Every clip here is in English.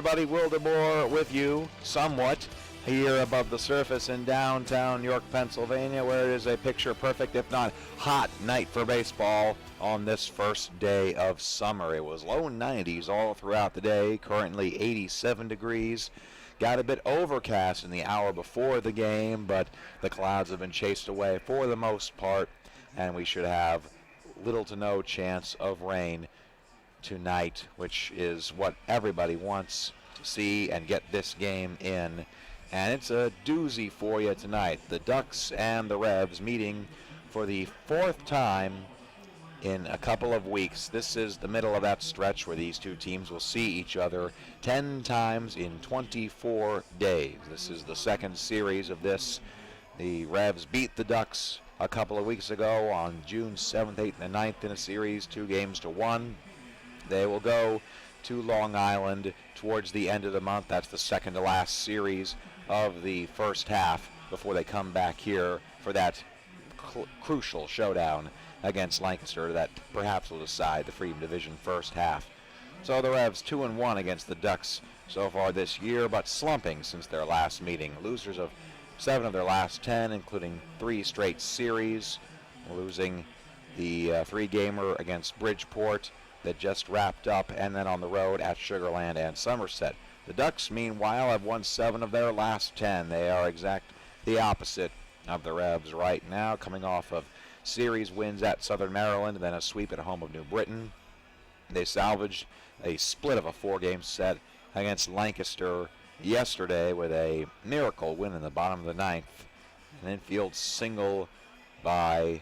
Buddy Wildemore with you somewhat here above the surface in downtown York, Pennsylvania, where it is a picture-perfect, if not hot, night for baseball on this first day of summer. It was low 90s all throughout the day, currently 87 degrees. Got a bit overcast in the hour before the game, but the clouds have been chased away for the most part, and we should have little to no chance of rain tonight, which is what everybody wants to see and get this game in. And it's a doozy for you tonight. The Ducks and the Revs meeting for the fourth time in a couple of weeks. This is the middle of that stretch where these two teams will see each other 10 times in 24 days. This is the second series of this. The Revs beat the Ducks a couple of weeks ago on June 7th, 8th, and 9th in a series, 2-1. They will go to Long Island towards the end of the month. That's the second to last series of the first half before they come back here for that crucial showdown against Lancaster that perhaps will decide the Freedom Division first half. So the Revs 2-1 against the Ducks so far this year, but slumping since their last meeting. Losers of 7 of their last 10, including 3 straight series, losing the 3-gamer against Bridgeport that just wrapped up, and then on the road at Sugar Land and Somerset. The Ducks, meanwhile, have won 7 of their last 10. They are the opposite of the Revs right now, coming off of series wins at Southern Maryland and then a sweep at home of New Britain. They salvaged a split of a 4-game set against Lancaster yesterday with a miracle win in the bottom of the 9th. An infield single by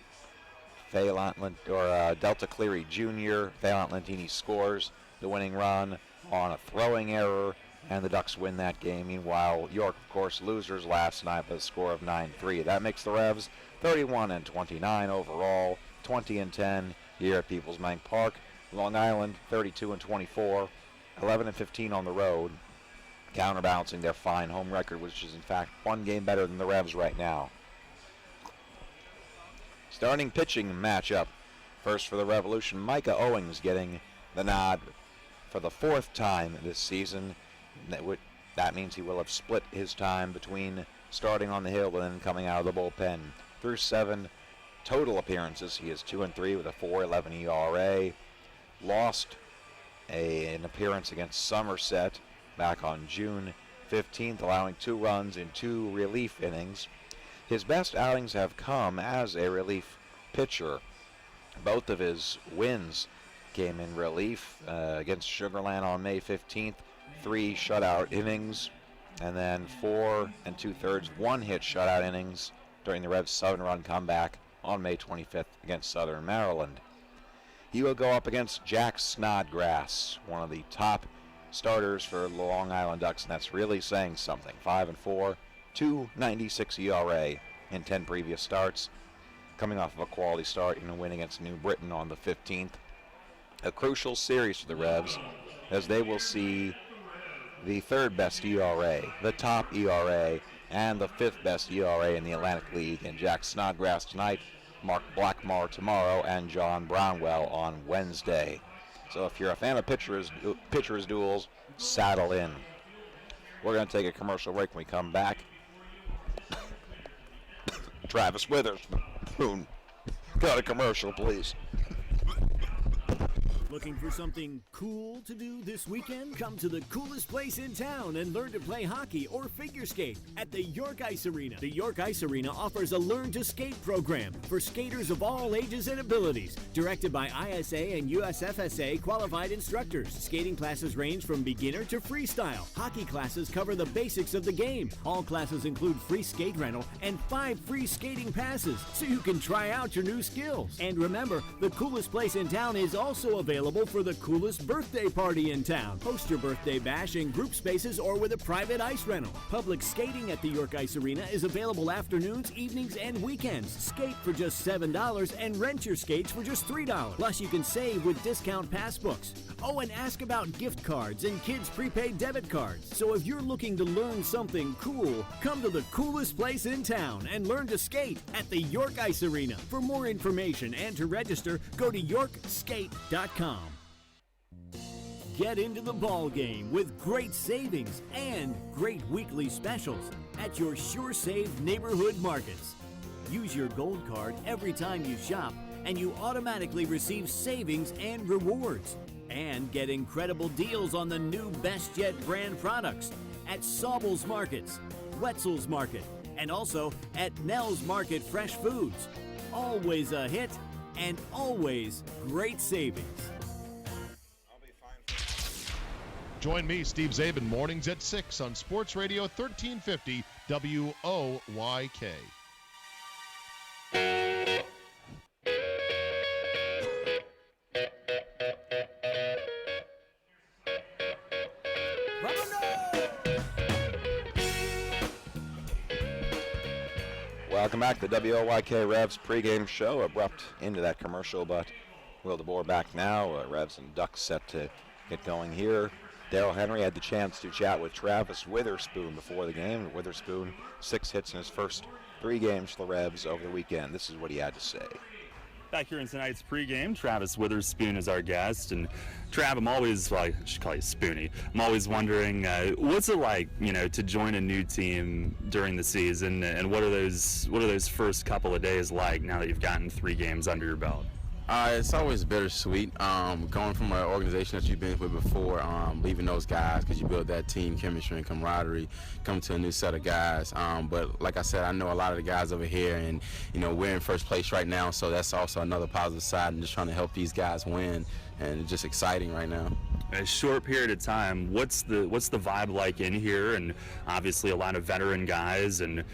Delta Cleary Jr. Phelan Lentini scores the winning run on a throwing error, and the Ducks win that game. Meanwhile, York, of course, losers last night by a score of 9-3. That makes the Revs 31-29 overall, 20-10 here at Peoples Bank Park. Long Island 32-24, 11-15 on the road, counterbalancing their fine home record, which is in fact one game better than the Revs right now. Starting pitching matchup. First for the Revolution, Micah Owings getting the nod for the 4th time this season. That means he will have split his time between starting on the hill and then coming out of the bullpen. Through 7 total appearances, he is 2-3 with a 4.11 ERA. Lost an appearance against Somerset back on June 15th, allowing 2 runs in 2 relief innings. His best outings have come as a relief pitcher. Both of his wins came in relief against Sugar Land on May 15th, 3 shutout innings, and then 4 2/3 1-hit shutout innings during the Revs' 7-run comeback on May 25th against Southern Maryland. He will go up against Jack Snodgrass, one of the top starters for the Long Island Ducks, and that's really saying something. 5-4, 2.96 ERA in 10 previous starts, coming off of a quality start in a win against New Britain on the 15th. A crucial series for the Revs, as they will see the 3rd best ERA, the top ERA, and the 5th best ERA in the Atlantic League in Jack Snodgrass tonight, Mark Blackmore tomorrow, and John Brownwell on Wednesday. So if you're a fan of pitchers duels, saddle in. We're going to take a commercial break when we come back. Travis Witherspoon, got a commercial, please. Looking for something cool to do this weekend? Come to the coolest place in town and learn to play hockey or figure skate at the York Ice Arena. The York Ice Arena offers a Learn to Skate program for skaters of all ages and abilities, directed by ISA and USFSA qualified instructors. Skating classes range from beginner to freestyle. Hockey classes cover the basics of the game. All classes include free skate rental and 5 free skating passes, so you can try out your new skills. And remember, the coolest place in town is also available for the coolest birthday party in town. Host your birthday bash in group spaces or with a private ice rental. Public skating at the York Ice Arena is available afternoons, evenings, and weekends. Skate for just $7 and rent your skates for just $3. Plus, you can save with discount passbooks. Oh, and ask about gift cards and kids' prepaid debit cards. So if you're looking to learn something cool, come to the coolest place in town and learn to skate at the York Ice Arena. For more information and to register, go to yorkskate.com. Get into the ball game with great savings and great weekly specials at your Sure Save neighborhood markets. Use your gold card every time you shop, and you automatically receive savings and rewards. And get incredible deals on the new Best Yet brand products at Sobel's Markets, Wetzel's Market, and also at Nell's Market Fresh Foods. Always a hit and always great savings. Join me, Steve Zabin, mornings at 6 on Sports Radio 1350 WOYK. Welcome back to the WOYK Revs pregame show. Abrupt into that commercial, but Will DeBoer back now. Revs and Ducks set to get going here. Darrell Henry had the chance to chat with Travis Witherspoon before the game. Witherspoon, 6 hits in his first 3 games for the Revs over the weekend. This is what he had to say. Back here in tonight's pregame, Travis Witherspoon is our guest, and Trav, I'm always, well, I should call you Spoonie. I'm always wondering, what's it like, to join a new team during the season, and what are those first couple of days like now that you've gotten 3 games under your belt? It's always bittersweet, going from an organization that you've been with before, leaving those guys because you build that team chemistry and camaraderie, come to a new set of guys. But like I said, I know a lot of the guys over here, and we're in first place right now, so that's also another positive side, and just trying to help these guys win, and it's just exciting right now. In a short period of time, what's the vibe like in here? And obviously a lot of veteran guys, and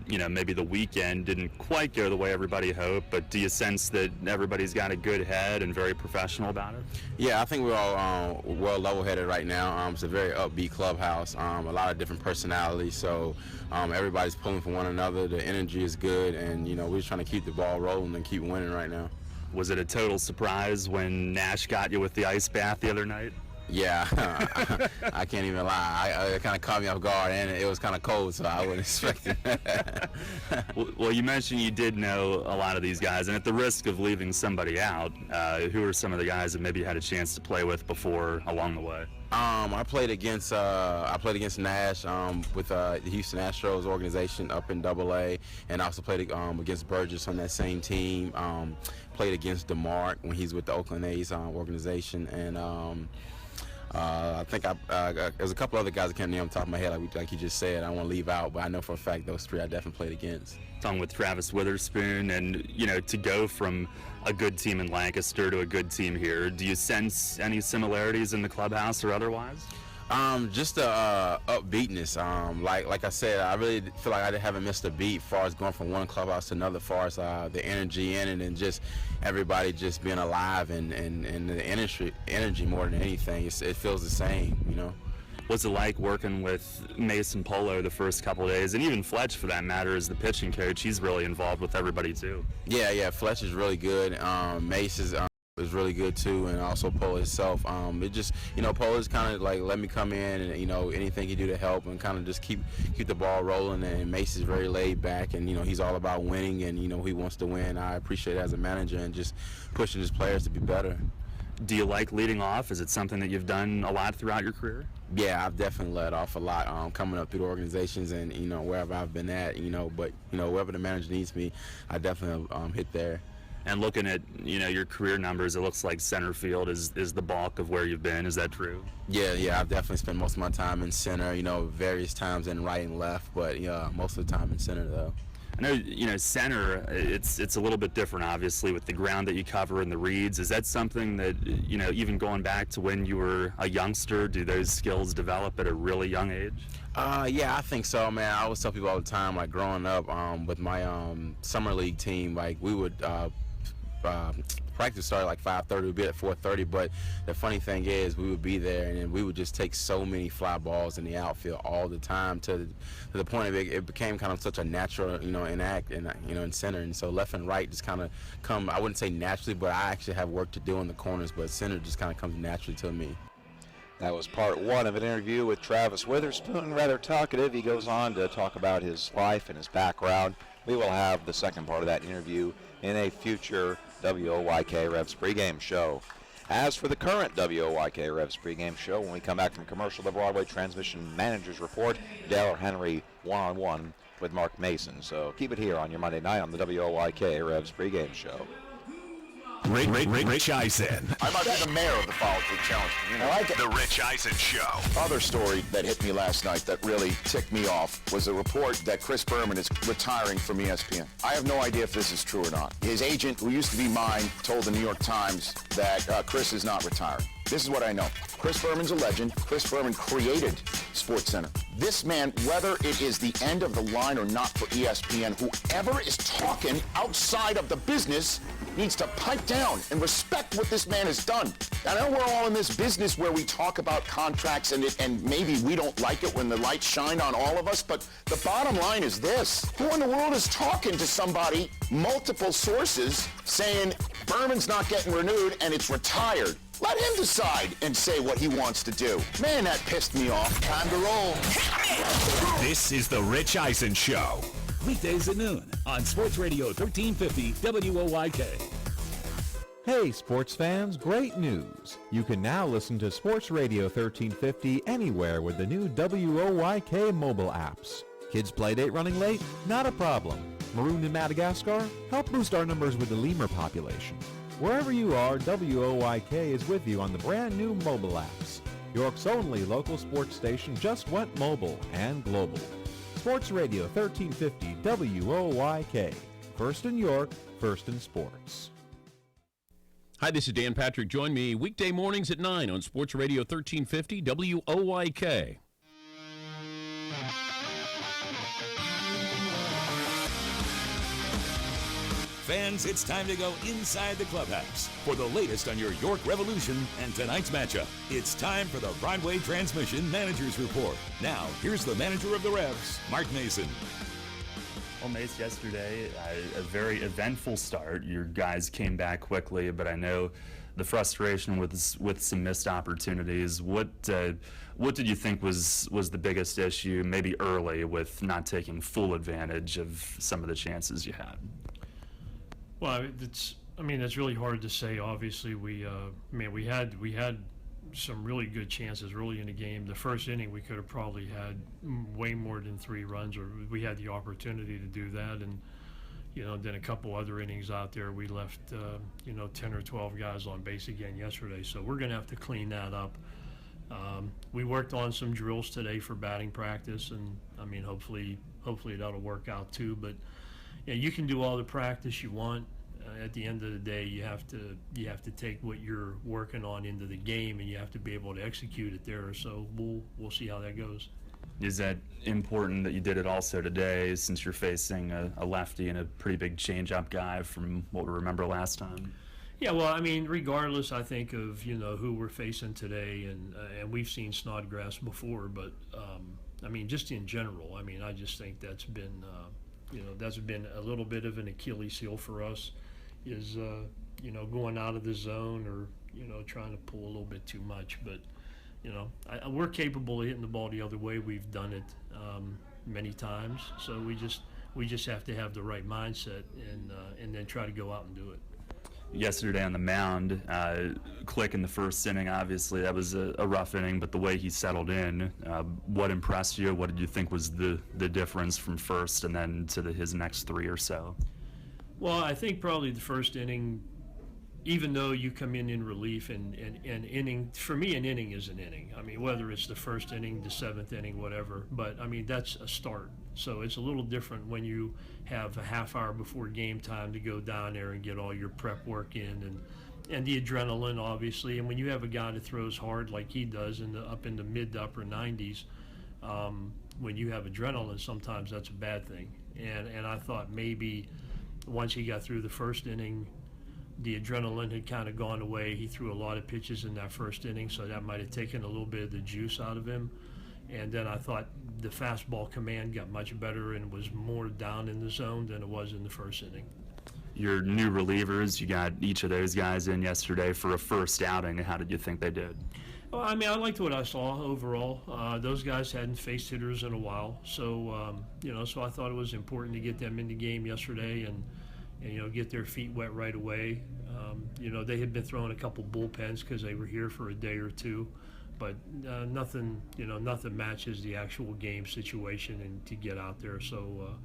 maybe the weekend didn't quite go the way everybody hoped, but do you sense that everybody's got a good head and very professional about it? Yeah, I think we're all well level-headed right now. It's a very upbeat clubhouse, a lot of different personalities, so everybody's pulling for one another. The energy is good, and we're just trying to keep the ball rolling and keep winning right now. Was it a total surprise when Nash got you with the ice bath the other night? Yeah, I can't even lie. It kind of caught me off guard, and it was kind of cold, so I wasn't expecting that. Well, you mentioned you did know a lot of these guys, and at the risk of leaving somebody out, who are some of the guys that maybe you had a chance to play with before along the way? I played against Nash with the Houston Astros organization up in AA, and I also played against Burgess on that same team. Played against DeMarc when he's with the Oakland A's organization, and I think there's a couple other guys I can't name on the top of my head, like you just said. I don't want to leave out, but I know for a fact those 3 I definitely played against. Talking with Travis Witherspoon, and to go from a good team in Lancaster to a good team here, do you sense any similarities in the clubhouse or otherwise? Just the upbeatness. Like I said, I really feel like I haven't missed a beat as far as going from one clubhouse to another, as far as the energy in it, and just everybody just being alive, and the energy more than anything. It feels the same, What's it like working with Mason Polo the first couple of days, and even Fletch for that matter as the pitching coach? He's really involved with everybody too. Yeah, Fletch is really good. Mace is really good too, and also Polo himself. It just, Polo is kind of like, let me come in and, anything he do to help, and kind of just keep the ball rolling. And Mace is very laid back, and, he's all about winning, and, he wants to win. I appreciate it as a manager, and just pushing his players to be better. Do you like leading off? Is it something that you've done a lot throughout your career? Yeah, I've definitely led off a lot, coming up through the organizations, and, wherever I've been at, but, wherever the manager needs me, I definitely hit there. And looking at, your career numbers, it looks like center field is the bulk of where you've been. Is that true? Yeah, I've definitely spent most of my time in center, various times in right and left, but, most of the time in center, though. I know, center, it's a little bit different, obviously, with the ground that you cover and the reads. Is that something that, even going back to when you were a youngster, do those skills develop at a really young age? Yeah, I think so, man. I always tell people all the time, like, growing up with my summer league team, like, we would practice started like 5:30, we'd be at 4:30, but the funny thing is we would be there and we would just take so many fly balls in the outfield all the time to the point of it became kind of such a natural, enact and in center, and so left and right just kind of come, I wouldn't say naturally, but I actually have work to do in the corners, but center just kind of comes naturally to me. That was part 1 of an interview with Travis Witherspoon, rather talkative. He goes on to talk about his life and his background. We will have the second part of that interview in a future WOYK Revs pregame show. As for the current WOYK Revs pregame show, when we come back from commercial, the Broadway Transmission Managers Report, Dale Henry one-on-one with Mark Mason. So keep it here on your Monday night on the WOYK Revs pregame show. Rich Eisen. I might be the mayor of the Follow Through Challenge. You know, I like it. The Rich Eisen Show. Other story that hit me last night that really ticked me off was a report that Chris Berman is retiring from ESPN. I have no idea if this is true or not. His agent, who used to be mine, told the New York Times that Chris is not retiring. This is what I know. Chris Berman's a legend. Chris Berman created SportsCenter. This man, whether it is the end of the line or not for ESPN, whoever is talking outside of the business needs to pipe down and respect what this man has done. I know we're all in this business where we talk about contracts and maybe we don't like it when the lights shine on all of us, but the bottom line is this. Who in the world is talking to somebody, multiple sources, saying Berman's not getting renewed and it's retired? Let him decide and say what he wants to do. Man, that pissed me off. Time to roll. This is the Rich Eisen Show. Weekdays at noon on Sports Radio 1350 WOYK. Hey, sports fans, great news. You can now listen to Sports Radio 1350 anywhere with the new WOYK mobile apps. Kids Playdate running late? Not a problem. Marooned in Madagascar? Help boost our numbers with the lemur population. Wherever you are, WOYK is with you on the brand new mobile apps. York's only local sports station just went mobile and global. Sports Radio 1350 WOYK. First in York, first in sports. Hi, this is Dan Patrick. Join me weekday mornings at 9 on Sports Radio 1350 WOYK. Fans, it's time to go inside the clubhouse for the latest on your York Revolution and tonight's matchup. It's time for the Broadway Transmission Managers Report. Now, here's the manager of the Revs, Mark Mason. Well, Mace, yesterday, a very eventful start. Your guys came back quickly, but I know the frustration with some missed opportunities. What did you think was the biggest issue, maybe early, with not taking full advantage of some of the chances you had? Well, it's really hard to say. Obviously, we had some really good chances early in the game. The first inning, we could have probably had way more than 3 runs, or we had the opportunity to do that. And then a couple other innings out there, we left 10 or 12 guys on base again yesterday. So we're going to have to clean that up. We worked on some drills today for batting practice, and hopefully that'll work out too. But yeah, you can do all the practice you want. At the end of the day, you have to take what you're working on into the game, and you have to be able to execute it there. So we'll see how that goes. Is that important that you did it also today, since you're facing a lefty and a pretty big change-up guy from what we remember last time? Yeah, well, regardless, I think of who we're facing today, and we've seen Snodgrass before, but just in general, I just think that's been a little bit of an Achilles heel for us, is going out of the zone or trying to pull a little bit too much. But we're capable of hitting the ball the other way. We've done it many times, so we just have to have the right mindset and then try to go out and do it. Yesterday on the mound, Click in the first inning, obviously that was a rough inning, but the way he settled in, what impressed you? What did you think was the difference from first and then to his next 3 or so? Well, I think probably the first inning, even though you come in relief, and inning, for me, an inning is an inning. Whether it's the first inning, the 7th inning, whatever, but that's a start. So it's a little different when you have a half hour before game time to go down there and get all your prep work in, and the adrenaline, obviously. And when you have a guy that throws hard like he does up in the mid to upper 90s, when you have adrenaline, sometimes that's a bad thing. And I thought maybe once he got through the first inning, the adrenaline had kind of gone away. He threw a lot of pitches in that first inning, so that might have taken a little bit of the juice out of him. And then I thought the fastball command got much better and was more down in the zone than it was in the first inning. Your new relievers, you got each of those guys in yesterday for a first outing. How did you think they did? Well, I liked what I saw overall. Those guys hadn't faced hitters in a while, so so I thought it was important to get them in the game yesterday. And and get their feet wet right away. They had been throwing a couple bullpens because they were here for a day or two, but nothing matches the actual game situation and to get out there. So,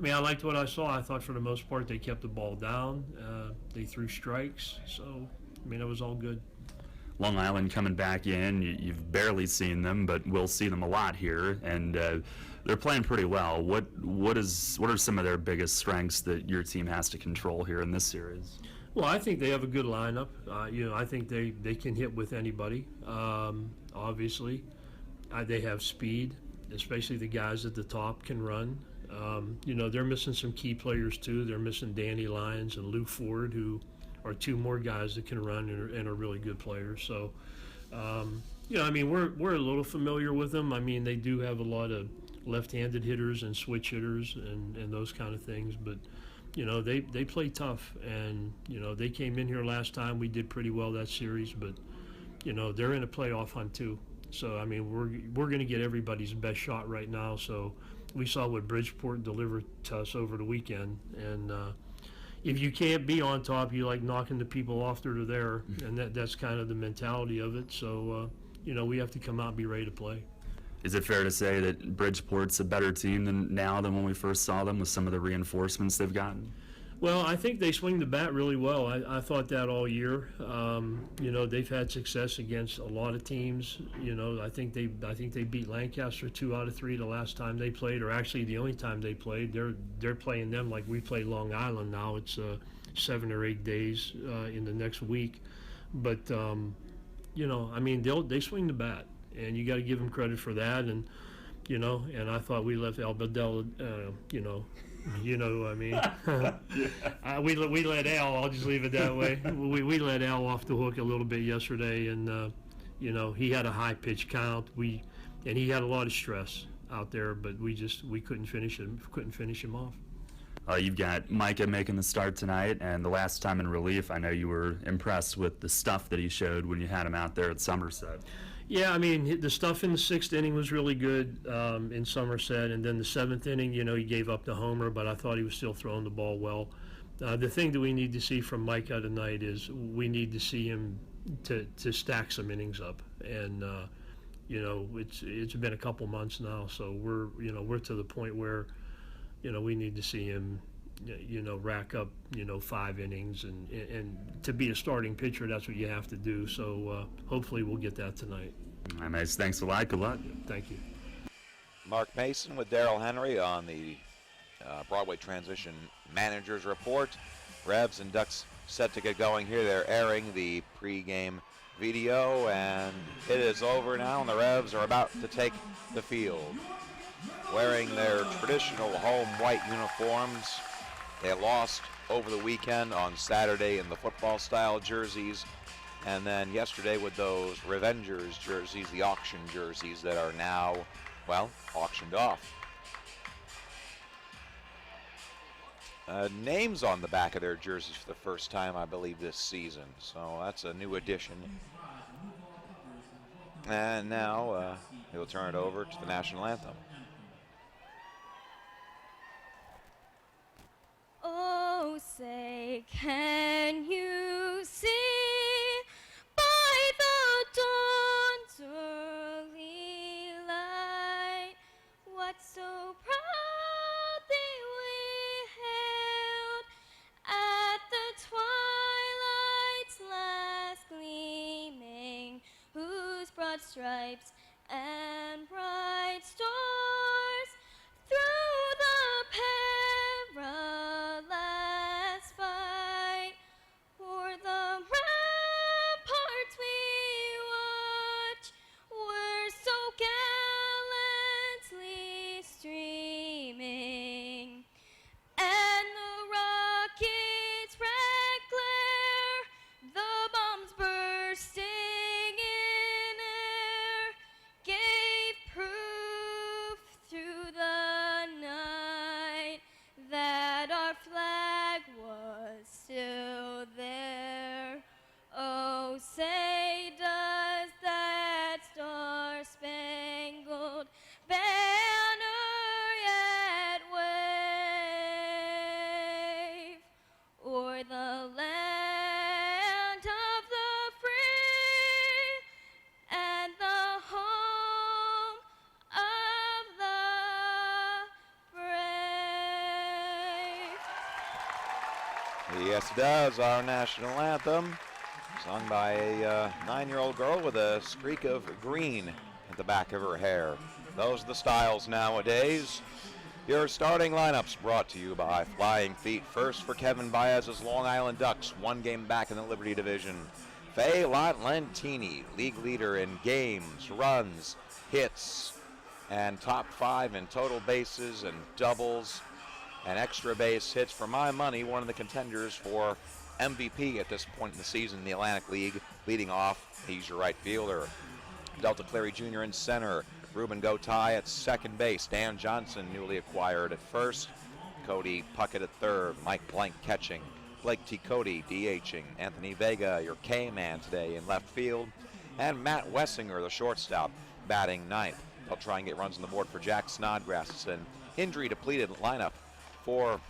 I liked what I saw. I thought for the most part they kept the ball down. They threw strikes, so it was all good. Long Island coming back in, you've barely seen them, but we'll see them a lot here, and they're playing pretty well. What are some of their biggest strengths that your team has to control here in this series? Well, I think they have a good lineup. I think they can hit with anybody. Obviously, they have speed, especially the guys at the top can run. They're missing some key players too. They're missing Danny Lyons and Lou Ford, who are two more guys that can run and are really good players. So, we're a little familiar with them. They do have a lot of left-handed hitters and switch hitters and those kind of things, but they play tough, and they came in here last time. We did pretty well that series, but they're in a playoff hunt too. So we're going to get everybody's best shot right now. So we saw what Bridgeport delivered to us over the weekend, and if you can't be on top, you like knocking the people off that are there, and that's kind of the mentality of it. So we have to come out and be ready to play. Is it fair to say that Bridgeport's a better team than when we first saw them with some of the reinforcements they've gotten? Well, I think they swing the bat really well. I thought that all year. They've had success against a lot of teams. I think they beat Lancaster 2 out of 3 the last time they played, or actually the only time they played. They're playing them like we play Long Island now. It's 7 or 8 days in the next week, but they swing the bat, and you got to give them credit for that. And I thought we left Albedell, we let Al, I'll just leave it that way. We let Al off the hook a little bit yesterday, and he had a high pitch count. And he had a lot of stress out there, but we couldn't finish him off. You've got Micah making the start tonight, and the last time in relief, I know you were impressed with the stuff that he showed when you had him out there at Somerset. Yeah, the stuff in the 6th inning was really good in Somerset, and then the 7th inning, he gave up the homer, but I thought he was still throwing the ball well. The thing that we need to see from Micah tonight is we need to see him to stack some innings up, and it's been a couple months now, so we're to the point where we need to see him rack up 5 innings, and to be a starting pitcher, that's what you have to do. So hopefully we'll get that tonight. All right, Mace, thanks a lot. Good luck. Thank you. Mark Mason with Daryl Henry on the Broadway Transition Managers Report. Revs and Ducks set to get going here. They're airing the pregame video, and it is over now, and the Revs are about to take the field. Wearing their traditional home white uniforms. They lost over the weekend on Saturday in the football-style jerseys, and then yesterday with those Revengers jerseys, the auction jerseys that are now, auctioned off. Names on the back of their jerseys for the first time, I believe, this season, so that's a new addition. And now he'll turn it over to the national anthem. Oh, say, can you see by the dawn's early light what so proudly we hailed at the twilight's last gleaming, whose broad stripes and bright stars through the perilous fight o'er the ramparts we watch were so gallantly streaming, and the rockets' red glare, the bombs bursting in air, Yes, it does. Our national anthem, sung by a 9-year-old girl with a streak of green at the back of her hair. Those are the styles nowadays. Your starting lineups brought to you by Flying Feet. First for Kevin Baez's Long Island Ducks, 1 game back in the Liberty Division. Faye Lentini, league leader in games, runs, hits, and top 5 in total bases and doubles and extra base hits. For my money, one of the contenders for MVP at this point in the season in the Atlantic League. Leading off, he's your right fielder. Delta Cleary Jr. in center. Ruben Gotay at second base. Dan Johnson, newly acquired, at first. Cody Puckett at third. Mike Blank catching. Blake T. Cody DHing. Anthony Vega, your K-man today, in left field. And Matt Wessinger, the shortstop, batting ninth. They'll try and get runs on the board for Jack Snodgrass. It's an injury-depleted lineup for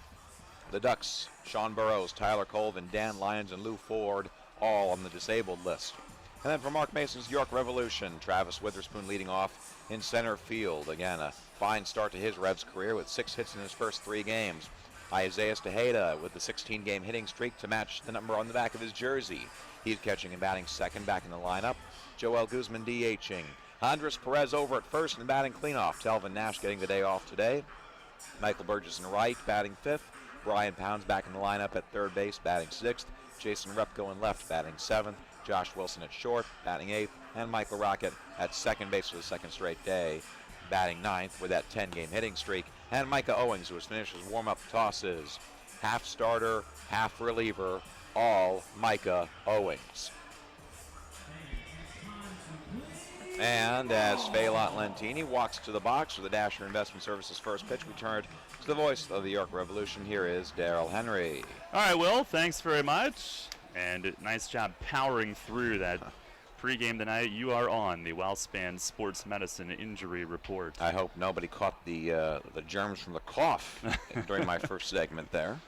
the Ducks. Sean Burrows, Tyler Colvin, Dan Lyons, and Lou Ford, all on the disabled list. And then for Mark Mason's York Revolution, Travis Witherspoon leading off in center field. Again, a fine start to his Revs career with 6 hits in his first 3 games. Isaiah Tejeda with the 16-game hitting streak to match the number on the back of his jersey. He's catching and batting second, back in the lineup. Joel Guzman DHing. Andres Perez over at first and batting cleanoff. Telvin Nash getting the day off today. Michael Burgess in right, batting fifth. Brian Pounds back in the lineup at third base, batting sixth. Jason Repko in left, batting seventh. Josh Wilson at short, batting eighth. And Michael Rocket at second base for the second straight day, batting ninth with that 10-game hitting streak. And Micah Owings, who has finished his warm-up tosses. Half starter, half reliever, all Micah Owings. And as Phelan Lentini walks to the box for the Dasher Investment Services first pitch, we turn to the voice of the York Revolution. Here is Daryl Henry. All right, Will, thanks very much. And nice job powering through that pregame tonight. You are on the Wellspan Sports Medicine Injury Report. I hope nobody caught the germs from the cough during my first segment there.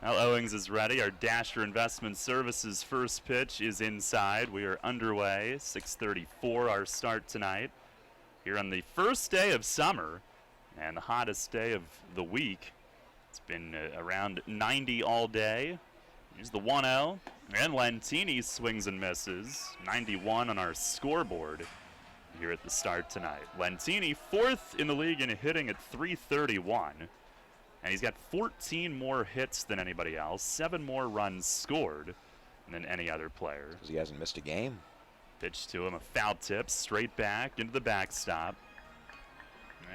Well, Owings is ready. Our Dasher Investment Services first pitch is inside. We are underway. 6:34 our start tonight. Here on the first day of summer and the hottest day of the week. It's been around 90 all day. Here's the 1-0. And Lentini swings and misses. 91 on our scoreboard here at the start tonight. Lentini, 4th in the league in hitting at .331. And he's got 14 more hits than anybody else, 7 more runs scored than any other player. Because he hasn't missed a game. Pitch to him, a foul tip, straight back into the backstop.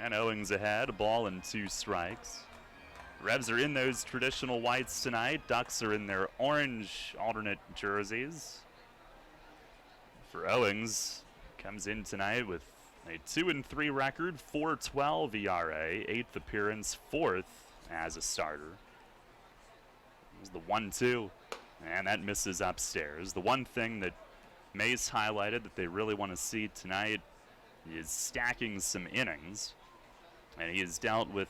And Owings ahead, a ball and 2 strikes. Revs are in those traditional whites tonight. Ducks are in their orange alternate jerseys. For Owings, comes in tonight with a 2-3 record, 4.12 ERA, 8th appearance, 4th as a starter. There's the 1-2, and that misses upstairs. The one thing that Mace highlighted that they really want to see tonight is stacking some innings, and he has dealt with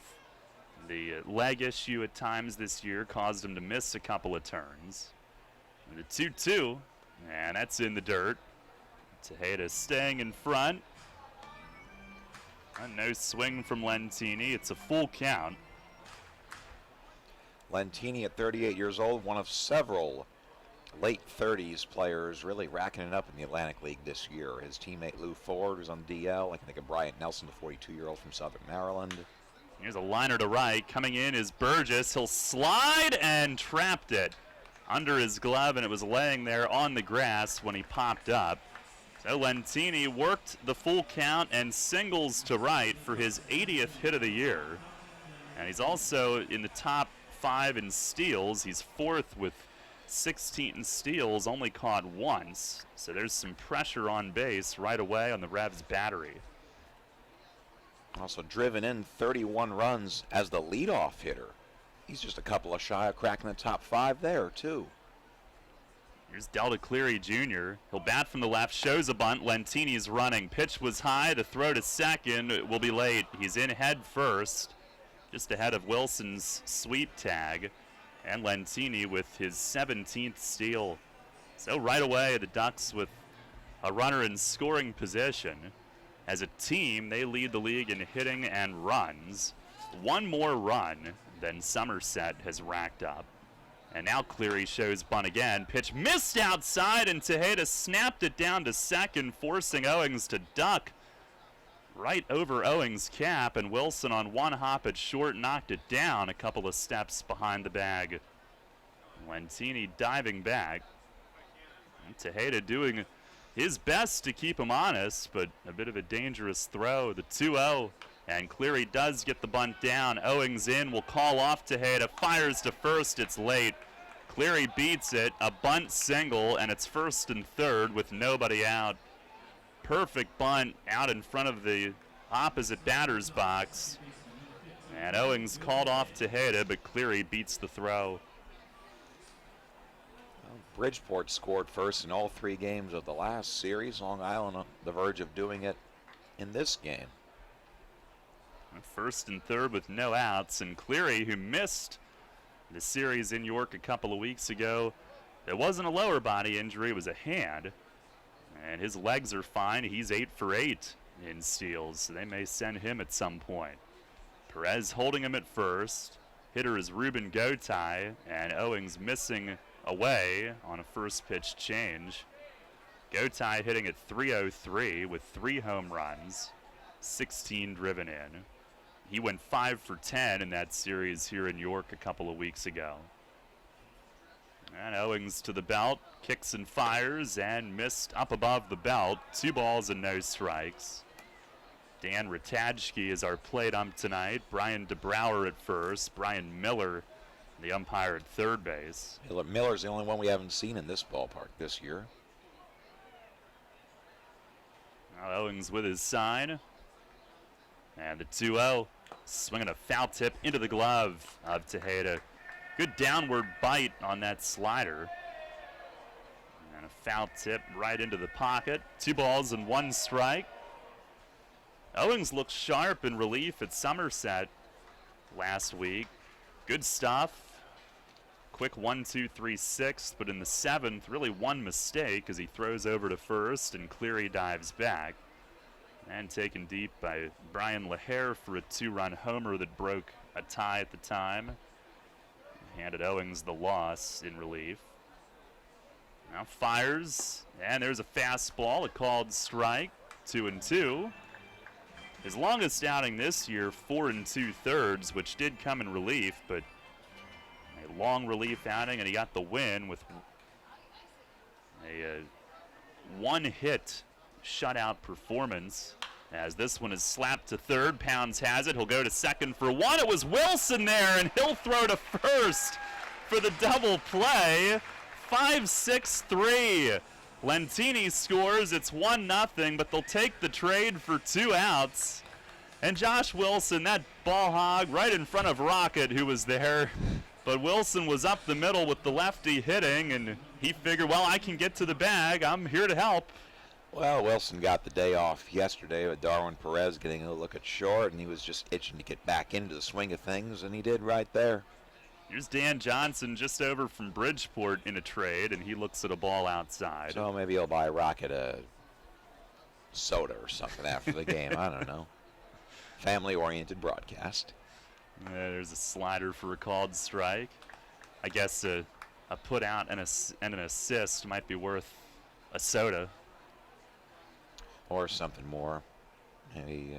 the leg issue at times this year, caused him to miss a couple of turns. And the 2-2, and that's in the dirt. Tejeda staying in front. A no swing from Lentini. It's a full count. Lentini at 38 years old, one of several late 30s players really racking it up in the Atlantic League this year. His teammate Lou Ford was on DL. I can think of Bryant Nelson, the 42-year-old from Southern Maryland. Here's a liner to right. Coming in is Burgess. He'll slide and trapped it under his glove, and it was laying there on the grass when he popped up. So Lentini worked the full count and singles to right for his 80th hit of the year. And he's also in the top 5 in steals. He's 4th with 16 steals, only caught once. So there's some pressure on base right away on the Revs battery. Also driven in 31 runs as the leadoff hitter. He's just a couple of shy of cracking the top 5 there, too. Here's Delta Cleary Jr. He'll bat from the left, shows a bunt. Lentini's running. Pitch was high. The throw to second will be late. He's in head first, just ahead of Wilson's sweep tag. And Lentini with his 17th steal. So right away, the Ducks with a runner in scoring position. As a team, they lead the league in hitting and runs. One more run than Somerset has racked up. And now Cleary shows bunt again. Pitch missed outside, and Tejeda snapped it down to second, forcing Owings to duck right over Owings' cap, and Wilson on one hop at short knocked it down a couple of steps behind the bag. Lentini diving back. And Tejeda doing his best to keep him honest, but a bit of a dangerous throw. The 2-0, and Cleary does get the bunt down. Owings in, will call off Tejeda, fires to first, it's late. Cleary beats it, a bunt single, and it's first and third with nobody out. Perfect bunt out in front of the opposite batter's box. And Owings called off Tejeda, but Cleary beats the throw. Well, Bridgeport scored first in all 3 games of the last series. Long Island on the verge of doing it in this game. First and third with no outs, and Cleary, who missed the series in York a couple of weeks ago, it wasn't a lower body injury, it was a hand. And his legs are fine. He's 8 for 8 in steals, so they may send him at some point. Perez holding him at first. Hitter is Ruben Gotay, and Owings missing away on a first pitch change. Gotay hitting at .303 with 3 home runs, 16 driven in. He went 5 for 10 in that series here in York a couple of weeks ago. And Owings to the belt, kicks and fires, and missed up above the belt. 2 balls and no strikes. Dan Ratajski is our plate ump tonight. Brian DeBrouwer at first. Brian Miller, the umpire, at third base. Miller's the only one we haven't seen in this ballpark this year. Now Owings with his sign. And the 2-0, swinging a foul tip into the glove of Tejeda. Good downward bite on that slider. And a foul tip right into the pocket. 2 balls and 1 strike. Owings looked sharp in relief at Somerset last week. Good stuff. Quick 1-2-3-6, but in the 7th, really one mistake as he throws over to first and Cleary dives back. And taken deep by Brian LaHare for a 2-run homer that broke a tie at the time. Handed Owings the loss in relief. Now fires, and there's a fastball, a called strike, 2-2. His longest outing this year, 4 2/3, which did come in relief, but a long relief outing, and he got the win with a 1-hit shutout performance. As this one is slapped to third, Pounds has it. He'll go to second for 1. It was Wilson there, and he'll throw to first for the double play. 5-6-3. Lentini scores. It's 1-0, but they'll take the trade for 2 outs. And Josh Wilson, that ball hog right in front of Rocket, who was there. But Wilson was up the middle with the lefty hitting, and he figured, well, I can get to the bag. I'm here to help. Well, Wilson got the day off yesterday with Darwin Perez getting a look at short, and he was just itching to get back into the swing of things, and he did right there. Here's Dan Johnson just over from Bridgeport in a trade, and he looks at a ball outside. So maybe he'll buy Rocket a soda or something after the game. I don't know. Family-oriented broadcast. There's a slider for a called strike. I guess a put out and an assist might be worth a soda. Or something more. Maybe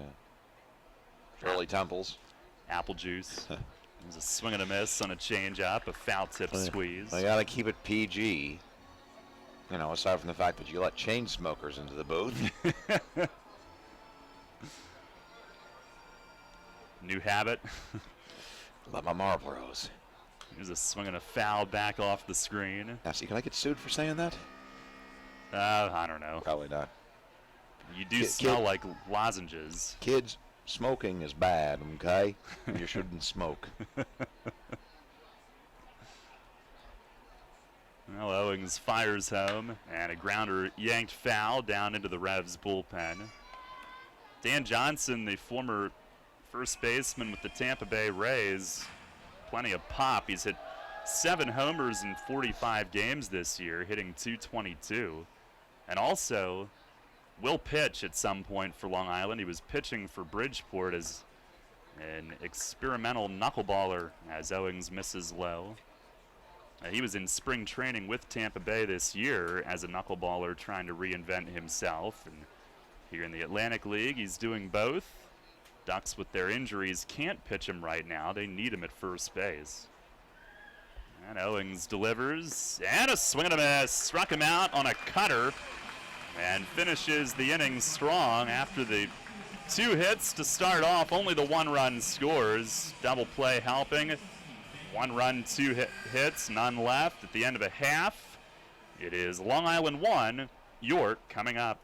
Shirley Temples. Apple juice. There's a swing and a miss on a changeup, a foul tip squeeze. They got to keep it PG. You know, aside from the fact that you let chain smokers into the booth. New habit. Let my Marlboros. There's a swing and a foul back off the screen. Now, see, can I get sued for saying that? I don't know. Probably not. You do smell like lozenges. Kids, smoking is bad, okay? You shouldn't smoke. Well, Owings fires home, and a grounder yanked foul down into the Revs bullpen. Dan Johnson, the former first baseman with the Tampa Bay Rays, plenty of pop. He's hit 7 homers in 45 games this year, hitting .222. And also will pitch at some point for Long Island. He was pitching for Bridgeport as an experimental knuckleballer as Owings misses low. He was in spring training with Tampa Bay this year as a knuckleballer trying to reinvent himself. And here in the Atlantic League, he's doing both. Ducks with their injuries can't pitch him right now. They need him at first base. And Owings delivers, and a swing and a miss. Struck him out on a cutter and finishes the inning strong after the 2 hits to start off. Only the 1 run scores. Double play helping. 1 run, 2 hits, none left at the end of a half. It is Long Island 1, York coming up.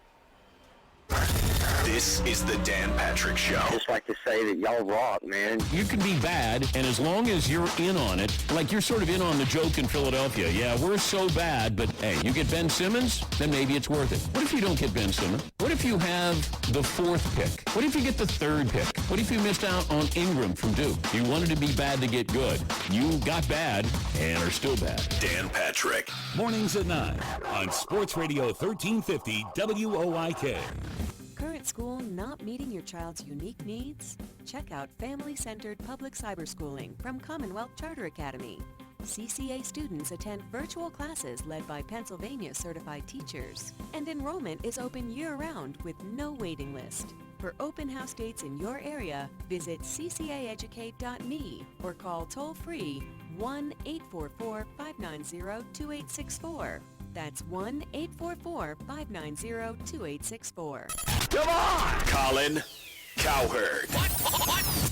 This is the Dan Patrick Show. I just like to say that y'all rock, man. You can be bad, and as long as you're in on it, like you're sort of in on the joke in Philadelphia. Yeah, we're so bad, but hey, you get Ben Simmons, then maybe it's worth it. What if you don't get Ben Simmons? What if you have the 4th pick? What if you get the 3rd pick? What if you missed out on Ingram from Duke? You wanted to be bad to get good. You got bad and are still bad. Dan Patrick. Mornings at 9 on Sports Radio 1350 WOIK. Current school not meeting your child's unique needs? Check out Family-Centered Public Cyberschooling from Commonwealth Charter Academy. CCA students attend virtual classes led by Pennsylvania certified teachers, and enrollment is open year-round with no waiting list. For open house dates in your area, visit ccaeducate.me or call toll-free 1-844-590-2864. That's 1-844-590-2864. Come on! Colin Cowherd.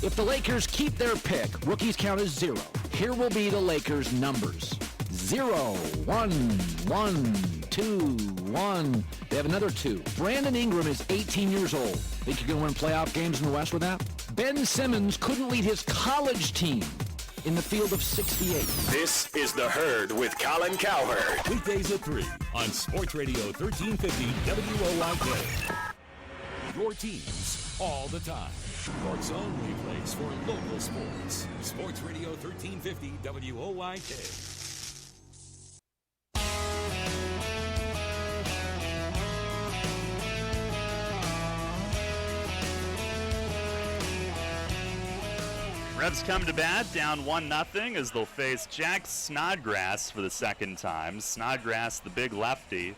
If the Lakers keep their pick, rookies count as 0. Here will be the Lakers' numbers. 0, 1, 1, 2, 1. They have another 2. Brandon Ingram is 18 years old. Think you're going to win playoff games in the West with that? Ben Simmons couldn't lead his college team in the field of 68. This is The Herd with Colin Cowherd. Weekdays at 3 on Sports Radio 1350 WOIK. Your teams all the time. York's only place for local sports. Sports Radio 1350 WOIK. Revs come to bat, down 1-0 as they'll face Jack Snodgrass for the 2nd time. Snodgrass, the big lefty,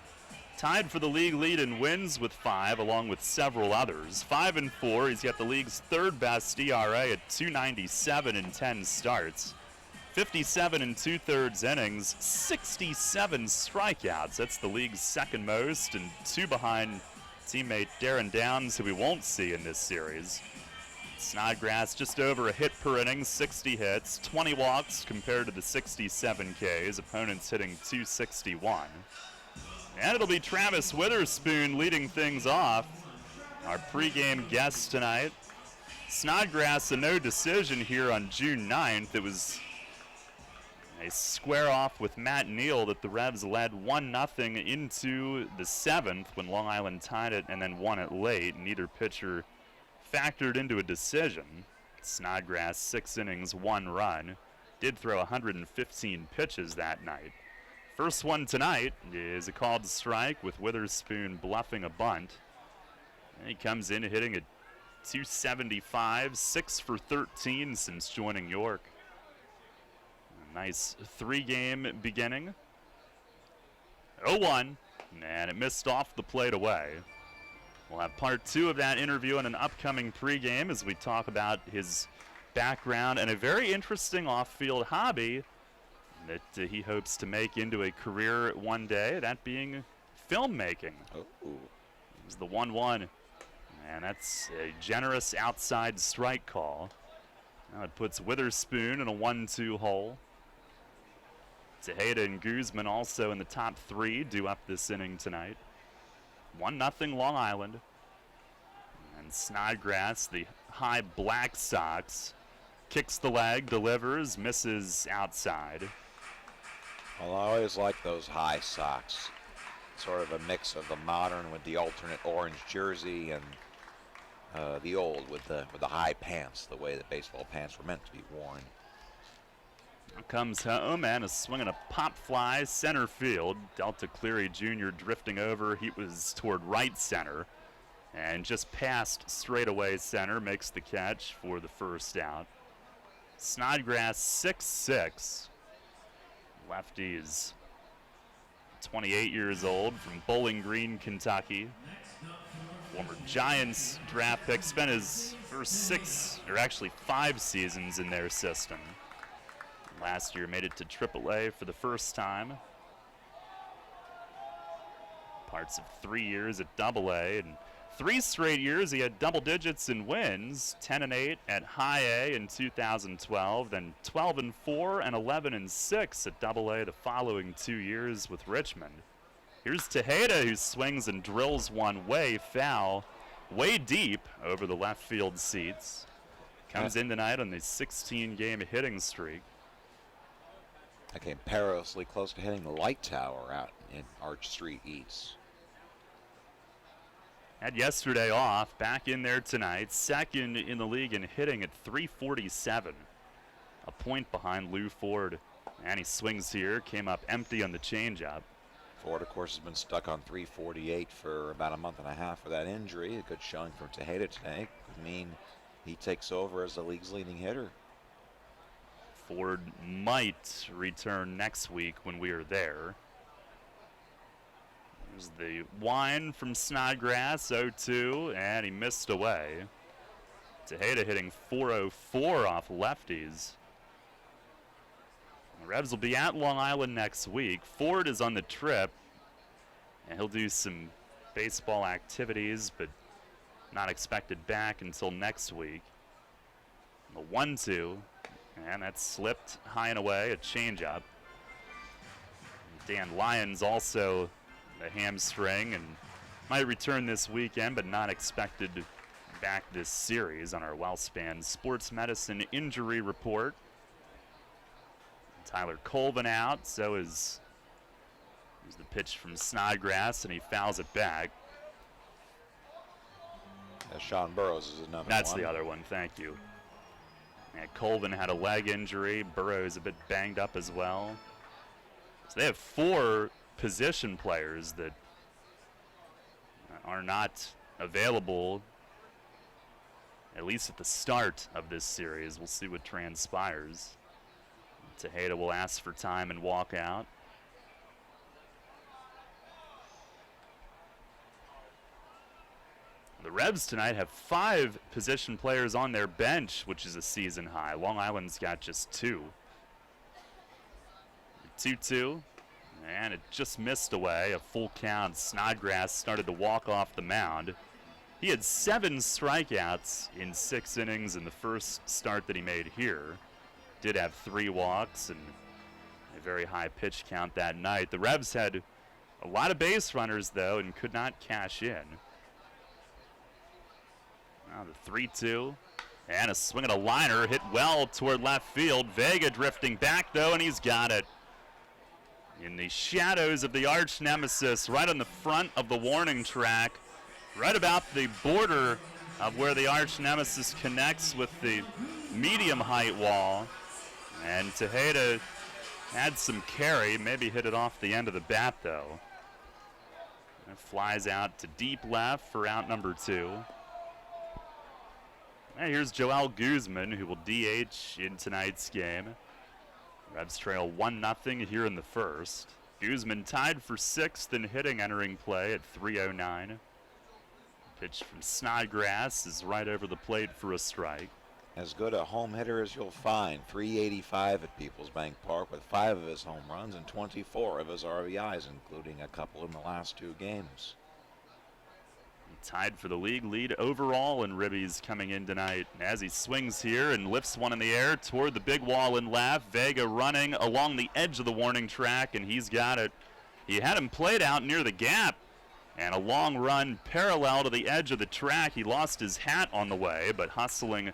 tied for the league lead in wins with 5, along with several others. 5-4, he's got the league's 3rd best ERA at .297 in 10 starts. 57 2/3 innings, 67 strikeouts. That's the league's 2nd most, and 2 behind teammate Darren Downs, who we won't see in this series. Snodgrass just over a hit per inning, 60 hits, 20 walks compared to the 67 Ks. Opponents hitting .261. And it'll be Travis Witherspoon leading things off, our pregame guest tonight. Snodgrass a no decision here on June 9th. It was a square off with Matt Neal that the Revs led 1-0 into the 7th when Long Island tied it and then won it late. Neither pitcher factored into a decision. Snodgrass, 6 innings, 1 run. Did throw 115 pitches that night. First one tonight is a called strike with Witherspoon bluffing a bunt. And he comes in hitting a .275, 6 for 13 since joining York. A nice 3-game beginning. 0-1, and it missed off the plate away. We'll have part 2 of that interview in an upcoming pregame as we talk about his background and a very interesting off-field hobby that he hopes to make into a career one day, that being filmmaking. It's the 1-1, and that's a generous outside strike call. Now it puts Witherspoon in a 1-2 hole. Tejeda and Guzman also in the top 3 due up this inning tonight. 1-0 Long Island. And Snodgrass, the high Black Sox, kicks the leg, delivers, misses outside. Well, I always like those high socks. Sort of a mix of the modern with the alternate orange jersey and the old with the high pants, the way that baseball pants were meant to be worn. Comes home and a swing and a pop fly center field. Delta Cleary Jr. drifting over. He was toward right center and just past straightaway center, makes the catch for the first out. Snodgrass 6-6. Lefty is 28 years old from Bowling Green, Kentucky. Former Giants draft pick, spent his first 5 seasons in their system. Last year made it to AAA for the first time. Parts of 3 years at AA, and 3 straight years he had double digits in wins, 10-8 at High A in 2012, then 12-4 and 11-6 at AA the following 2 years with Richmond. Here's Tejeda, who swings and drills one way foul, way deep over the left field seats. Comes in tonight on the 16-game hitting streak. I came perilously close to hitting the light tower out in Arch Street East. Had yesterday off, back in there tonight, second in the league in hitting at .347. A point behind Lou Ford. And he swings here, came up empty on the changeup. Ford, of course, has been stuck on .348 for about a month and a half for that injury. A good showing from Tejeda today could mean he takes over as the league's leading hitter. Ford might return next week when we are there. There's the wine from Snodgrass, 0-2, and he missed away. Tejeda hitting .404 off lefties. The Revs will be at Long Island next week. Ford is on the trip, and he'll do some baseball activities, but not expected back until next week. The 1-2, and that slipped high and away, a changeup. Dan Lyons also a hamstring and might return this weekend, but not expected back this series on our WellSpan Sports Medicine Injury Report. Tyler Colvin out, so is the pitch from Snodgrass, and he fouls it back. Sean Burrows is another one. That's the other one, thank you. Yeah, Colvin had a leg injury. Burrows a bit banged up as well. So they have 4 position players that are not available, at least at the start of this series. We'll see what transpires. Tejeda will ask for time and walk out. The Revs tonight have 5 position players on their bench, which is a season high. Long Island's got just 2. 2-2, and it just missed away. A full count. Snodgrass started to walk off the mound. He had 7 strikeouts in 6 innings in the first start that he made here. Did have 3 walks and a very high pitch count that night. The Revs had a lot of base runners, though, and could not cash in. Now the 3-2, and a swing and a liner hit well toward left field. Vega drifting back, though, and he's got it. In the shadows of the arch nemesis, right on the front of the warning track, right about the border of where the arch nemesis connects with the medium height wall. And Tejeda had some carry, maybe hit it off the end of the bat, though. It flies out to deep left for out number 2. And here's Joel Guzman, who will DH in tonight's game. Revs trail 1-0 here in the first. Guzman tied for 6th in hitting entering play at .309. Pitch from Snodgrass is right over the plate for a strike. As good a home hitter as you'll find. .385 at Peoples Bank Park with 5 of his home runs and 24 of his RBIs, including a couple in the last 2 games. Tied for the league lead overall, and Ribby's coming in tonight as he swings here and lifts one in the air toward the big wall in left. Vega running along the edge of the warning track, and he's got it. He had him played out near the gap, and a long run parallel to the edge of the track. He lost his hat on the way, but hustling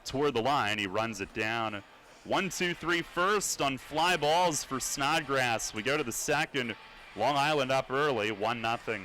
toward the line, he runs it down. 1-2-3 first on fly balls for Snodgrass. We go to the second. Long Island up early, 1-0.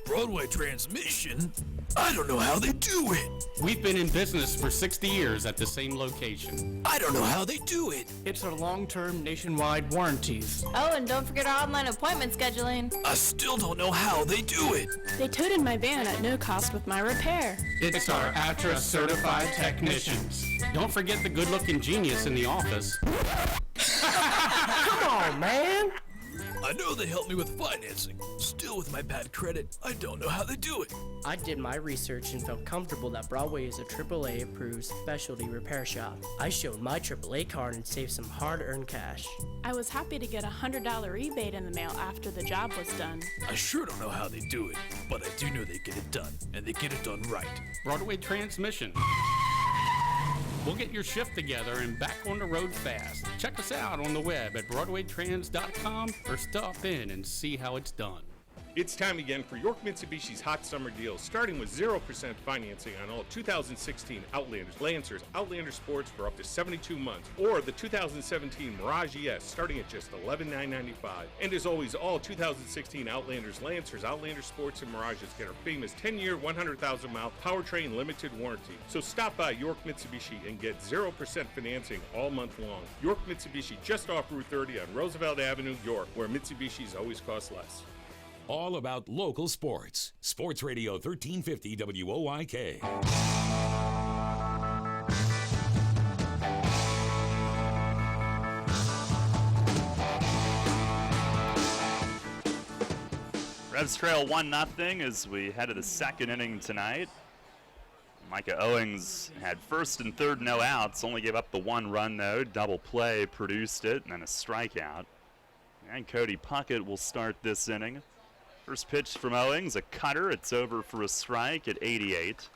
Broadway Transmission? I don't know how they do it. We've been in business for 60 years at the same location. I don't know how they do it. It's our long-term nationwide warranties. Oh, and don't forget our online appointment scheduling. I still don't know how they do it. They toted my van at no cost with my repair. It's our ATRA certified technicians. Don't forget the good-looking genius in the office. Come on, man. I know they helped me with financing. Still, with my bad credit, I don't know how they do it. I did my research and felt comfortable that Broadway is a AAA approved specialty repair shop. I showed my AAA card and saved some hard-earned cash. I was happy to get a $100 rebate in the mail after the job was done. I sure don't know how they do it, but I do know they get it done, and they get it done right. Broadway Transmission. We'll get your shift together and back on the road fast. Check us out on the web at BroadwayTrans.com or stop in and see how it's done. It's time again for York Mitsubishi's Hot Summer Deals, starting with 0% financing on all 2016 Outlanders, Lancers, Outlander Sports for up to 72 months, or the 2017 Mirage ES starting at just $11,995. And as always, all 2016 Outlanders, Lancers, Outlander Sports, and Mirages get our famous 10-year, 100,000-mile powertrain limited warranty. So stop by York Mitsubishi and get 0% financing all month long. York Mitsubishi, just off Route 30 on Roosevelt Avenue, York, where Mitsubishis always cost less. All about local sports. Sports Radio 1350 WOYK. Revs trail 1-0 as we head to the second inning tonight. Micah Owings had first and third no outs, only gave up the one run though. Double play produced it, and then a strikeout. And Cody Puckett will start this inning. First pitch from Owings, a cutter. It's over for a strike at 88.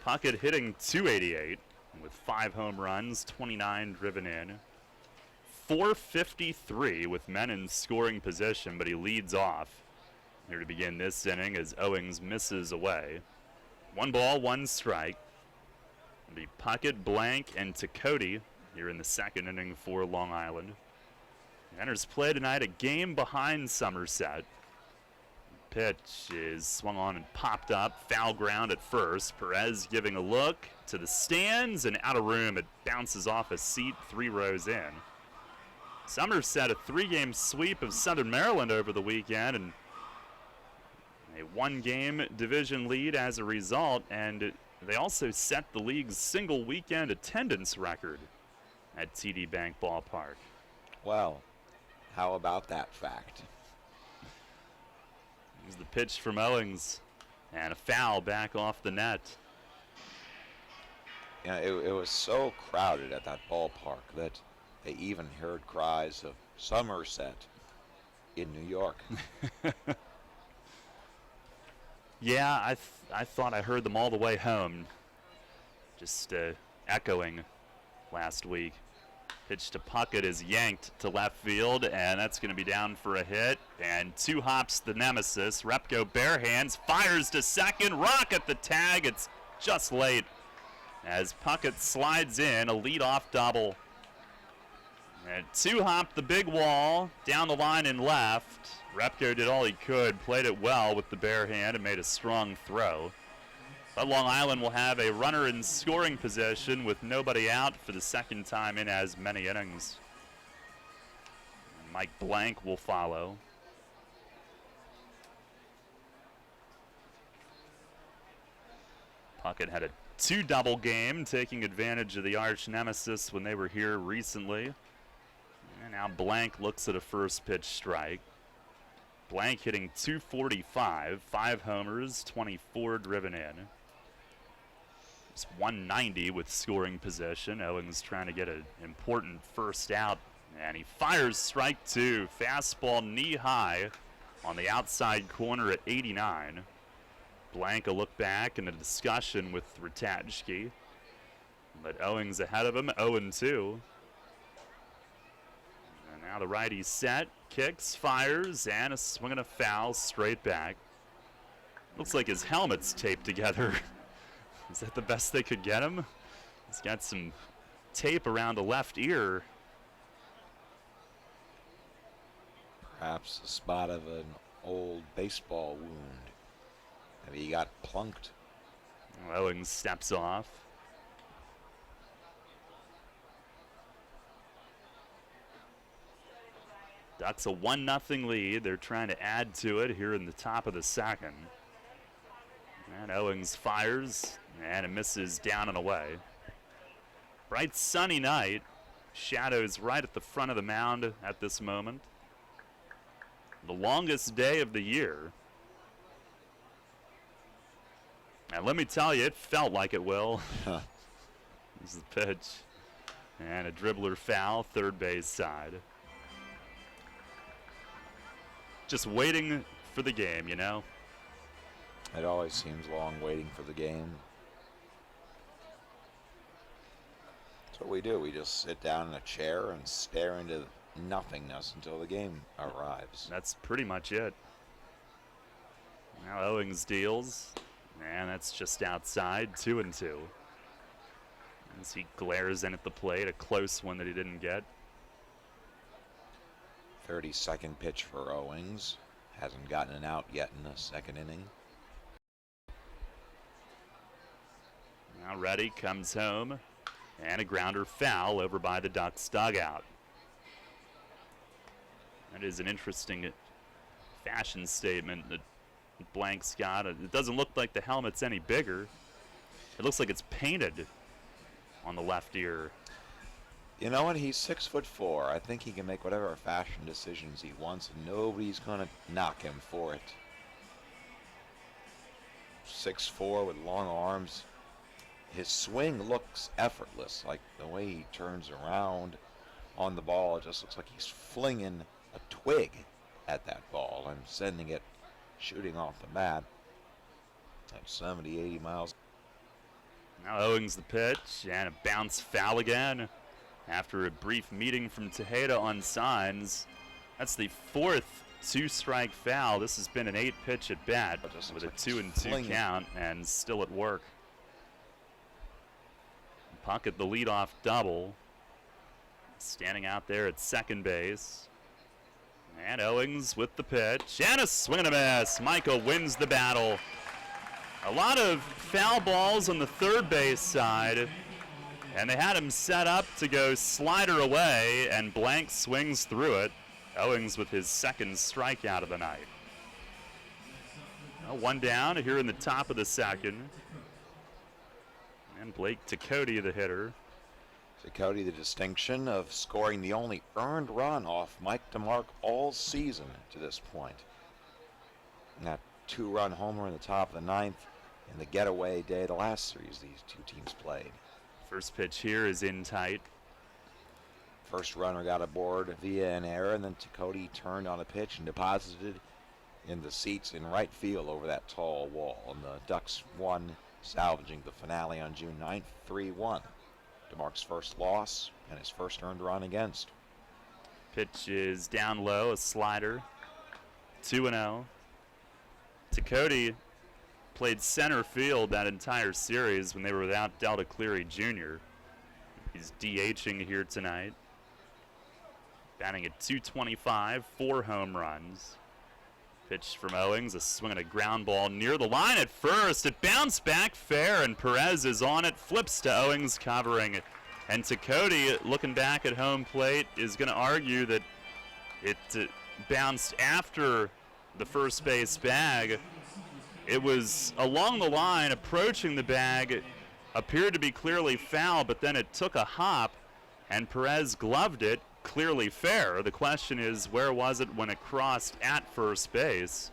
Puckett hitting .288 with 5 home runs, 29 driven in. .453 with men in scoring position, but he leads off. Here to begin this inning as Owings misses away. 1 ball, 1 strike. It'll be Puckett, Blank, and Cody here in the second inning for Long Island. Enters play tonight a game behind Somerset. Pitch is swung on and popped up. Foul ground at first. Perez giving a look to the stands and out of room. It bounces off a seat 3 rows in. Somerset a 3-game sweep of Southern Maryland over the weekend and a 1-game division lead as a result. And they also set the league's single weekend attendance record at TD Bank Ballpark. Well, how about that fact? Here's the pitch from Owings, and a foul back off the net. Yeah, it was so crowded at that ballpark that they even heard cries of Somerset in New York. Yeah, I thought I heard them all the way home, just echoing last week. Pitch to Puckett is yanked to left field, and that's going to be down for a hit. And 2 hops the nemesis. Repko bare hands, fires to second. Rock at the tag. It's just late as Puckett slides in a leadoff double. And 2 hop the big wall down the line and left. Repko did all he could, played it well with the bare hand, and made a strong throw. But Long Island will have a runner in scoring position with nobody out for the second time in as many innings. Mike Blank will follow. Puckett had a 2-double game, taking advantage of the arch nemesis when they were here recently. And now Blank looks at a first pitch strike. Blank hitting .245, 5 homers, 24 driven in. It's 190 with scoring position. Owings trying to get an important first out, and he fires strike 2. Fastball knee high on the outside corner at 89. Blank a look back and a discussion with Ratajski, but Owings ahead of him, 0-2. And now the righty set, kicks, fires, and a swing and a foul straight back. Looks like his helmet's taped together. Is that the best they could get him? He's got some tape around the left ear. Perhaps a spot of an old baseball wound. Maybe he got plunked. Owings steps off. Ducks a 1-0 lead. They're trying to add to it here in the top of the second. And Owings fires, and it misses down and away. Bright sunny night. Shadows right at the front of the mound at this moment. The longest day of the year. And let me tell you, it felt like it will. This is the pitch. And a dribbler foul, third base side. Just waiting for the game, you know? It always seems long waiting for the game. That's what we do. We just sit down in a chair and stare into nothingness until the game arrives. That's pretty much it. Now Owings deals. And that's just outside, 2-2. As he glares in at the plate, a close one that he didn't get. 32nd pitch for Owings. Hasn't gotten an out yet in the second inning. Now Reddy comes home. And a grounder foul over by the Ducks dugout. That is an interesting fashion statement that Blank's got. It doesn't look like the helmet's any bigger. It looks like it's painted on the left ear. You know what? He's 6'4". I think he can make whatever fashion decisions he wants, and nobody's going to knock him for it. 6'4" with long arms. His swing looks effortless, like the way he turns around on the ball. It just looks like he's flinging a twig at that ball and sending it shooting off the bat at 70, 80 miles. Now Owings the pitch, and a bounce foul again. After a brief meeting from Tejeda on signs, that's the fourth two-strike foul. This has been an 8-pitch at bat with a 2-2 count, and still at work. Puckett the leadoff double, standing out there at second base. And Owings with the pitch, and a swing and a miss. Michael wins the battle. A lot of foul balls on the third base side, and they had him set up to go slider away, and Blank swings through it. Owings with his second strikeout of the night. Well, one down here in the top of the second. And Blake Tacody, the hitter. Tacody, the distinction of scoring the only earned run off Mike DeMark all season to this point. And that 2-run homer in the top of the ninth in the getaway day of the last series these two teams played. First pitch here is in tight. First runner got aboard via an error, and then Tacody turned on a pitch and deposited in the seats in right field over that tall wall. And the Ducks won, salvaging the finale on June 9th, 3-1. DeMark's first loss and his first earned run against. Pitch is down low, a slider, 2-0. Tacody played center field that entire series when they were without Delta Cleary Jr. He's DHing here tonight. Batting at .225, 4 home runs. Pitch from Owings, a swing and a ground ball near the line at first. It bounced back fair, and Perez is on it, flips to Owings, covering it. And Tacody, looking back at home plate, is going to argue that it bounced after the first base bag. It was along the line, approaching the bag, appeared to be clearly foul, but then it took a hop, and Perez gloved it. Clearly fair. The question is, where was it when it crossed at first base?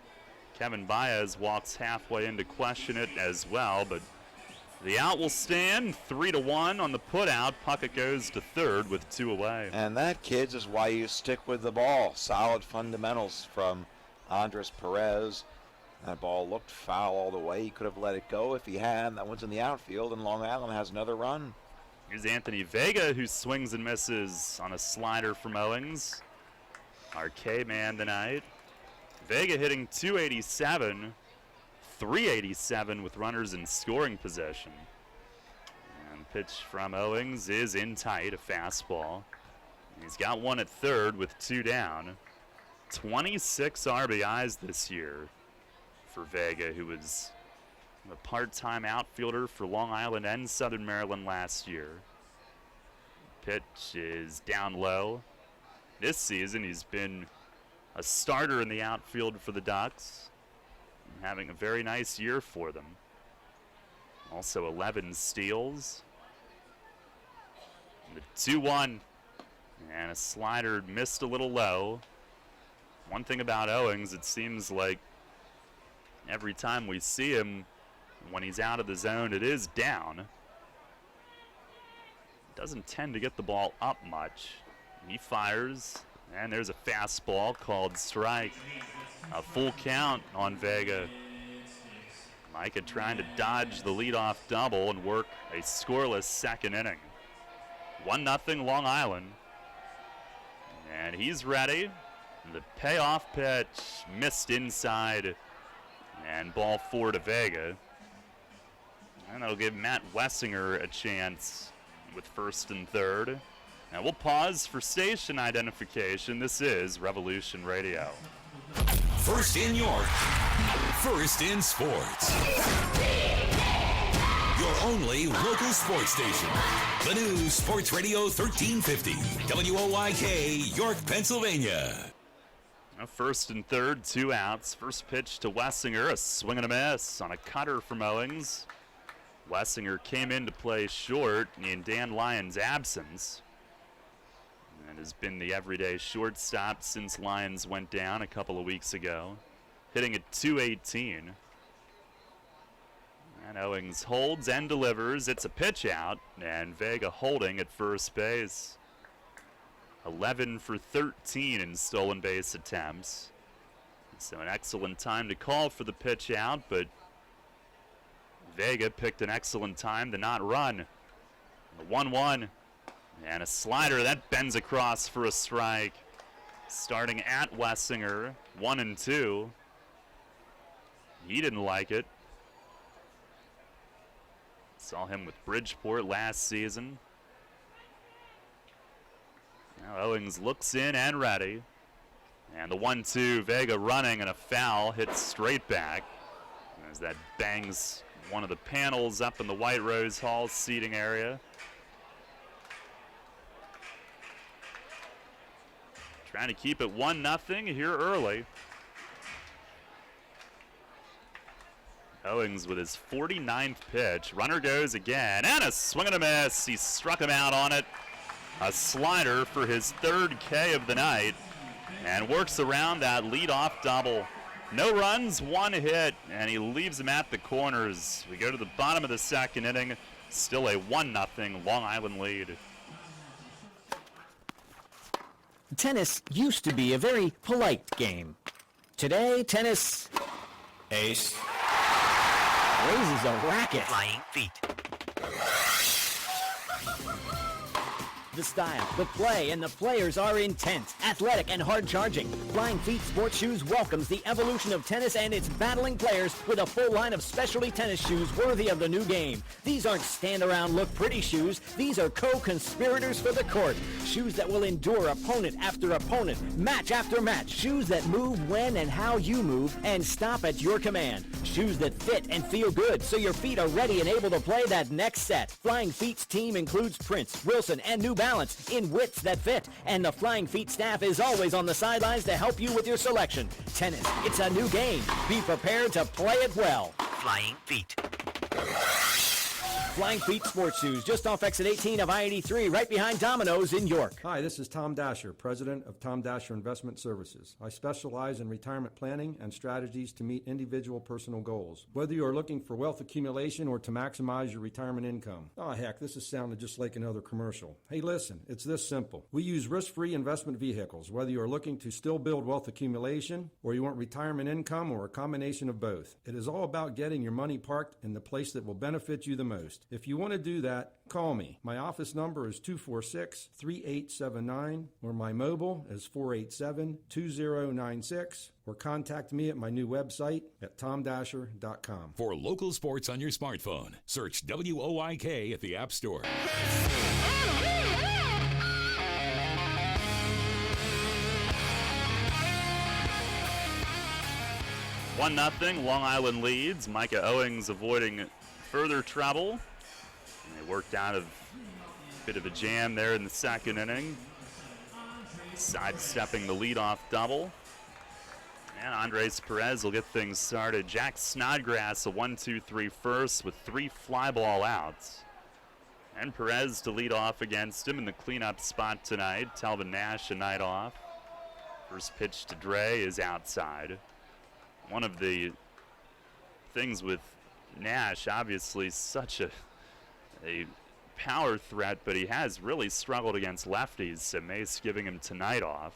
Kevin Baez walks halfway in to question it as well, but the out will stand. 3-1 on the putout. Puckett goes to third with 2 away. And that, kids, is why you stick with the ball. Solid fundamentals from Andres Perez. That ball looked foul all the way. He could have let it go if he had. That one's in the outfield, and Long Island has another run. Here's Anthony Vega, who swings and misses on a slider from Owings. Our K-man tonight. Vega hitting .287, .387 with runners in scoring position. And pitch from Owings is in tight, a fastball. He's got one at third with 2 down. 26 RBIs this year for Vega, who was a part-time outfielder for Long Island and Southern Maryland last year. Pitch is down low. This season, he's been a starter in the outfield for the Ducks, and having a very nice year for them. Also 11 steals. The 2-1, and a slider missed a little low. One thing about Owings, it seems like every time we see him, when he's out of the zone, it is down. Doesn't tend to get the ball up much. He fires, and there's a fastball called strike. A full count on Vega. Micah trying to dodge the leadoff double and work a scoreless second inning. 1-0 Long Island. And he's ready. The payoff pitch missed inside, and ball 4 to Vega. And that'll give Matt Wessinger a chance with first and third. Now we'll pause for station identification. This is Revolution Radio. First in York, first in sports. Your only local sports station. The new Sports Radio 1350, WOYK, York, Pennsylvania. Now first and third, 2 outs. First pitch to Wessinger, a swing and a miss on a cutter from Owings. Wessinger came in to play short in Dan Lyons' absence, and has been the everyday shortstop since Lyons went down a couple of weeks ago, hitting at .218. And Owings holds and delivers. It's a pitch out, and Vega holding at first base. 11 for 13 in stolen base attempts. So an excellent time to call for the pitch out, but Vega picked an excellent time to not run. The 1-1, and a slider that bends across for a strike. Starting at Wessinger, 1-2. He didn't like it. Saw him with Bridgeport last season. Now Owings looks in and ready. And the 1-2, Vega running, and a foul hits straight back as that bangs one of the panels up in the White Rose Hall seating area. Trying to keep it 1-0 here early. Owings with his 49th pitch. Runner goes again, and a swing and a miss. He struck him out on it. A slider for his third K of the night, and works around that leadoff double. No runs, 1 hit, and he leaves him at the corners. We go to the bottom of the second inning. Still a 1-0 Long Island lead. Tennis used to be a very polite game. Today, tennis... Ace. Raises a racket. Flying feet. The style, the play, and the players are intense, athletic, and hard-charging. Flying Feet Sports Shoes welcomes the evolution of tennis and its battling players with a full line of specialty tennis shoes worthy of the new game. These aren't stand-around, look-pretty shoes. These are co-conspirators for the court. Shoes that will endure opponent after opponent, match after match. Shoes that move when and how you move and stop at your command. Shoes that fit and feel good so your feet are ready and able to play that next set. Flying Feet's team includes Prince, Wilson, and New Balance in widths that fit, and the Flying Feet staff is always on the sidelines to help you with your selection. Tennis, it's a new game. Be prepared to play it well. Flying Feet. Flying Feet Sports Shoes, just off exit 18 of I-83, right behind Domino's in York. Hi, this is Tom Dasher, president of Tom Dasher Investment Services. I specialize in retirement planning and strategies to meet individual personal goals. Whether you are looking for wealth accumulation or to maximize your retirement income. Oh, heck, this is sounding just like another commercial. Hey, listen, it's this simple. We use risk-free investment vehicles, whether you are looking to still build wealth accumulation or you want retirement income or a combination of both. It is all about getting your money parked in the place that will benefit you the most. If you want to do that, call me. My office number is 246-3879, or my mobile is 487-2096, or contact me at my new website at tomdasher.com. For local sports on your smartphone, search WOYK at the App Store. 1-0, Long Island leads. Micah Owings avoiding further trouble. And they worked out of a bit of a jam there in the second inning, sidestepping the leadoff double. And Andres Perez will get things started. Jack Snodgrass a 1-2-3 first with 3 fly ball outs. And Perez to lead off against him in the cleanup spot tonight. Telvin Nash a night off. First pitch to Dre is outside. One of the things with Nash, obviously such a power threat, but he has really struggled against lefties, so Mace giving him tonight off.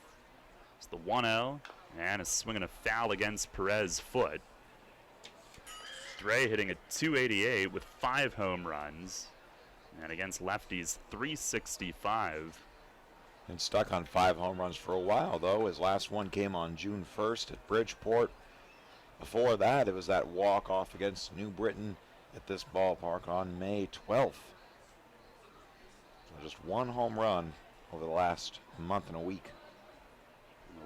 It's the 1-0, and a swing and a foul against Perez's foot. Dre hitting a 288 with 5 home runs, and against lefties, 365. And stuck on 5 home runs for a while, though. His last one came on June 1st at Bridgeport. Before that, it was that walk-off against New Britain at this ballpark on May 12th. So just 1 home run over the last month and a week.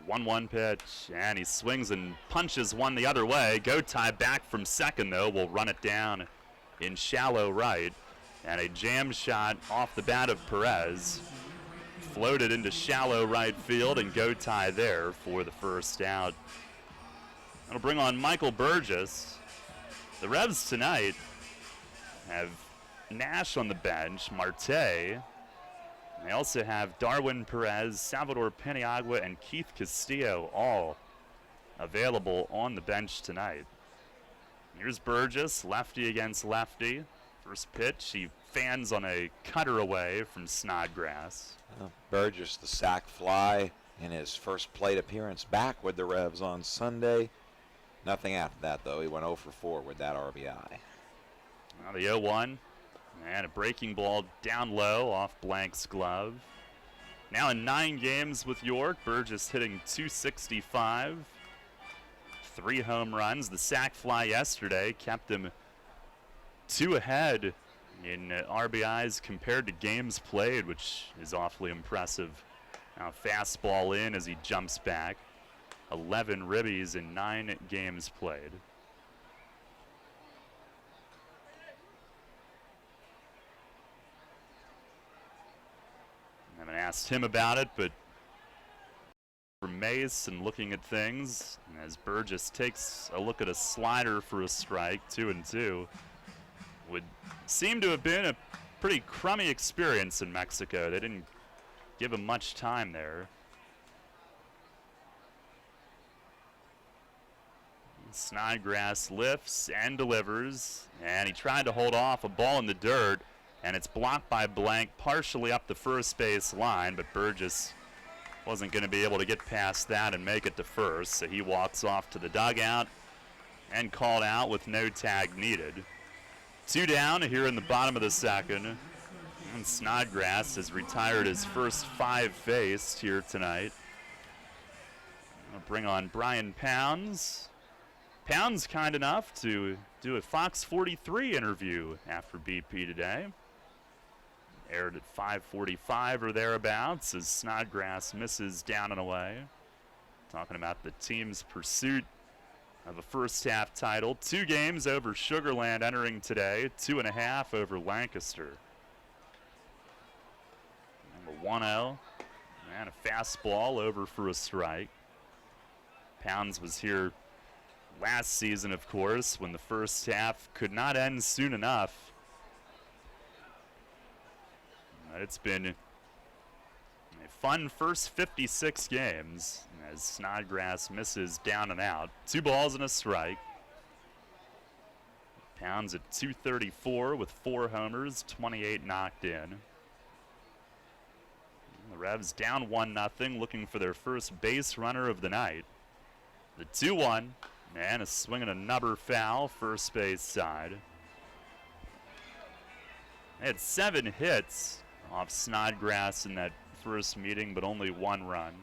1-1 pitch, and he swings and punches one the other way. Gotay back from second, though, will run it down in shallow right. And a jam shot off the bat of Perez. Floated into shallow right field, and Gotay there for the first out. That'll bring on Michael Burgess. The Revs tonight have Nash on the bench, Marte. They also have Darwin Perez, Salvador Paniagua, and Keith Castillo all available on the bench tonight. Here's Burgess, lefty against lefty. First pitch, he fans on a cutter away from Snodgrass. Burgess, the sac fly in his first plate appearance back with the Revs on Sunday. Nothing after that, though. He went 0 for 4 with that RBI. Now the 0-1, and a breaking ball down low off Blank's glove. Now in 9 games with York, Burgess hitting 265. 3 home runs. The sac fly yesterday kept him 2 ahead in RBIs compared to games played, which is awfully impressive. Now fastball in as he jumps back. 11 ribbies in 9 games played. I haven't asked him about it, but from Mace and looking at things, as Burgess takes a look at a slider for a strike, 2-2, would seem to have been a pretty crummy experience in Mexico. They didn't give him much time there. Snodgrass lifts and delivers, and he tried to hold off a ball in the dirt, and it's blocked by Blank partially up the first base line, but Burgess wasn't going to be able to get past that and make it to first, so he walks off to the dugout and called out with no tag needed. 2 down here in the bottom of the second, and Snodgrass has retired his first 5 faced here tonight. I'll bring on Brian Pounds. Pounds kind enough to do a Fox 43 interview after BP today. Aired at 5:45 or thereabouts as Snodgrass misses down and away. Talking about the team's pursuit of a first half title. 2 games over Sugarland entering today, 2.5 over Lancaster. Number 1-0, and a fastball over for a strike. Pounds was here last season, of course, when the first half could not end soon enough. But it's been a fun first 56 games as Snodgrass misses down and out. 2 balls and a strike. Pounds at 234 with 4 homers, 28 knocked in. The Revs down 1-0, looking for their first base runner of the night. The 2-1. And a swing and a number foul, first base side. They had 7 hits off Snodgrass in that first meeting, but only 1 run.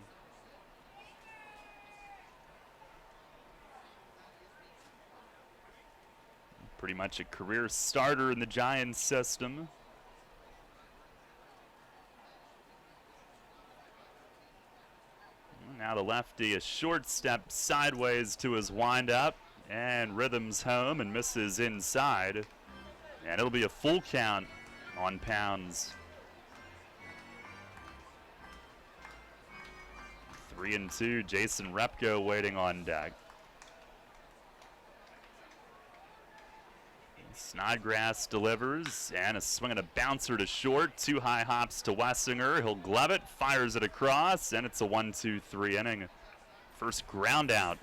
Pretty much a career starter in the Giants system. Now the lefty, a short step sideways to his windup, And Rhythms home and misses inside. And it'll be a full count on Pounds. 3-2. Jason Repko waiting on deck. Snodgrass delivers, and a swing and a bouncer to short. 2 high hops to Wessinger. He'll glove it, fires it across, and it's a 1-2-3 inning. First ground out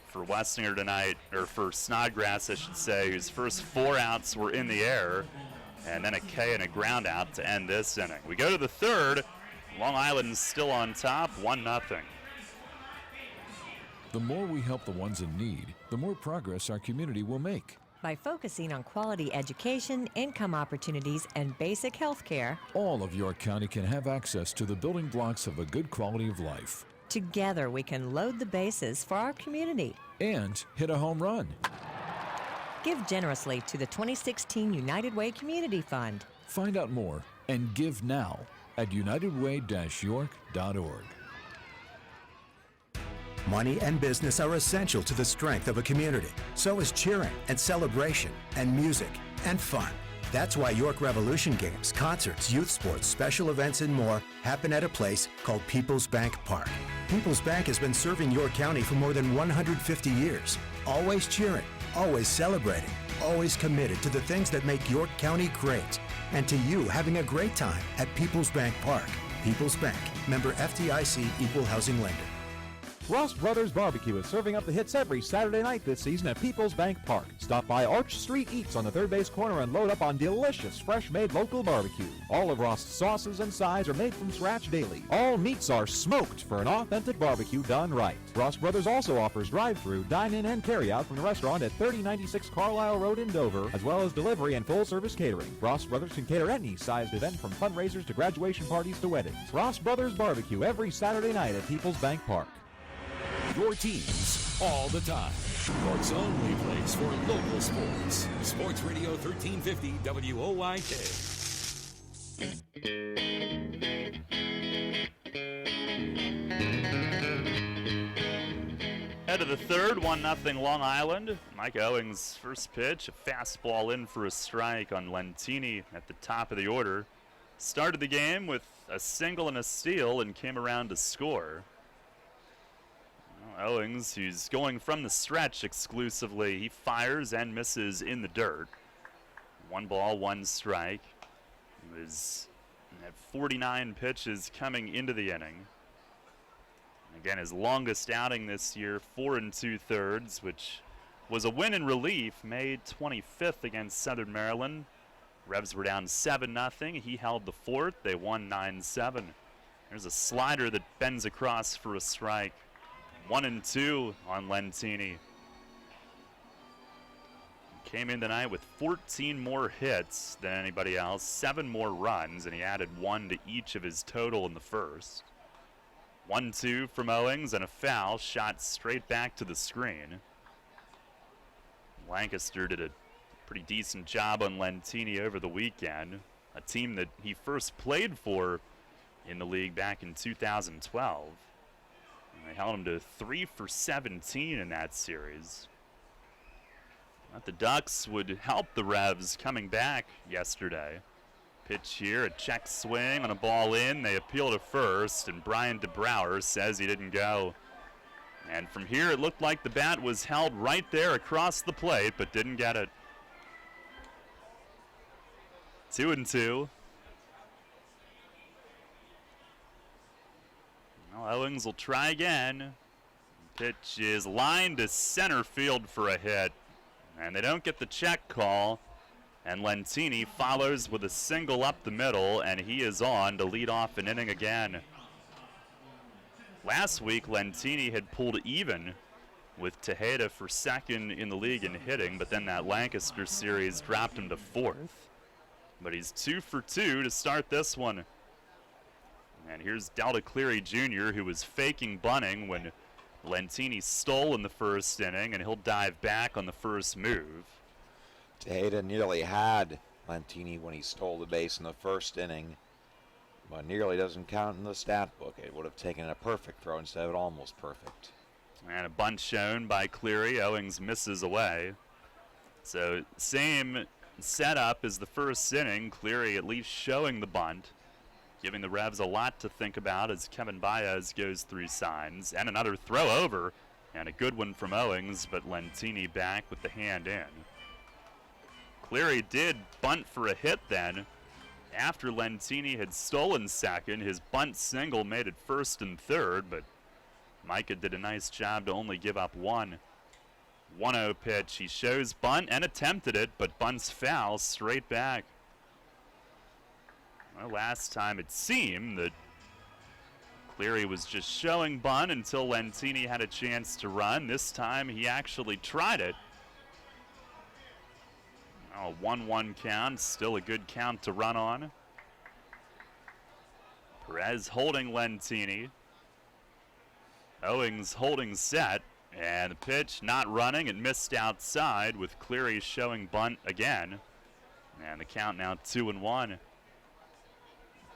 for Wessinger tonight, or for Snodgrass, I should say, whose first 4 outs were in the air, and then a K and a ground out to end this inning. We go to the third. Long Island's still on top, 1-0. The more we help the ones in need, the more progress our community will make. By focusing on quality education, income opportunities, and basic health care, all of York County can have access to the building blocks of a good quality of life. Together we can load the bases for our community and hit a home run. Give generously to the 2016 United Way Community Fund. Find out more and give now at unitedway-york.org. Money and business are essential to the strength of a community. So is cheering and celebration and music and fun. That's why York Revolution games, concerts, youth sports, special events, and more happen at a place called People's Bank Park. People's Bank has been serving York County for more than 150 years. Always cheering, always celebrating, always committed to the things that make York County great. And to you having a great time at People's Bank Park. People's Bank, member FDIC, equal housing lender. Ross Brothers Barbecue is serving up the hits every Saturday night this season at People's Bank Park. Stop by Arch Street Eats on the third base corner and load up on delicious, fresh-made local barbecue. All of Ross' sauces and sides are made from scratch daily. All meats are smoked for an authentic barbecue done right. Ross Brothers also offers drive-through, dine-in, and carry-out from the restaurant at 3096 Carlisle Road in Dover, as well as delivery and full-service catering. Ross Brothers can cater any sized event from fundraisers to graduation parties to weddings. Ross Brothers Barbecue every Saturday night at People's Bank Park. Your teams all the time. York's only place for local sports. Sports Radio 1350 WOYK. Head of the third, 1-0 Long Island. Mike Owings' first pitch, a fastball in for a strike on Lentini at the top of the order. Started the game with a single and a steal and came around to score. Owings, who's going from the stretch exclusively, he fires and misses in the dirt. 1 ball, 1 strike. He was at 49 pitches coming into the inning. Again, his longest outing this year, 4 2/3, which was a win in relief, made 25th against Southern Maryland. Revs were down 7-0. He held the fourth. They won 9-7. There's a slider that bends across for a strike. 1-2 on Lentini. Came in tonight with 14 more hits than anybody else, 7 more runs, and he added 1 to each of his total in the first. 1-2 from Owings and a foul shot straight back to the screen. Lancaster did a pretty decent job on Lentini over the weekend, a team that he first played for in the league back in 2012. They held him to 3 for 17 in that series. But the Ducks would help the Revs coming back yesterday. Pitch here, a check swing on a ball in. They appeal to first, and Brian DeBrouwer says he didn't go. And from here, it looked like the bat was held right there across the plate, but didn't get it. 2-2. Well, Owings will try again. Pitch is lined to center field for a hit. And they don't get the check call. And Lentini follows with a single up the middle, and he is on to lead off an inning again. Last week, Lentini had pulled even with Tejeda for second in the league in hitting, but then that Lancaster series dropped him to fourth. But he's 2 for 2 to start this one. And here's Delta Cleary Jr., who was faking bunting when Lentini stole in the first inning, and he'll dive back on the first move. Tejeda nearly had Lentini when he stole the base in the first inning, but nearly doesn't count in the stat book. It would have taken a perfect throw instead of an almost perfect. And a bunt shown by Cleary. Owings misses away. So same setup as the first inning. Cleary at least showing the bunt, giving the Revs a lot to think about as Kevin Baez goes through signs. And another throw over, and a good one from Owings, but Lentini back with the hand in. Cleary did bunt for a hit then. After Lentini had stolen second, his bunt single made it first and third, but Micah did a nice job to only give up one. 1-0 pitch. He shows bunt and attempted it, but bunts foul straight back. Well, last time it seemed that Cleary was just showing bunt until Lentini had a chance to run. This time he actually tried it. Oh, 1-1 count, still a good count to run on. Perez holding Lentini. Owings holding set, and the pitch not running. It missed outside with Cleary showing bunt again. And the count now 2-1.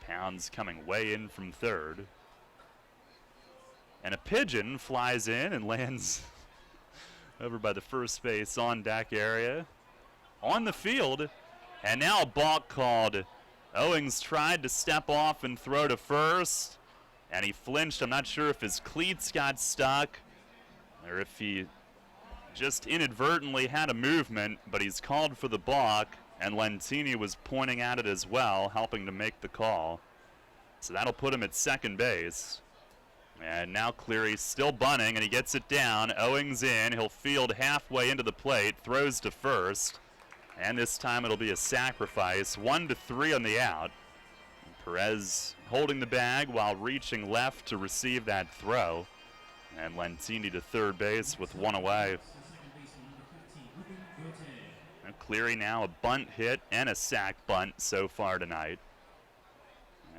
Pounds coming way in from third. And a pigeon flies in and lands over by the first base on deck area. On the field, and now a balk called. Owings tried to step off and throw to first, and he flinched. I'm not sure if his cleats got stuck or if he just inadvertently had a movement, but he's called for the balk, and Lentini was pointing at it as well, helping to make the call. So that'll put him at second base. And now Cleary still bunting, and he gets it down. Owings in. He'll field halfway into the plate, throws to first. And this time it'll be a sacrifice. 1-3 on the out. Perez holding the bag while reaching left to receive that throw. And Lentini to third base with one away. And Cleary now a bunt hit and a sac bunt so far tonight.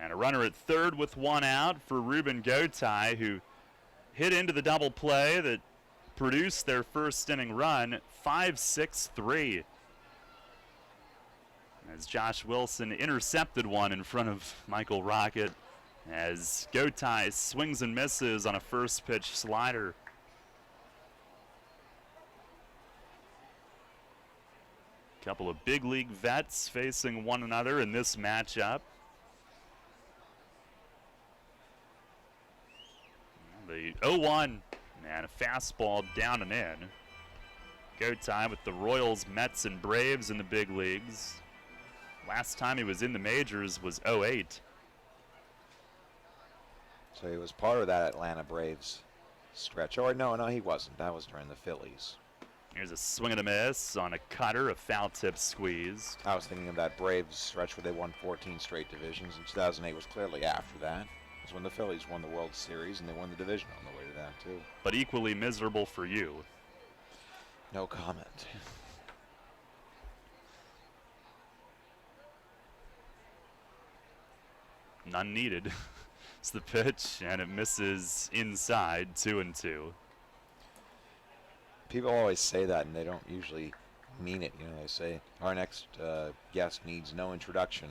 And a runner at third with one out for Ruben Gotay, who hit into the double play that produced their first inning run, 5-6-3. As Josh Wilson intercepted one in front of Michael Rocket, as Gotay swings and misses on a first pitch slider. Couple of big league vets facing one another in this matchup. The 0-1, and a fastball down and in. Gotay with the Royals, Mets, and Braves in the big leagues. Last time he was in the majors was 08. So he was part of that Atlanta Braves stretch. Or no, he wasn't. That was during the Phillies. Here's a swing and a miss on a cutter, a foul tip squeezed. I was thinking of that Braves stretch where they won 14 straight divisions, and 2008 was clearly after that. It was when the Phillies won the World Series, and they won the division on the way to that, too. But equally miserable for you. No comment. None needed. It's the pitch, and it misses inside, 2-2. People always say that, and they don't usually mean it. You know, they say, our next guest needs no introduction.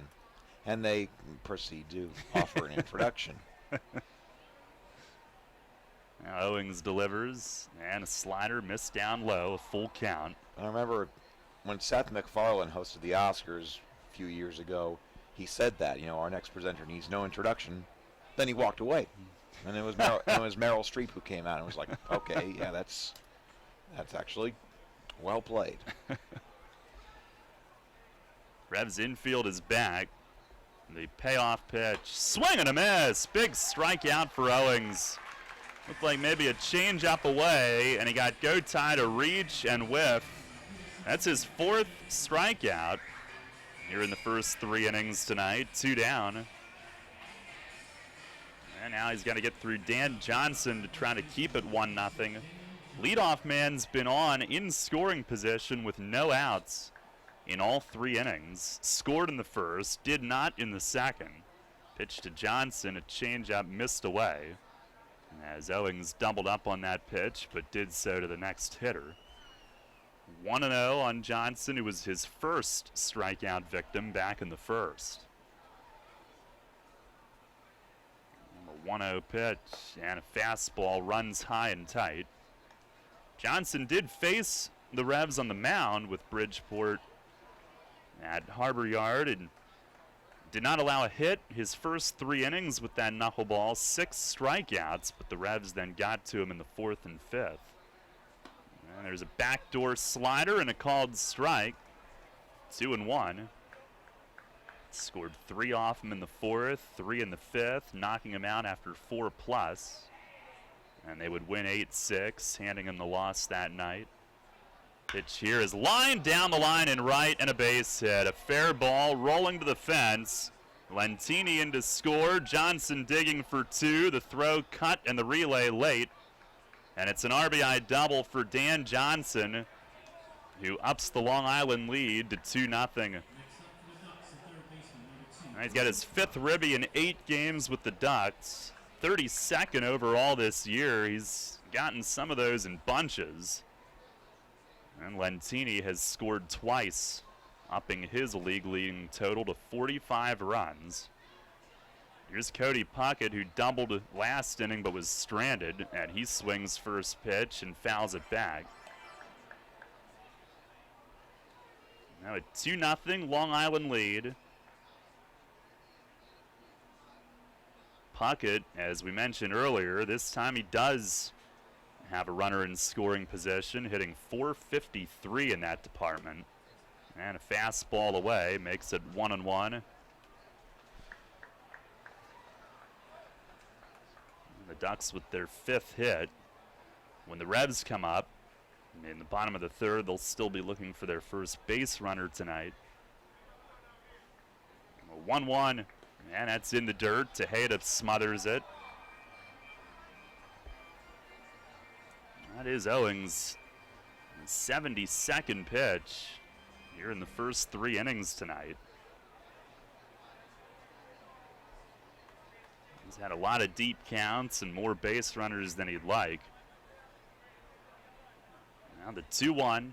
And they proceed to offer an introduction. Now Owings delivers, and a slider missed down low, a full count. I remember when Seth MacFarlane hosted the Oscars a few years ago, he said that, you know, our next presenter needs no introduction. Then he walked away. And it was Meryl Streep who came out and was like, okay, yeah, that's actually well played. Revs infield is back. The payoff pitch, swing and a miss. Big strikeout for Owings. Looked like maybe a change up away, and he got Gotay to reach and whiff. That's his fourth strikeout here in the first 3 innings tonight. 2 down. And now he's got to get through Dan Johnson to try to keep it 1-0. Leadoff man's been on in scoring position with no outs in all 3 innings. Scored in the first, did not in the second. Pitch to Johnson, a changeup missed away. As Owings doubled up on that pitch, but did so to the next hitter. 1-0 on Johnson, who was his first strikeout victim back in the first. A 1-0 pitch, and a fastball runs high and tight. Johnson did face the Revs on the mound with Bridgeport at Harbor Yard and did not allow a hit his first 3 innings with that knuckleball, 6 strikeouts, but the Revs then got to him in the 4th and 5th. And there's a backdoor slider and a called strike, 2-1. Scored 3 off him in the 4th, 3 in the 5th, knocking him out after 4+. And they would win 8-6, handing him the loss that night. Pitch here is lined down the line and right, and a base hit. A fair ball rolling to the fence. Lentini in to score. Johnson digging for 2. The throw cut and the relay late. And it's an RBI double for Dan Johnson, who ups the Long Island lead to 2-0. He's got his 5th ribby in 8 games with the Ducks. 32nd overall this year. He's gotten some of those in bunches. And Lentini has scored twice, upping his league-leading total to 45 runs. Here's Cody Puckett, who doubled last inning but was stranded, and he swings first pitch and fouls it back. Now a 2-0 Long Island lead. Puckett, as we mentioned earlier, this time he does have a runner in scoring position, hitting .453 in that department. And a fastball away makes it 1-1. The Ducks with their 5th hit. When the Revs come up, in the bottom of the 3rd, they'll still be looking for their first base runner tonight. 1-1, and that's in the dirt. Tejeda smothers it. That is Owings' 72nd pitch here in the first 3 innings tonight. He's had a lot of deep counts and more base runners than he'd like. Now the 2-1,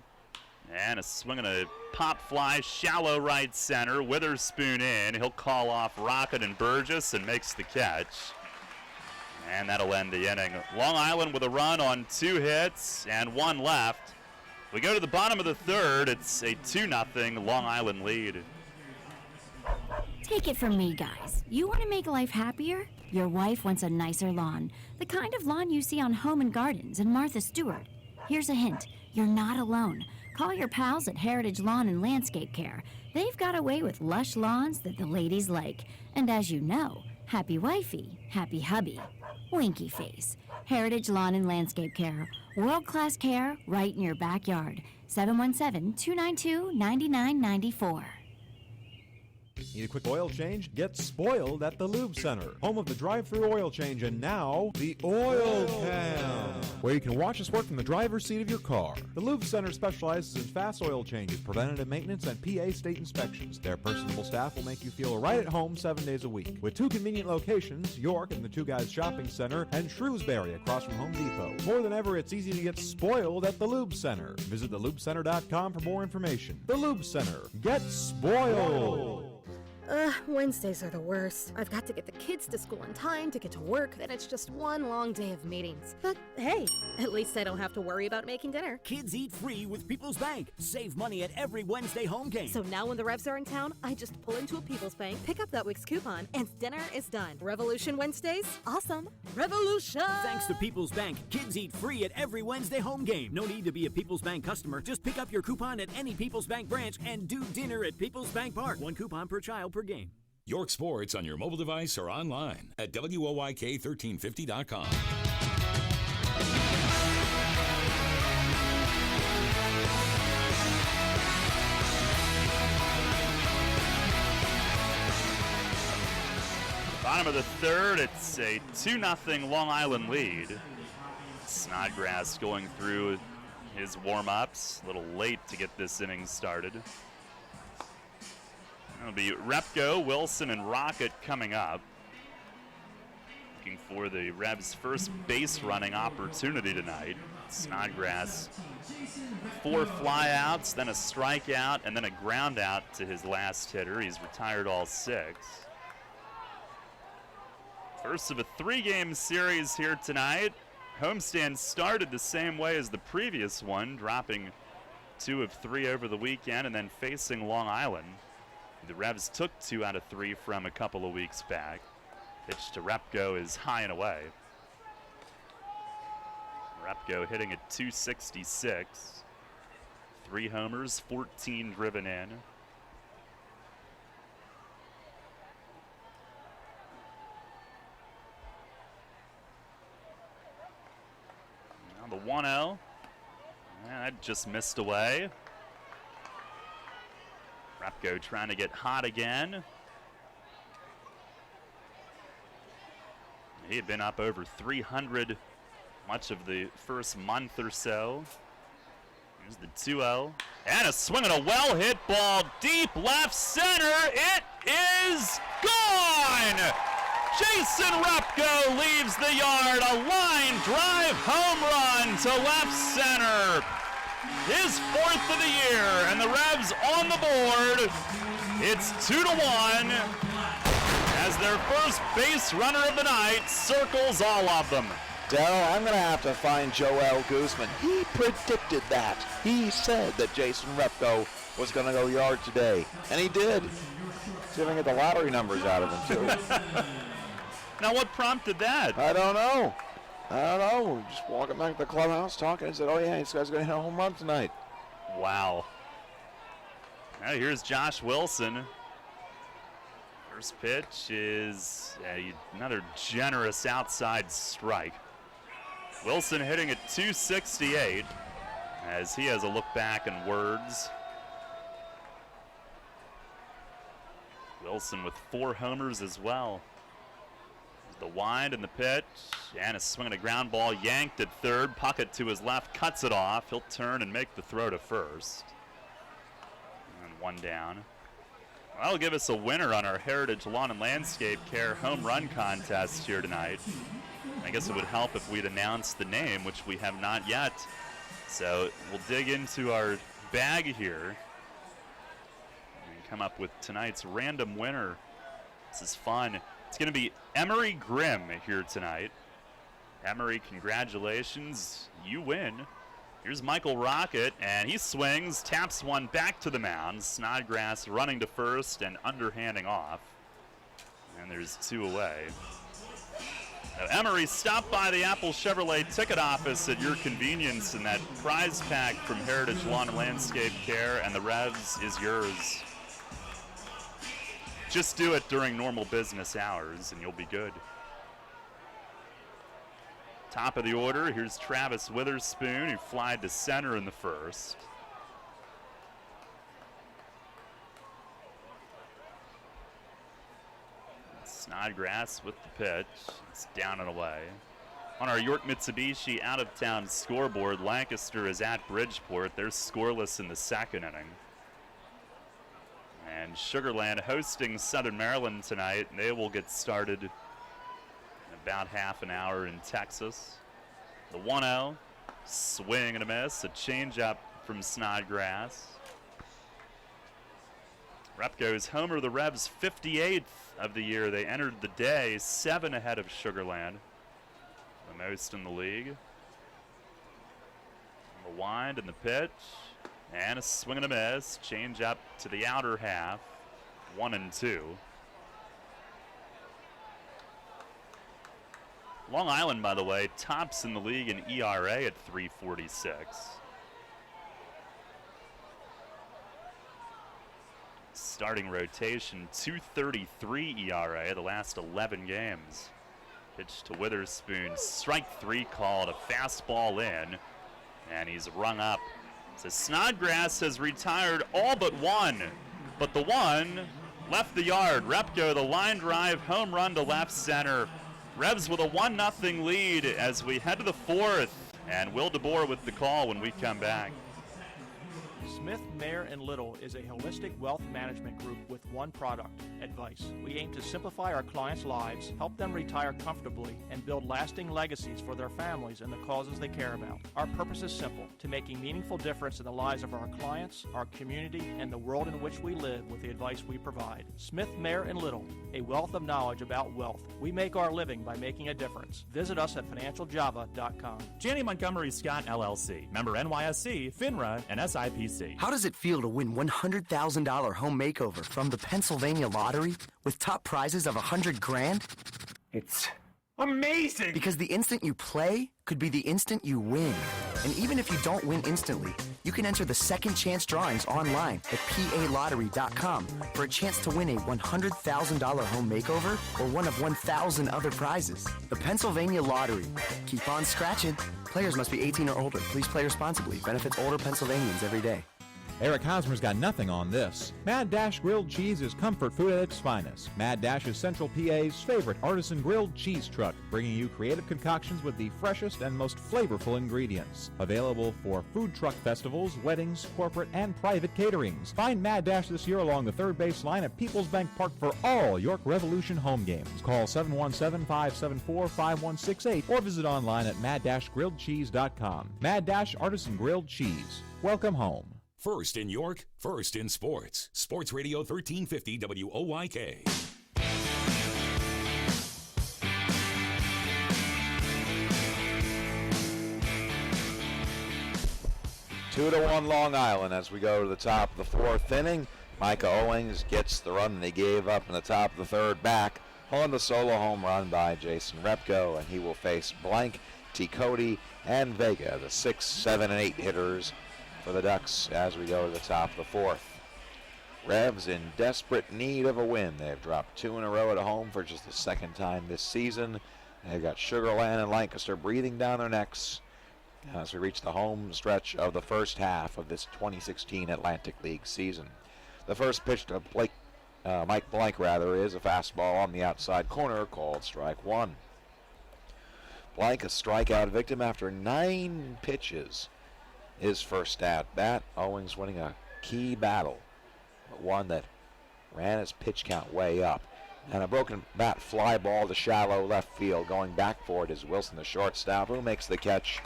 and a swing and a pop fly, shallow right center. Witherspoon in. He'll call off Rocket and Burgess and makes the catch. And that'll end the inning. Long Island with a run on 2 hits and 1 left. We go to the bottom of the 3rd. It's a 2-0 Long Island lead. Take it from me, guys. You want to make life happier? Your wife wants a nicer lawn. The kind of lawn you see on Home and Gardens and Martha Stewart. Here's a hint. You're not alone. Call your pals at Heritage Lawn and Landscape Care. They've got a way with lush lawns that the ladies like. And as you know, happy wifey, happy hubby. Winky face. Heritage Lawn and Landscape Care. World-class care right in your backyard. 717-292-9994. Need a quick oil change? Get spoiled at the Lube Center, home of the drive-thru oil change, and now the Oil Cam, where you can watch us work from the driver's seat of your car. The Lube Center specializes in fast oil changes, preventative maintenance, and PA state inspections. Their personable staff will make you feel right at home 7 days a week. With 2 convenient locations, York in the Two Guys Shopping Center and Shrewsbury across from Home Depot. More than ever, it's easy to get spoiled at the Lube Center. Visit thelubecenter.com for more information. The Lube Center. Get spoiled! Wednesdays are the worst. I've got to get the kids to school in time to get to work, then it's just one long day of meetings. But hey, at least I don't have to worry about making dinner. Kids eat free with People's Bank. Save money at every Wednesday home game. So now when the Revs are in town, I just pull into a People's Bank, pick up that week's coupon, and dinner is done. Revolution Wednesdays? Awesome. Revolution! Thanks to People's Bank, kids eat free at every Wednesday home game. No need to be a People's Bank customer. Just pick up your coupon at any People's Bank branch and do dinner at People's Bank Park. 1 coupon per child per game. York Sports on your mobile device or online at WOYK1350.com. Bottom of the 3rd, it's a 2-0 Long Island lead. Snodgrass going through his warm-ups. A little late to get this inning started. It'll be Repko, Wilson, and Rocket coming up. Looking for the Revs' first base running opportunity tonight. Snodgrass, 4 flyouts, then a strikeout, and then a ground out to his last hitter. He's retired all 6. First of a 3-game series here tonight. homestand started the same way as the previous one, dropping 2 of 3 over the weekend and then facing Long Island. The Revs took 2 out of 3 from a couple of weeks back. Pitch to Repko is high and away. Repko hitting at .266. 3 homers, 14 driven in. Now the 1-0. That just missed away. Repko trying to get hot again. He had been up over 300 much of the first month or so. Here's the 2-0. And a swing and a well-hit ball deep left center. It is gone! Jason Repko leaves the yard. A line drive home run to left center. His 4th of the year, and the Revs on the board. It's 2-1 as their first base runner of the night circles all of them. Darryl, I'm going to have to find Joel Guzman. He predicted that. He said that Jason Repko was going to go yard today, and he did. See if I can get the lottery numbers out of him, too. Now, what prompted that? I don't know. We're just walking back to the clubhouse talking and said, oh, yeah, this guy's going to hit a home run tonight. Wow. Now here's Josh Wilson. First pitch is another generous outside strike. Wilson hitting at .268 as he has a look back in words. Wilson with 4 homers as well. The wind and the pitch, and a swing and a ground ball yanked at third. Puckett to his left, cuts it off. He'll turn and make the throw to first. And 1 down. That'll give us a winner on our Heritage Lawn and Landscape Care home run contest here tonight. I guess it would help if we'd announced the name, which we have not yet. So we'll dig into our bag here and come up with tonight's random winner. This is fun. It's going to be Emery Grimm here tonight. Emery, congratulations. You win. Here's Michael Rocket, and he swings, taps one back to the mound. Snodgrass running to first and underhanding off. And there's 2 away. Now, Emery, stop by the Apple Chevrolet ticket office at your convenience, and that prize pack from Heritage Lawn and Landscape Care and the Revs is yours. Just do it during normal business hours and you'll be good. Top of the order, here's Travis Witherspoon, who flied to center in the first. Snodgrass with the pitch. It's down and away. On our York Mitsubishi out-of-town scoreboard, Lancaster is at Bridgeport. They're scoreless in the 2nd inning. And Sugar Land hosting Southern Maryland tonight. They will get started in about half an hour in Texas. The 1-0, swing and a miss, a changeup from Snodgrass. Repko's homer, the Revs' 58th of the year. They entered the day 7 ahead of Sugar Land, the most in the league. The wind and the pitch. And a swing and a miss. Change up to the outer half. 1-2. Long Island, by the way, tops in the league in ERA at 3.46. Starting rotation, 2.33 ERA the last 11 games. Pitch to Witherspoon. Strike 3 called. A fastball in. And he's rung up. So Snodgrass has retired all but 1, but the 1 left the yard. Repko, the line drive home run to left center. Revs with a 1-0 lead as we head to the 4th, and Will DeBoer with the call when we come back. Smith, Mayer & Little is a holistic wealth management group with one product, advice. We aim to simplify our clients' lives, help them retire comfortably, and build lasting legacies for their families and the causes they care about. Our purpose is simple, to make a meaningful difference in the lives of our clients, our community, and the world in which we live with the advice we provide. Smith, Mayer & Little, a wealth of knowledge about wealth. We make our living by making a difference. Visit us at financialjava.com. Janney Montgomery Scott LLC, member NYSE, FINRA, and SIPC. How does it feel to win $100,000 home makeover from the Pennsylvania Lottery with top prizes of $100,000? It's amazing! Because the instant you play could be the instant you win. And even if you don't win instantly, you can enter the second chance drawings online at palottery.com for a chance to win a $100,000 home makeover or one of 1,000 other prizes. The Pennsylvania Lottery. Keep on scratching. Players must be 18 or older. Please play responsibly. Benefits older Pennsylvanians every day. Eric Hosmer's got nothing on this. Mad Dash Grilled Cheese is comfort food at its finest. Mad Dash is Central PA's favorite artisan grilled cheese truck, bringing you creative concoctions with the freshest and most flavorful ingredients. Available for food truck festivals, weddings, corporate, and private caterings. Find Mad Dash this year along the third base line at Peoples Bank Park for all York Revolution home games. Call 717-574-5168 or visit online at mad-grilledcheese.com. Mad Dash Artisan Grilled Cheese. Welcome home. First in York, first in sports. Sports Radio 1350 WOYK. Two to one Long Island as we go to the top of the fourth inning. Micah Owings gets the run that he gave up in the top of the third back on the solo home run by Jason Repko, and he will face Blank, T. Cody, and Vega, the 6, 7, and 8 hitters for the Ducks as we go to the top of the fourth. Revs in desperate need of a win. They've dropped 2 in a row at home for just the second time this season. They've got Sugar Land and Lancaster breathing down their necks as we reach the home stretch of the first half of this 2016 Atlantic League season. The first pitch to Mike Blank is a fastball on the outside corner called strike one. Blank, a strikeout victim after 9 pitches. His first at bat, Owings winning a key battle, but one that ran his pitch count way up. And a broken bat fly ball to shallow left field. Going back for it is Wilson, the shortstop, who makes the catch.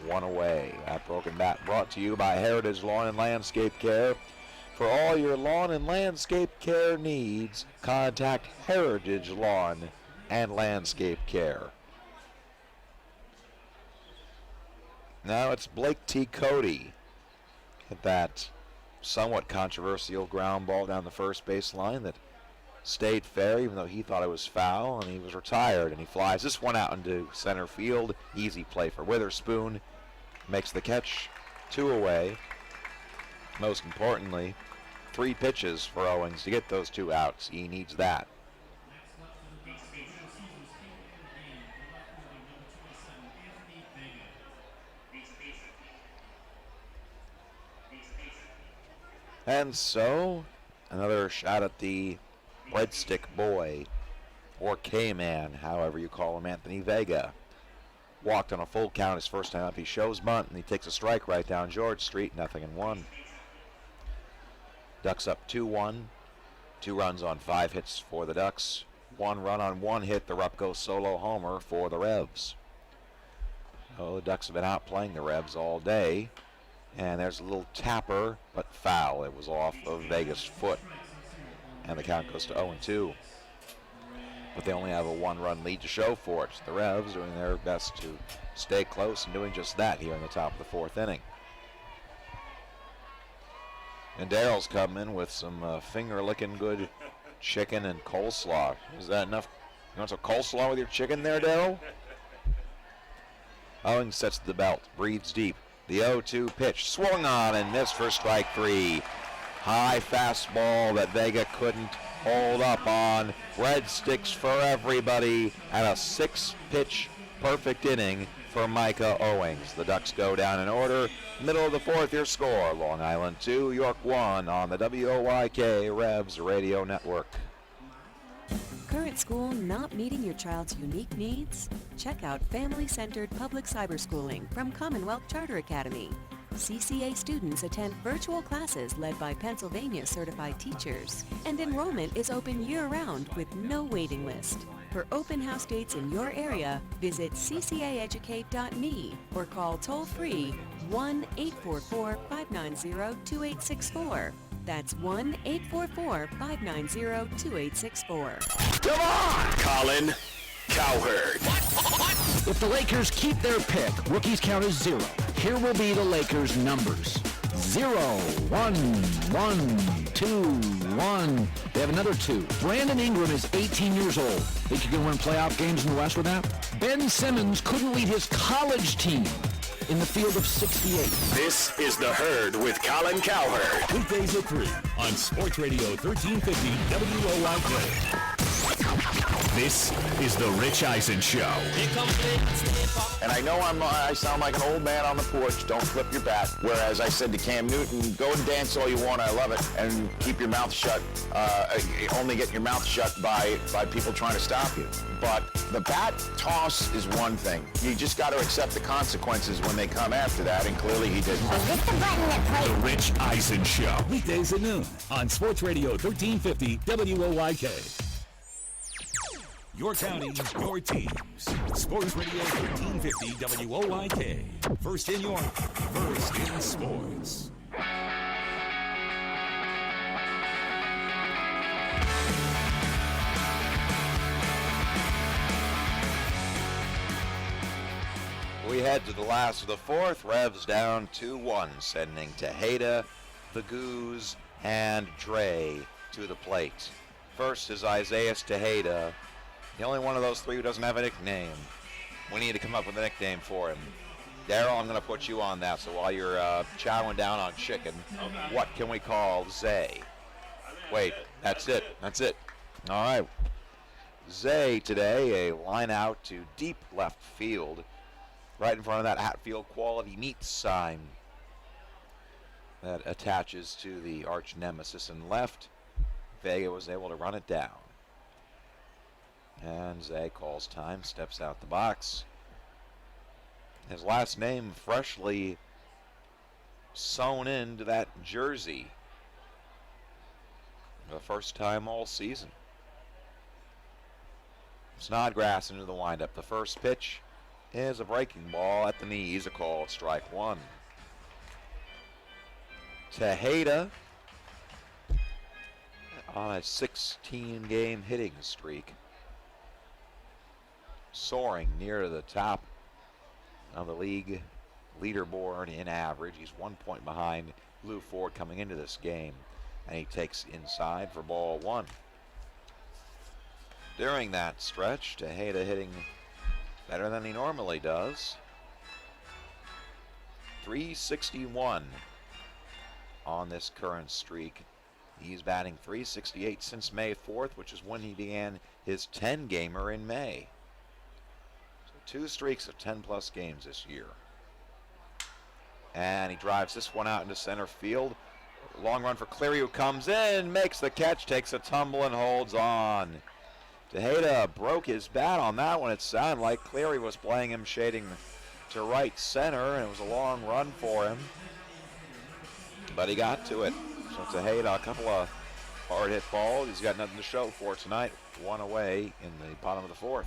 One away. That broken bat brought to you by Heritage Lawn and Landscape Care. For all your lawn and landscape care needs, contact Heritage Lawn and Landscape Care. Now it's Blake T. Cody at that somewhat controversial ground ball down the first base line that stayed fair even though he thought it was foul, and he was retired, and he flies this one out into center field. Easy play for Witherspoon. Makes the catch. 2 away. Most importantly, 3 pitches for Owings to get those 2 outs. He needs that. And so, another shot at the breadstick boy, or K-man, however you call him, Anthony Vega. Walked on a full count his first time up. He shows bunt, and he takes a strike right down George Street, 0-1. Ducks up 2-1. 2 runs on 5 hits for the Ducks. 1 run on 1 hit, the Rupko solo homer for the Revs. Oh, the Ducks have been out playing the Revs all day. And there's a little tapper, but foul. It was off of Vega's foot. And the count goes to 0-2. But they only have a 1-run lead to show for it. The Revs doing their best to stay close and doing just that here in the top of the 4th inning. And Daryl's come in with some finger-licking good chicken and coleslaw. Is that enough? You want some coleslaw with your chicken there, Daryl? Owings sets the belt, breathes deep. The 0-2 pitch, swung on and missed for strike 3. High fastball that Vega couldn't hold up on. Breadsticks for everybody, and a 6-pitch perfect inning for Micah Owings. The Ducks go down in order. Middle of the 4th, your score, Long Island 2, York 1 on the WOYK Revs Radio Network. Current school not meeting your child's unique needs? Check out family-centered public cyberschooling from Commonwealth Charter Academy. CCA students attend virtual classes led by Pennsylvania certified teachers. And enrollment is open year-round with no waiting list. For open house dates in your area, visit ccaeducate.me or call toll-free 1-844-590-2864. That's 1-844-590-2864. Come on, Colin Cowherd. If the Lakers keep their pick, rookies count as 0. Here will be the Lakers' numbers. 0, 1, 1, 2, 1. They have another 2. Brandon Ingram is 18 years old. Think you can win playoff games in the West with that? Ben Simmons couldn't lead his college team in the field of 68. This is The Herd with Colin Cowherd. Weekdays at 3 on Sports Radio 1350 WOYK. This is The Rich Eisen Show. And I know I sound like an old man on the porch, don't flip your bat. Whereas I said to Cam Newton, go and dance all you want, I love it. And keep your mouth shut. Only get your mouth shut by people trying to stop you. But the bat toss is one thing. You just got to accept the consequences when they come after that, and clearly he didn't. The Rich Eisen Show. Weekdays at noon on Sports Radio 1350 WOYK. Your county, your teams. Sports Radio 1350 WOYK. First in York, first in sports. We head to the last of the fourth. Revs down 2-1, sending Tejeda, the Goose, and Dre to the plate. First is Isaiah Tejeda. The only one of those three who doesn't have a nickname. We need to come up with a nickname for him. Daryl, I'm going to put you on that. So while you're chowing down on chicken, what can we call Zay? Wait, that's it. That's it. All right. Zay today, a line out to deep left field, right in front of that Hatfield Quality Meats sign that attaches to the arch nemesis in left. Vega was able to run it down. And Zay calls time, steps out the box. His last name freshly sewn into that jersey. The first time all season. Snodgrass into the windup. The first pitch is a breaking ball at the knees, a call, strike one. Tejeda on a 16-game hitting streak, soaring near the top of the league leaderboard in average. He's 1 point behind Lou Ford coming into this game, and he takes inside for ball one. During that stretch, Tejeda hitting better than he normally does. 361 on this current streak. He's batting 368 since May 4th, which is when he began his 10-gamer in May. Two streaks of 10-plus games this year. And he drives this one out into center field. Long run for Cleary, who comes in, makes the catch, takes a tumble, and holds on. Tejeda broke his bat on that one. It sounded like Cleary was playing him shading to right center, and it was a long run for him. But he got to it. So Tejeda, a couple of hard-hit balls. He's got nothing to show for tonight. One away in the bottom of the fourth.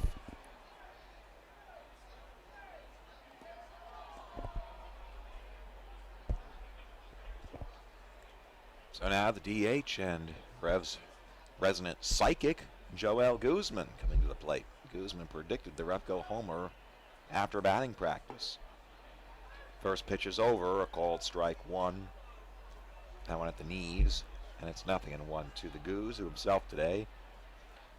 So now the DH and Revs resident psychic, Joel Guzman, coming to the plate. Guzman predicted the Repco homer after batting practice. First pitch is over, a called strike one. That one at the knees, and it's 0-1 to the Goose, who himself today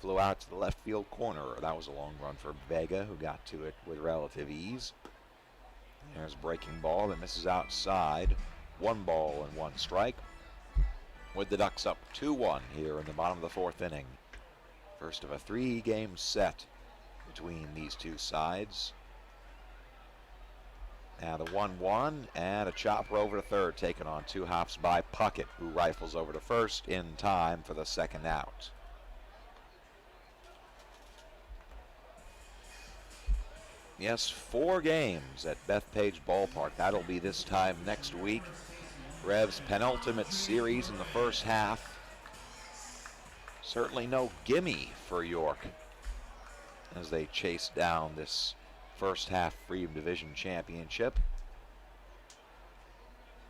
flew out to the left field corner. That was a long run for Vega, who got to it with relative ease. There's a breaking ball that misses outside. 1 ball and 1 strike. With the Ducks up 2-1 here in the bottom of the fourth inning. First of a 3-game set between these two sides. Now the 1-1 and a chopper over to third, taken on 2 hops by Puckett, who rifles over to first in time for the second out. Yes, 4 games at Bethpage Ballpark. That'll be this time next week. Revs' penultimate series in the first half. Certainly no gimme for York as they chase down this first half Freedom Division Championship.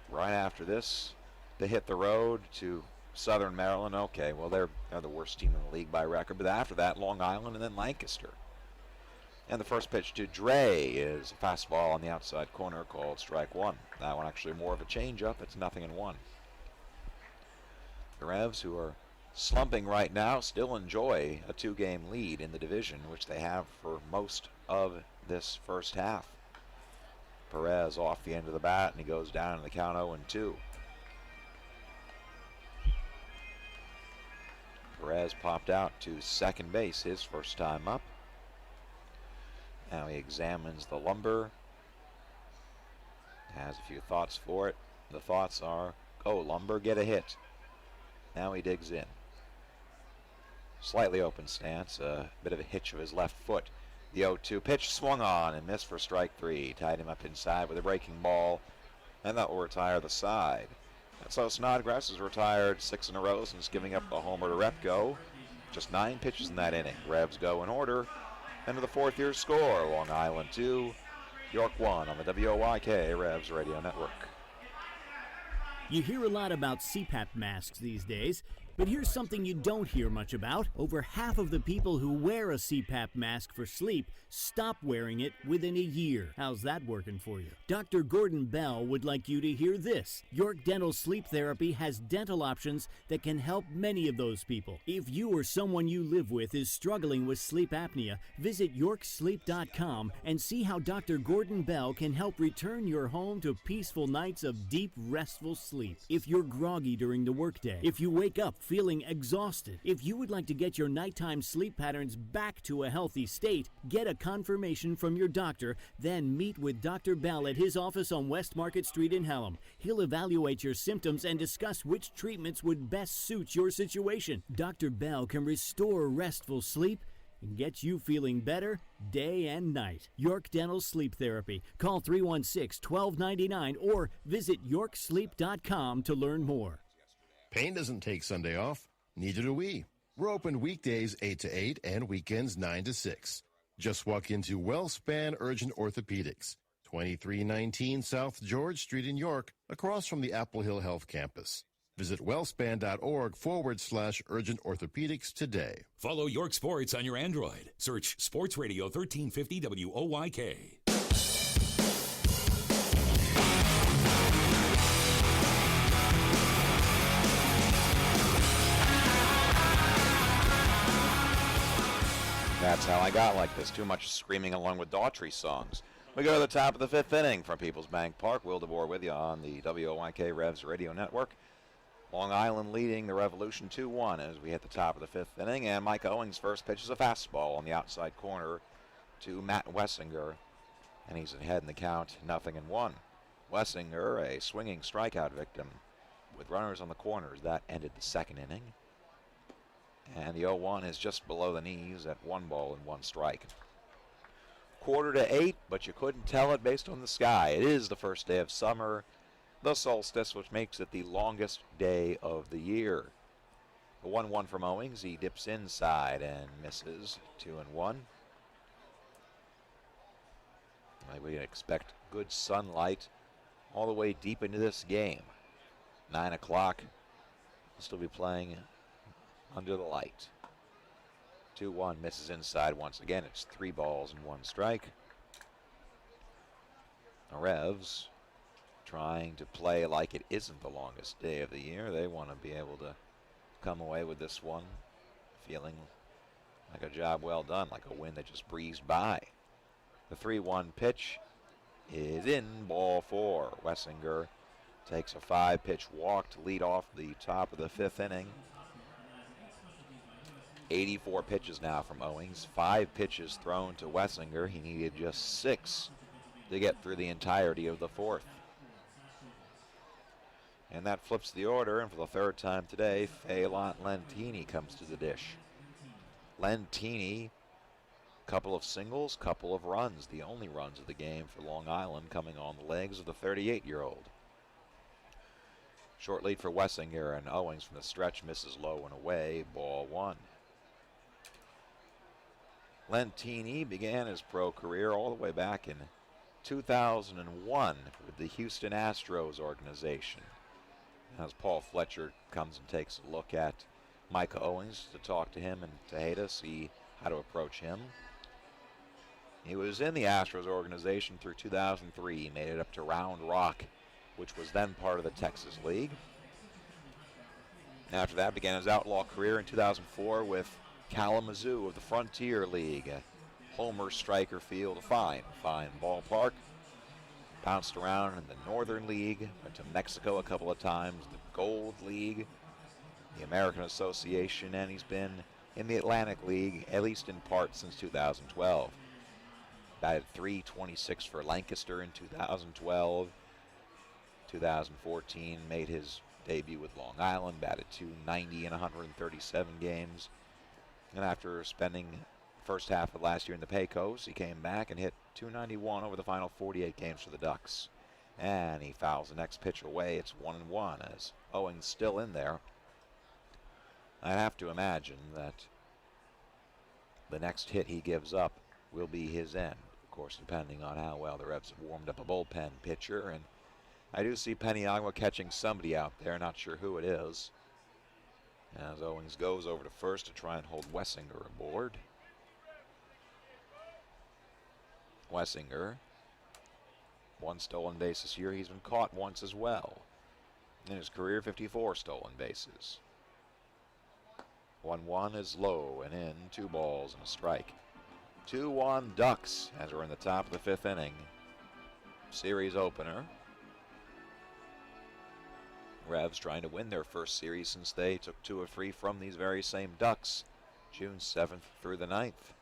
Right after this, they hit the road to Southern Maryland. Okay, well, they're the worst team in the league by record. But after that, Long Island and then Lancaster. And the first pitch to Dre is a fastball on the outside corner called strike one. That one actually more of a changeup. It's 0-1. The Revs, who are slumping right now, still enjoy a 2-game lead in the division, which they have for most of this first half. Perez off the end of the bat, and he goes down in the count 0-2. Perez popped out to second base his first time up. Now he examines the lumber. Has a few thoughts for it. The thoughts are, go lumber, get a hit. Now he digs in. Slightly open stance, a bit of a hitch of his left foot. The 0-2 pitch swung on and missed for strike 3. Tied him up inside with a breaking ball, and that will retire the side. And so Snodgrass has retired 6 in a row since giving up the homer to Repko. Just 9 pitches in that inning. Revs go in order. Into the 4th year score, Long Island 2, York 1 on the WOYK Revs Radio Network. You hear a lot about CPAP masks these days, but here's something you don't hear much about. Over half of the people who wear a CPAP mask for sleep stop wearing it within a year. How's that working for you? Dr. Gordon Bell would like you to hear this. York Dental Sleep Therapy has dental options that can help many of those people. If you or someone you live with is struggling with sleep apnea, visit yorksleep.com and see how Dr. Gordon Bell can help return your home to peaceful nights of deep, restful sleep. If you're groggy during the workday, if you wake up feeling exhausted, if you would like to get your nighttime sleep patterns back to a healthy state, get a confirmation from your doctor, then meet with Dr. Bell at his office on West Market Street in Hallam. He'll evaluate your symptoms and discuss which treatments would best suit your situation. Dr. Bell can restore restful sleep and get you feeling better day and night. York Dental Sleep Therapy. Call 316-1299 or visit yorksleep.com to learn more. Payne doesn't take Sunday off. Neither do we. We're open weekdays 8 to 8 and weekends 9 to 6. Just walk into WellSpan Urgent Orthopedics, 2319 South George Street in York, across from the Apple Hill Health Campus. Visit wellspan.org/urgent orthopedics today. Follow York Sports on your Android. Search Sports Radio 1350 WOYK. That's how I got like this. Too much screaming along with Daughtry songs. We go to the top of the 5th inning from Peoples Bank Park. Will DeBoer with you on the WOYK Revs Radio Network. Long Island leading the Revolution 2-1 as we hit the top of the 5th inning. And Mike Owings' first pitch is a fastball on the outside corner to Matt Wessinger. And he's ahead in the count, 0-1. Wessinger, a swinging strikeout victim with runners on the corners. That ended the 2nd inning. And the 0-1 is just below the knees at 1 ball and 1 strike. 7:45, but you couldn't tell it based on the sky. It is the first day of summer, the solstice, which makes it the longest day of the year. The 1-1 from Owings. He dips inside and misses. 2-1. We expect good sunlight all the way deep into this game. 9 o'clock. We'll still be playing under the light. 2-1, misses inside once again. It's 3 balls and 1 strike. The Revs trying to play like it isn't the longest day of the year. They want to be able to come away with this one feeling like a job well done, like a win that just breezed by. The 3-1 pitch is in, ball 4. Wessinger takes a 5-pitch walk to lead off the top of the 5th inning. 84 pitches now from Owings. 5 pitches thrown to Wessinger. He needed just 6 to get through the entirety of the 4th. And that flips the order, and for the 3rd time today, Phelan Lentini comes to the dish. Lentini Couple of singles, couple of runs. The only runs of the game for Long Island coming on the legs of the 38-year-old. Short lead for Wessinger, and Owings from the stretch misses low and away. Ball one. Lentini began his pro career all the way back in 2001 with the Houston Astros organization. As Paul Fletcher comes and takes a look at Micah Owings to talk to him in Tejeda, see how to approach him. He was in the Astros organization through 2003. He made it up to Round Rock, which was then part of the Texas League. After that, began his outlaw career in 2004 with Kalamazoo of the Frontier League. Homer Striker Field, a fine ballpark. Bounced around in the Northern League, went to Mexico a couple of times, the Gold League, the American Association, and he's been in the Atlantic League, at least in part, since 2012. Batted .326 for Lancaster in 2012. 2014 made his debut with Long Island, batted .290 in 137 games. And after spending the first half of last year in the Pecos, he came back and hit .291 over the final 48 games for the Ducks. And he fouls the next pitch away. It's 1-1 as Owings still in there. I have to imagine that the next hit he gives up will be his end. Of course, depending on how well the Revs have warmed up a bullpen pitcher. And I do see Peniagua catching somebody out there, not sure who it is. As Owings goes over to first to try and hold Wessinger aboard. Wessinger, one stolen base this year. He's been caught once as well. In his career, 54 stolen bases. 1-1 is low and in, 2 balls and a strike. 2-1 Ducks as we're in the top of the 5th inning. Series opener. Revs trying to win their first series since they took 2 of 3 from these very same Ducks, June 7th through the 9th.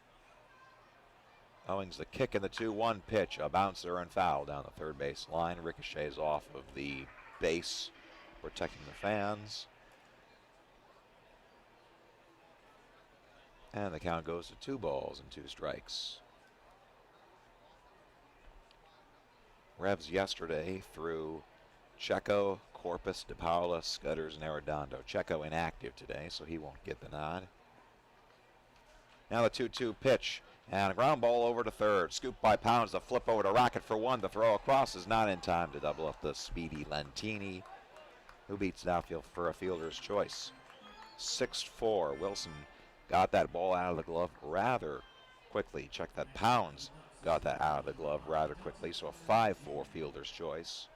Owings the kick in the 2-1 pitch, a bouncer and foul down the third base line, ricochets off of the base, protecting the fans. And the count goes to 2 balls and 2 strikes. Revs yesterday threw Checo, Corpus, DePaula, Scudders, and Arredondo. Checo inactive today, so he won't get the nod. Now the 2-2 pitch, and a ground ball over to third. Scooped by Pounds, the flip over to Rocket for 1. The throw across is not in time to double up the speedy Lentini, who beats Dowfield for a fielder's choice. 6-4. Wilson got that ball out of the glove rather quickly. Check that, Pounds got that out of the glove rather quickly, so a 5-4 fielder's choice.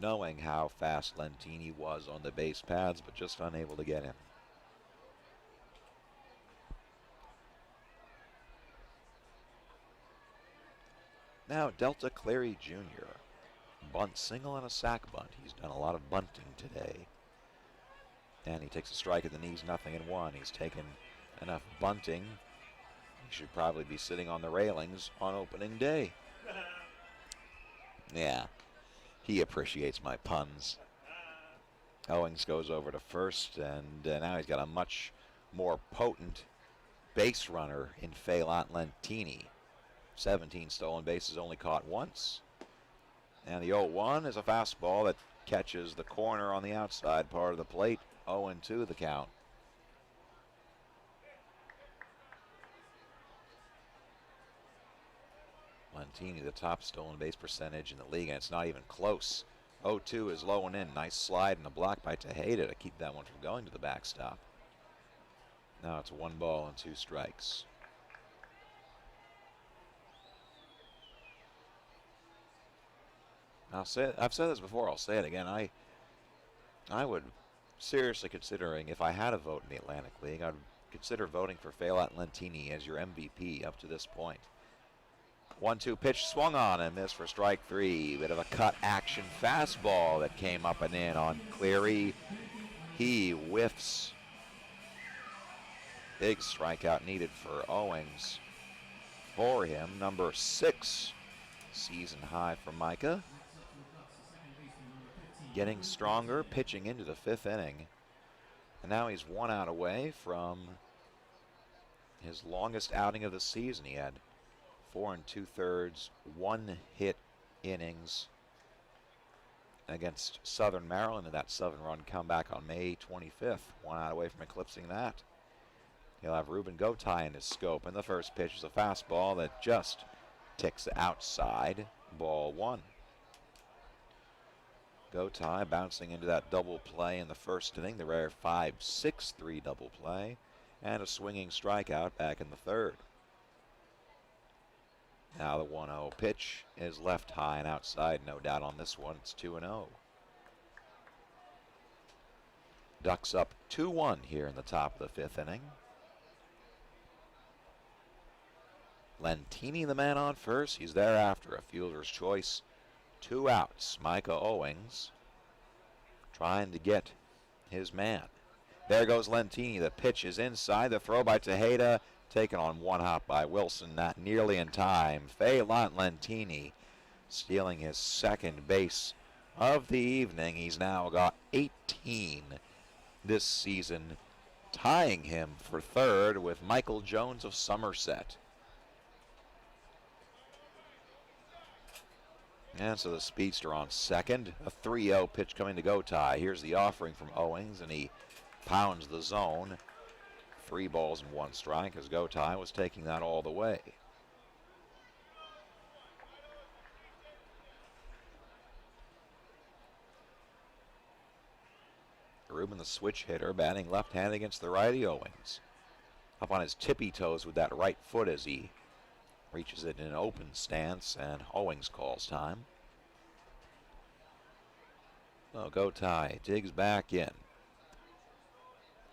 Knowing how fast Lentini was on the base pads, but just unable to get him. Now Delta Clary Jr. Bunt single and a sac bunt. He's done a lot of bunting today. And he takes a strike at the knees, 0-1. He's taken enough bunting. He should probably be sitting on the railings on opening day. Yeah, he appreciates my puns. Owings goes over to first, and now he's got a much more potent base runner in Phelan Lentini. 17 stolen bases, only caught once. And the 0-1 is a fastball that catches the corner on the outside part of the plate. 0-2 the count. Lentini, the top stolen base percentage in the league, and it's not even close. 0-2 is low and in. Nice slide and a block by Tejeda to keep that one from going to the backstop. Now it's 1 ball and 2 strikes. I've said this before, I'll say it again. I would seriously considering, if I had a vote in the Atlantic League, I'd consider voting for Phelan Lentini as your MVP up to this point. 1-2 pitch swung on and missed for strike 3. Bit of a cut action fastball that came up and in on Cleary. He whiffs. Big strikeout needed for Owings. For him, number 6 season high for Micah. Getting stronger, pitching into the 5th inning. And now he's 1 out away from his longest outing of the season. He had 4 2/3 one-hit innings against Southern Maryland in that 7-run comeback on May 25th. 1 out away from eclipsing that. He'll have Ruben Gotay in his scope, and the first pitch is a fastball that just ticks outside. Ball 1. Gotay bouncing into that double play in the first inning, the rare 5-6-3 double play, and a swinging strikeout back in the third. Now the 1-0 pitch is left high and outside, no doubt on this one. It's 2-0. Ducks up 2-1 here in the top of the 5th inning. Lentini the man on first. He's there after a fielder's choice. 2 outs. Micah Owings trying to get his man. There goes Lentini. The pitch is inside. The throw by Tejeda taken on 1 hop by Wilson. Not nearly in time. Phelan Lentini stealing his second base of the evening. He's now got 18 this season, tying him for third with Michael Jones of Somerset. And so the speedster on second. A 3-0 pitch coming to Gotay. Here's the offering from Owings, and he pounds the zone. 3 balls and 1 strike as Gotay was taking that all the way. Ruben, the switch hitter, batting left-handed against the righty Owings. Up on his tippy toes with that right foot as he reaches it in an open stance, and Owings calls time. So Gotay digs back in.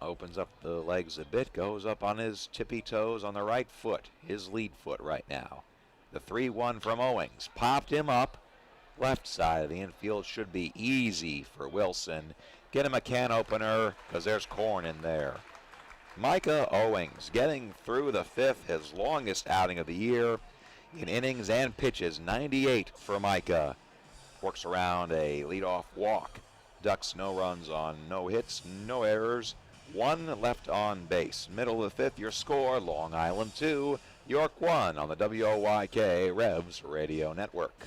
Opens up the legs a bit, goes up on his tippy toes on the right foot, his lead foot right now. The 3-1 from Owings popped him up. Left side of the infield should be easy for Wilson. Get him a can opener because there's corn in there. Micah Owings getting through the 5th, his longest outing of the year in innings and pitches. 98 for Micah. Works around a leadoff walk. Ducks no runs on no hits, no errors. 1 left on base. Middle of the 5th, your score, Long Island 2, York 1 on the WOYK Revs Radio Network.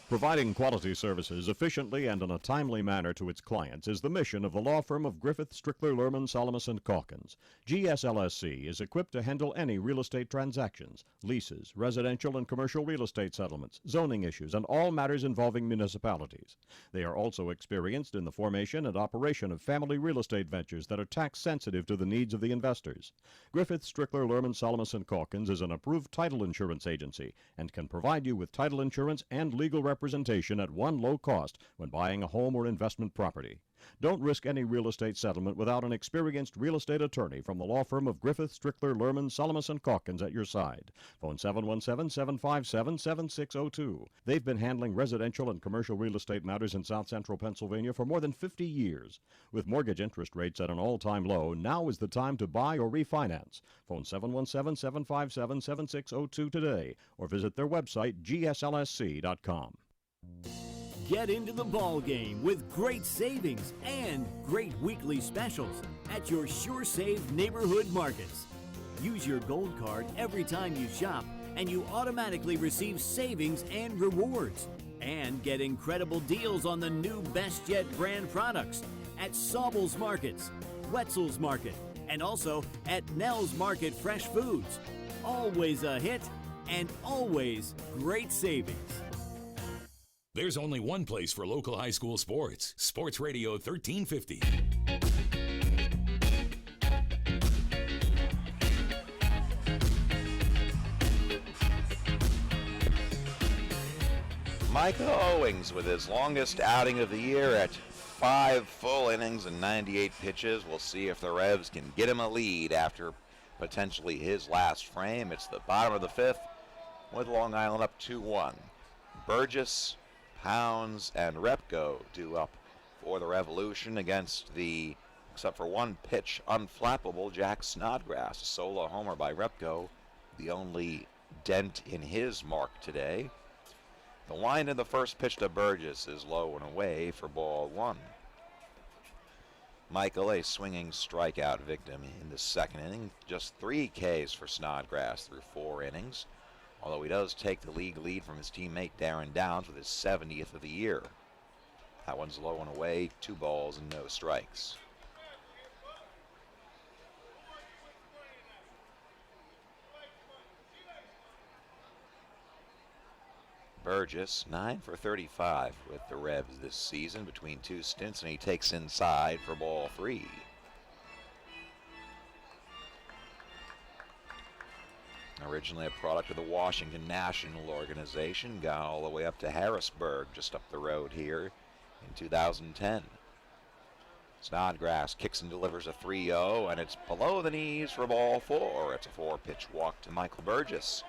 Providing quality services efficiently and in a timely manner to its clients is the mission of the law firm of Griffith, Strickler, Lerman, Salamis & Calkins. GSLSC is equipped to handle any real estate transactions, leases, residential and commercial real estate settlements, zoning issues, and all matters involving municipalities. They are also experienced in the formation and operation of family real estate ventures that are tax sensitive to the needs of the investors. Griffith, Strickler, Lerman, Salamis & Calkins is an approved title insurance agency and can provide you with title insurance and legal representation at one low cost when buying a home or investment property. Don't risk any real estate settlement without an experienced real estate attorney from the law firm of Griffith, Strickler, Lerman, Salamis & Calkins at your side. Phone 717-757-7602. They've been handling residential and commercial real estate matters in South Central Pennsylvania for more than 50 years. With mortgage interest rates at an all-time low, now is the time to buy or refinance. Phone 717-757-7602 today or visit their website, gslsc.com. Get into the ball game with great savings and great weekly specials at your Sure Save neighborhood markets. Use your gold card every time you shop and you automatically receive savings and rewards. And get incredible deals on the new Best Yet brand products at Sobel's Markets, Wetzel's Market, and also at Nell's Market Fresh Foods. Always a hit and always great savings. There's only one place for local high school sports. Sports Radio 1350. Micah Owings with his longest outing of the year at 5 full innings and 98 pitches. We'll see if the Revs can get him a lead after potentially his last frame. It's the bottom of the 5th with Long Island up 2-1. Burgess, Pounds, and Repko due up for the Revolution against the, except for one pitch, unflappable Jack Snodgrass. A solo homer by Repko, the only dent in his mark today. The line in the first pitch to Burgess is low and away for ball 1. Michael, a swinging strikeout victim in the second inning. Just 3 Ks for Snodgrass through 4 innings, although he does take the league lead from his teammate Darren Downs with his 70th of the year. That one's low and away, 2 balls and no strikes. Burgess, 9 for 35 with the Revs this season between 2 stints, and he takes inside for ball 3. Originally a product of the Washington National Organization, got all the way up to Harrisburg, just up the road here in 2010. Snodgrass kicks and delivers a 3-0, and it's below the knees for ball 4. It's a 4-pitch walk to Michael Burgess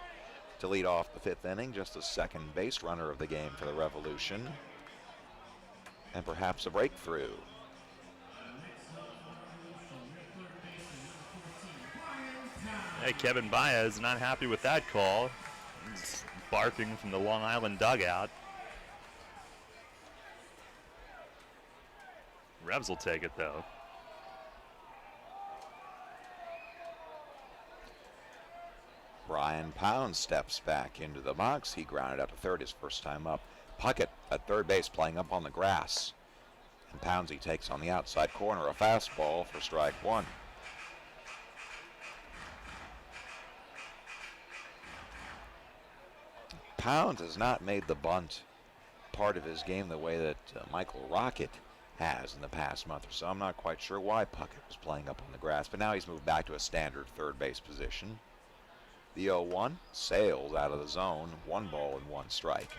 to lead off the 5th inning, just the second base runner of the game for the Revolution, and perhaps a breakthrough. Hey, Kevin Baez not happy with that call. He's barking from the Long Island dugout. Revs will take it, though. Brian Pound steps back into the box. He grounded out to third his first time up. Puckett at third base playing up on the grass. And Poundsy takes on the outside corner a fastball for strike 1. Pounds has not made the bunt part of his game the way that Michael Rocket has in the past month or so. I'm not quite sure why Puckett was playing up on the grass, but now he's moved back to a standard third base position. The 0-1 sails out of the zone, 1 ball and 1 strike.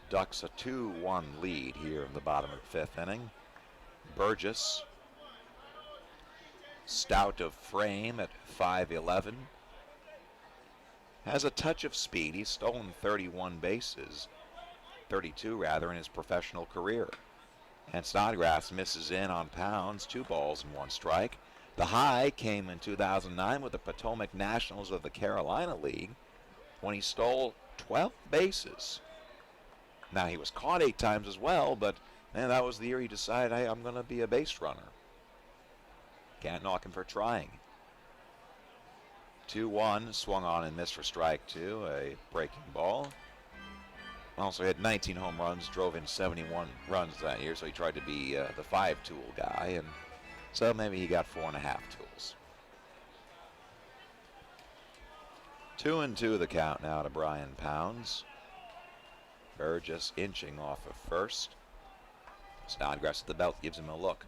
Ducks a 2-1 lead here in the bottom of the 5th inning. Burgess, stout of frame at 5'11", has a touch of speed. He's stolen 32 in his professional career. And Snodgrass misses in on Pounds, 2 balls and 1 strike. The high came in 2009 with the Potomac Nationals of the Carolina League when he stole 12 bases. Now, he was caught 8 times as well, but man, that was the year he decided, hey, I'm going to be a base runner. Can't knock him for trying. 2-1, swung on and missed for strike 2, a breaking ball. Also hit 19 home runs, drove in 71 runs that year, so he tried to be the 5-tool guy, and so maybe he got 4.5 tools. 2-2 the count now to Brian Pounds. Burgess inching off of first. Snodgrass at the belt gives him a look.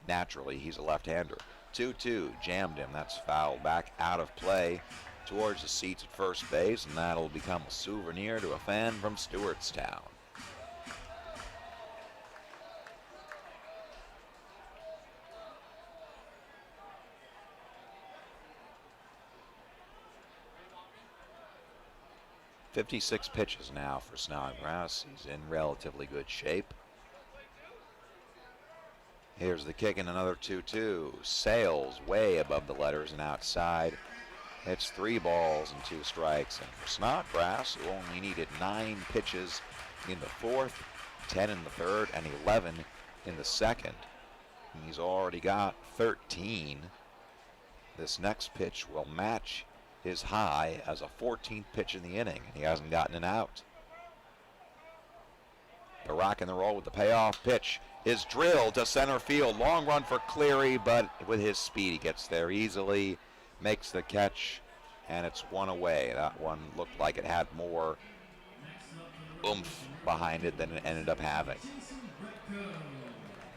Naturally, he's a left-hander. 2-2, jammed him. That's fouled back out of play towards the seats at first base, and that'll become a souvenir to a fan from Stewartstown. .56 pitches now for Snodgrass. He's in relatively good shape. Here's the kick and another 2-2. Sails way above the letters and outside. It's 3 balls and 2 strikes. And for Snodgrass, who only needed 9 pitches in the 4th, 10 in the 3rd, and 11 in the 2nd, and he's already got 13. This next pitch will match his high as a 14th pitch in the inning, and he hasn't gotten an out. The rock and the roll with the payoff pitch is drilled to center field. Long run for Cleary, but with his speed, he gets there easily, makes the catch, and it's 1 away. That one looked like it had more oomph behind it than it ended up having.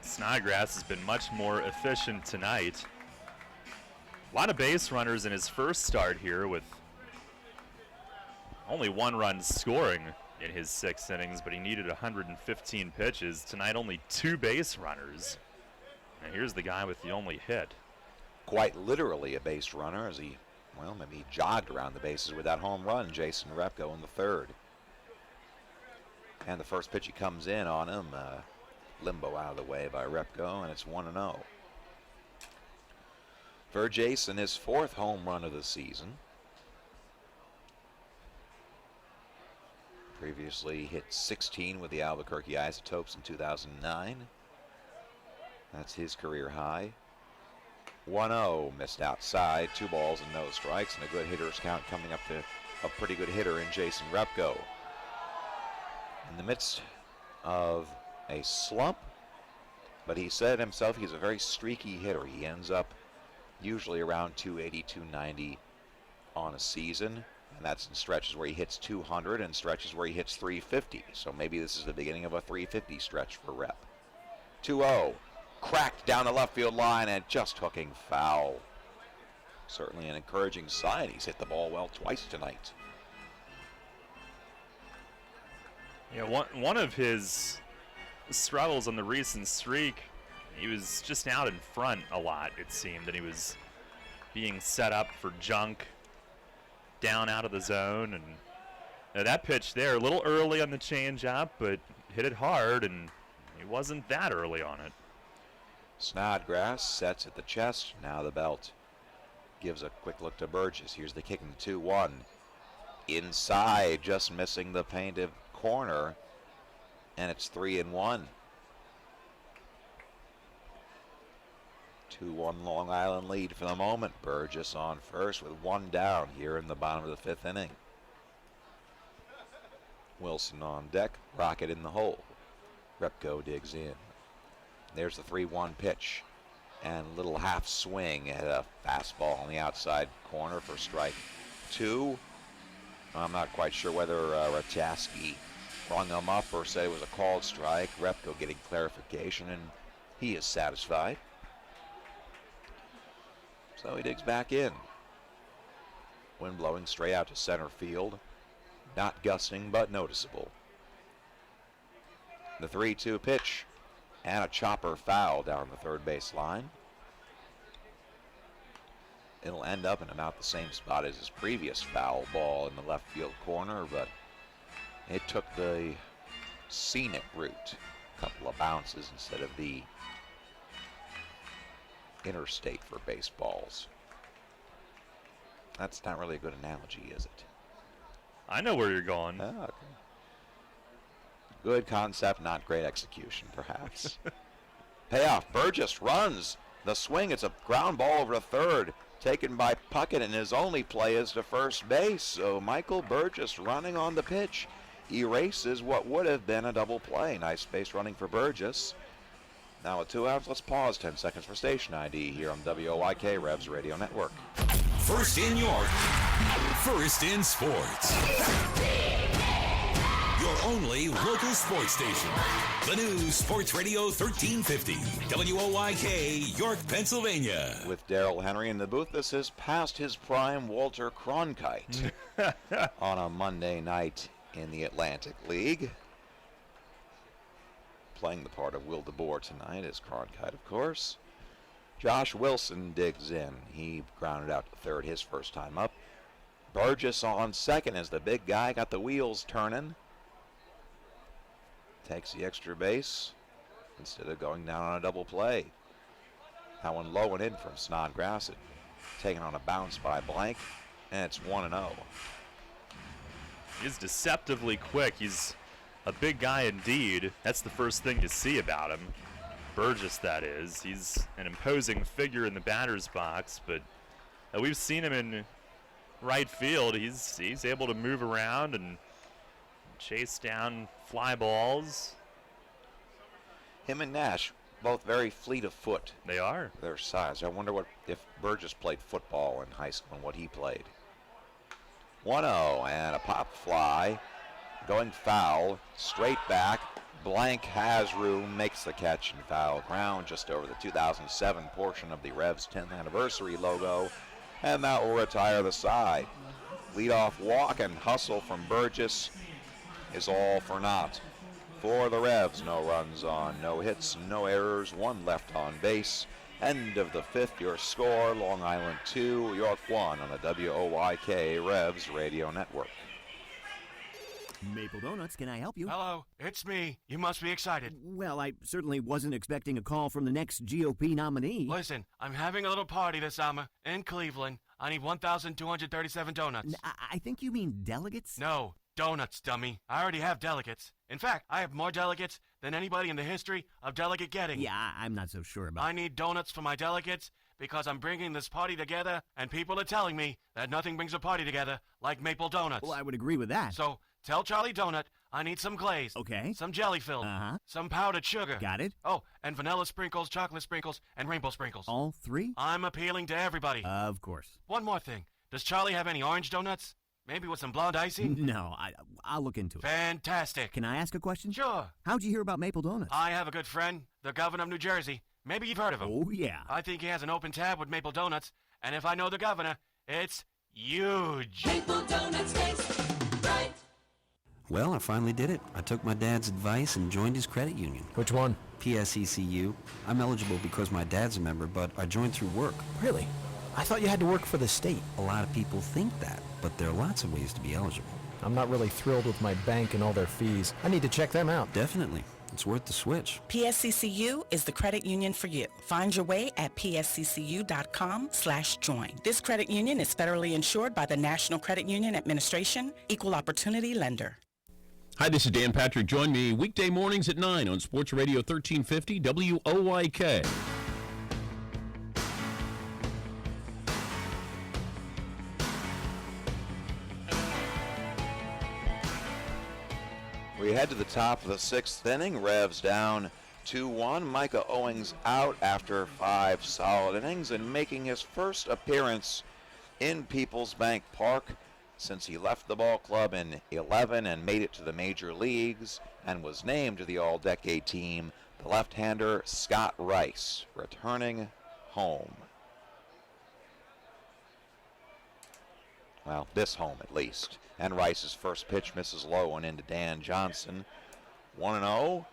Snodgrass has been much more efficient tonight. A lot of base runners in his first start here, with only 1 run scoring in his 6 innings, but he needed 115 pitches. Tonight, only 2 base runners. And here's the guy with the only hit. Quite literally a base runner, as he, well, maybe he jogged around the bases with that home run, Jason Repko in the 3rd. And the first pitch he comes in on him, limbo out of the way by Repko, and it's 1-0. For Jason, his 4th home run of the season. Previously hit 16 with the Albuquerque Isotopes in 2009. That's his career high. 1-0, missed outside, 2 balls and no strikes, and a good hitter's count coming up to a pretty good hitter in Jason Repko. In the midst of a slump, but he said himself he's a very streaky hitter. He ends up usually around 280, 290 on a season, and that's in stretches where he hits 200 and stretches where he hits 350. So maybe this is the beginning of a 350 stretch for Rep. 2-0. Cracked down the left field line and just hooking foul. Certainly an encouraging sign. He's hit the ball well twice tonight. Yeah, one of his struggles on the recent streak, he was just out in front a lot, it seemed, and he was being set up for junk down out of the zone. And that pitch there, a little early on the changeup, but hit it hard, and he wasn't that early on it. Snodgrass sets at the chest. Now the belt. Gives a quick look to Burgess. Here's the kick in 2-1. Inside, just missing the painted corner. And it's 3-1. 2-1 Long Island lead for the moment. Burgess on first with 1 down here in the bottom of the 5th inning. Wilson on deck. Rocket in the hole. Repko digs in. There's the 3-1 pitch. And a little half swing at a fastball on the outside corner for strike 2. I'm not quite sure whether Ratajski rung him up or said it was a called strike. Repko getting clarification, and he is satisfied. So he digs back in. Wind blowing straight out to center field. Not gusting, but noticeable. The 3-2 pitch. And a chopper foul down the third base line. It'll end up in about the same spot as his previous foul ball in the left field corner, but it took the scenic route. A couple of bounces instead of the interstate for baseballs. That's not really a good analogy, is it? I know where you're going. Oh, okay. Good concept, not great execution, perhaps. Payoff. Burgess runs. The swing, it's a ground ball over to third, taken by Puckett, and his only play is to first base. So Michael Burgess running on the pitch erases what would have been a double play. Nice base running for Burgess. Now with 2 outs, let's pause 10 seconds for station ID here on WOYK Revs Radio Network. First in York, first in sports. Your only local sports station. The new Sports Radio 1350, WOYK, York, Pennsylvania. With Darrell Henry in the booth, this is past his prime Walter Cronkite on a Monday night in the Atlantic League. Playing the part of Will DeBoer tonight is Cronkite, of course. Josh Wilson digs in. He grounded out to third his first time up. Burgess on second as the big guy got the wheels turning. Takes the extra base instead of going down on a double play. That one low and in from Snodgrass. It taken on a bounce by Blank, and it's 1-0. He's deceptively quick. He's a big guy indeed. That's the first thing to see about him. Burgess, that is. He's an imposing figure in the batter's box, but we've seen him in right field. He's able to move around and chase down fly balls. Him and Nash, both very fleet of foot. They are. Their size. I wonder if Burgess played football in high school and what he played. 1-0 and a pop fly. Going foul. Straight back. Blank has room. Makes the catch and foul ground just over the 2007 portion of the Revs 10th anniversary logo. And that will retire the side. Leadoff walk and hustle from Burgess is all for naught. For the Revs, no runs on, no hits, no errors, 1 left on base. End of the 5th, your score, Long Island 2, York 1 on the WOYK Revs Radio Network. Maple Donuts, can I help you? Hello, it's me. You must be excited. Well, I certainly wasn't expecting a call from the next GOP nominee. Listen, I'm having a little party this summer in Cleveland. I need 1,237 donuts. I think you mean delegates? No, donuts, dummy. I already have delegates. In fact, I have more delegates than anybody in the history of delegate getting. Yeah, I'm not so sure about I need donuts for my delegates because I'm bringing this party together, and people are telling me that nothing brings a party together like maple donuts. Well, I would agree with that. So tell Charlie Donut I need some glaze. Okay. Some jelly filled. Some powdered sugar. Got it. Oh, and vanilla sprinkles, chocolate sprinkles, and rainbow sprinkles. All three? I'm appealing to everybody. Of course. One more thing. Does Charlie have any orange donuts? Maybe with some blonde icing? No, I'll look into it. Fantastic. Can I ask a question? Sure. How'd you hear about Maple Donuts? I have a good friend, the governor of New Jersey. Maybe you've heard of him. Oh, yeah. I think he has an open tab with Maple Donuts, and if I know the governor, it's huge. Maple Donuts taste right. Well, I finally did it. I took my dad's advice and joined his credit union. Which one? PSECU. I'm eligible because my dad's a member, but I joined through work. Really? I thought you had to work for the state. A lot of people think that, but there are lots of ways to be eligible. I'm not really thrilled with my bank and all their fees. I need to check them out. Definitely. It's worth the switch. PSCCU is the credit union for you. Find your way at psccu.com/join. This credit union is federally insured by the National Credit Union Administration, Equal Opportunity Lender. Hi, this is Dan Patrick. Join me weekday mornings at 9 on Sports Radio 1350 WOYK. We head to the top of the sixth inning. Revs down 2-1. Micah Owings out after 5 solid innings and making his first appearance in Peoples Bank Park since he left the ball club in 11 and made it to the major leagues and was named to the all-decade team. The left-hander Scott Rice returning home. Well, this home at least. And Rice's first pitch misses low and into Dan Johnson. 1-0.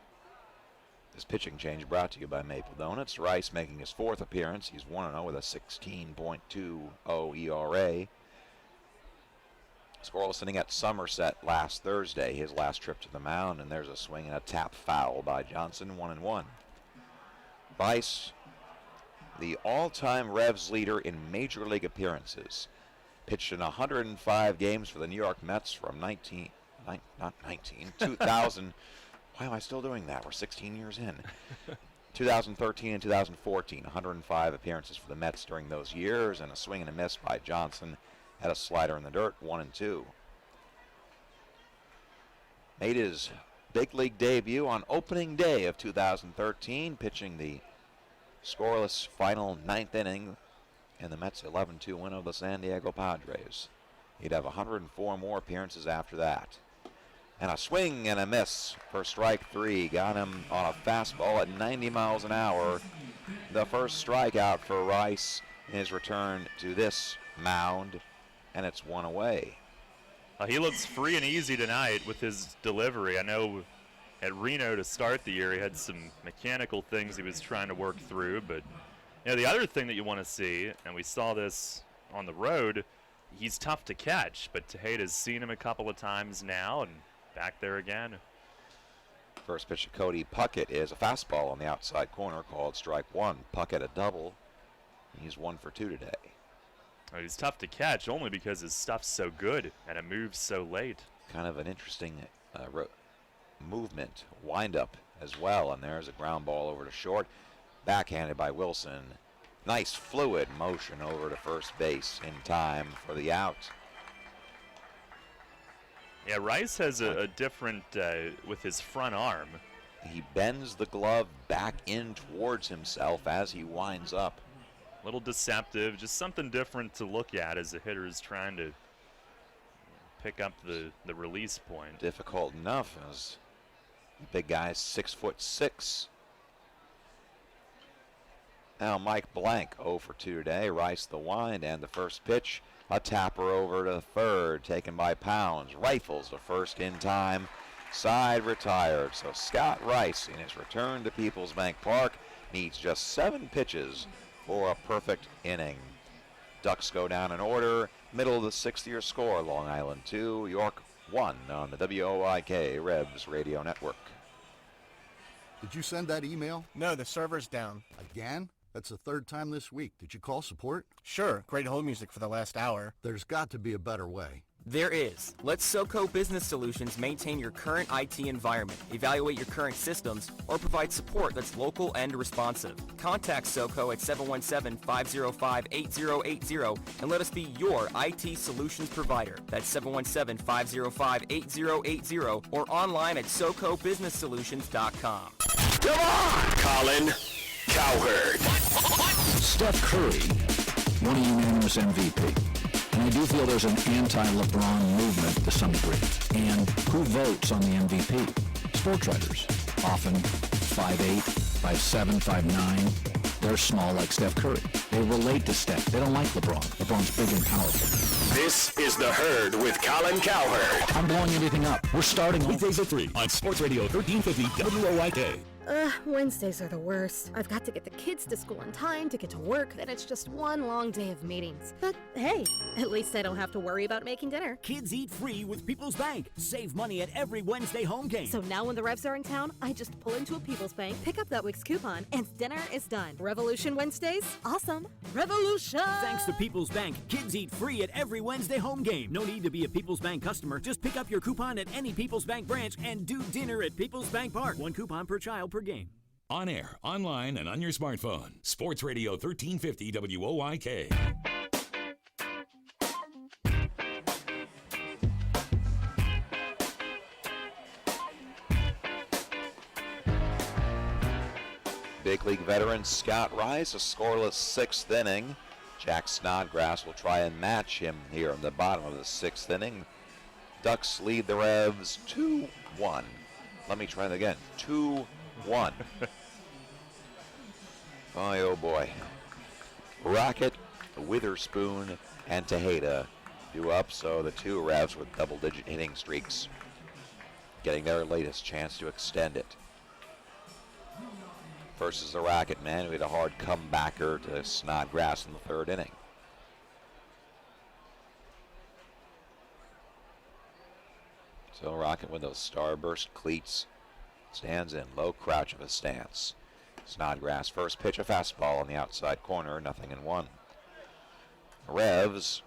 This pitching change brought to you by Maple Donuts. Rice making his 4th appearance. He's 1-0 with a 16.20 ERA. Scoreless inning at Somerset last Thursday, his last trip to the mound, and there's a swing and a tap foul by Johnson, 1-1. Rice, the all-time Revs leader in Major League appearances. Pitched in 105 games for the New York Mets from 2000. Why am I still doing that? We're 16 years in. 2013 and 2014, 105 appearances for the Mets during those years, and a swing and a miss by Johnson. Had a slider in the dirt, 1-2. Made his big league debut on opening day of 2013, pitching the scoreless final 9th inning in the Mets' 11-2 win over the San Diego Padres. He'd have 104 more appearances after that. And a swing and a miss for strike 3. Got him on a fastball at 90 miles an hour. The first strikeout for Rice in his return to this mound, and it's 1 away. He looks free and easy tonight with his delivery. I know at Reno to start the year he had some mechanical things he was trying to work through, but you know, the other thing that you want to see, and we saw this on the road, he's tough to catch, but Tejeda's seen him a couple of times now, and back there again. First pitch to Cody Puckett is a fastball on the outside corner called strike 1. Puckett a double. He's 1 for 2 today. Oh, he's tough to catch only because his stuff's so good and it moves so late. Kind of an interesting movement, wind-up as well, and there's a ground ball over to short. Backhanded by Wilson. Nice fluid motion over to first base in time for the out. Yeah, Rice has a different, with his front arm. He bends the glove back in towards himself as he winds up. A little deceptive, just something different to look at as the hitter is trying to pick up the release point. Difficult enough as the big guy's 6'6". Now Mike Blank 0 for 2 today. Rice the wind and the first pitch. A tapper over to third, taken by Pounds. Rifles to first in time. Side retired. So Scott Rice, in his return to Peoples Bank Park, needs just 7 pitches for a perfect inning. Ducks go down in order. Middle of the 6th year score. Long Island 2, York 1 on the WOYK Revs Radio Network. Did you send that email? No, the server's down. Again? That's the 3rd time this week. Did you call support? Sure, great hold music for the last hour. There's got to be a better way. There is. Let SoCo Business Solutions maintain your current IT environment, evaluate your current systems, or provide support that's local and responsive. Contact SoCo at 717-505-8080 and let us be your IT solutions provider. That's 717-505-8080 or online at SoCoBusinessSolutions.com. Come on, Colin Cowherd. Steph Curry won a unanimous MVP. And I do feel there's an anti-LeBron movement to some degree. And who votes on the MVP? Sports writers. Often 5'8", 5'7", 5'9". They're small like Steph Curry. They relate to Steph. They don't like LeBron. LeBron's big and powerful. This is The Herd with Colin Cowherd. I'm blowing everything up. We're starting weekdays at 3 on Sports Radio 1350 WOYK. Wednesdays are the worst. I've got to get the kids to school in time, to get to work, then it's just one long day of meetings. But hey, at least I don't have to worry about making dinner. Kids eat free with People's Bank. Save money at every Wednesday home game. So now when the Revs are in town, I just pull into a People's Bank, pick up that week's coupon, and dinner is done. Revolution Wednesdays? Awesome. Revolution! Thanks to People's Bank, kids eat free at every Wednesday home game. No need to be a People's Bank customer. Just pick up your coupon at any People's Bank branch and do dinner at People's Bank Park. One coupon per child per game. On air, online, and on your smartphone. Sports Radio 1350 WOYK. Big league veteran Scott Rice, a scoreless sixth inning. Jack Snodgrass will try and match him here in the bottom of the sixth inning. Ducks lead the Revs 2-1. Let me try that again. 2-1. Boy, oh boy. Rocket, Witherspoon, and Tejeda due up, so the two Revs with double-digit hitting streaks getting their latest chance to extend it. Versus the Rocket man, who had a hard comebacker to Snodgrass in the third inning. So Rocket with those starburst cleats stands in low crouch of a stance. Snodgrass first pitch, a fastball on the outside corner, 0-1. Revs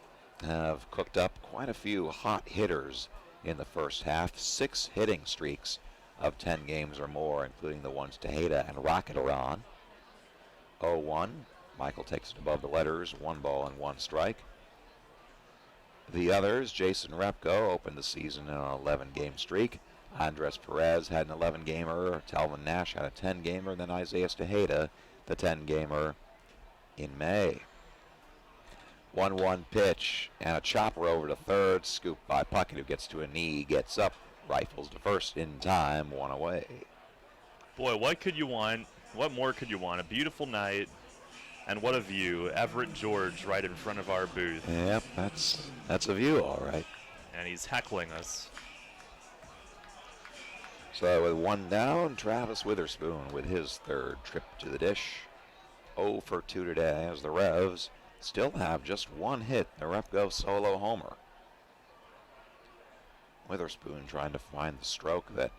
have cooked up quite a few hot hitters in the first half. 6 hitting streaks of 10 games or more, including the ones Tejeda and Rocket are on. 0-1. Michael takes it above the letters, 1 ball and 1 strike. The others, Jason Repko opened the season in an 11-game streak. Andres Perez had an 11-gamer. Talvin Nash had a 10-gamer. Then Isaiah Tejeda, the 10-gamer in May. 1-1 pitch and a chopper over to third. Scooped by Puckett, who gets to a knee, gets up, rifles to first in time, 1 away. Boy, what could you want? What more could you want? A beautiful night, and what a view. Everett George right in front of our booth. Yep, that's a view, all right. And he's heckling us. So with 1 down, Travis Witherspoon with his third trip to the dish. 0 for 2 today as the Revs still have just 1 hit, the Repko solo homer. Witherspoon trying to find the stroke that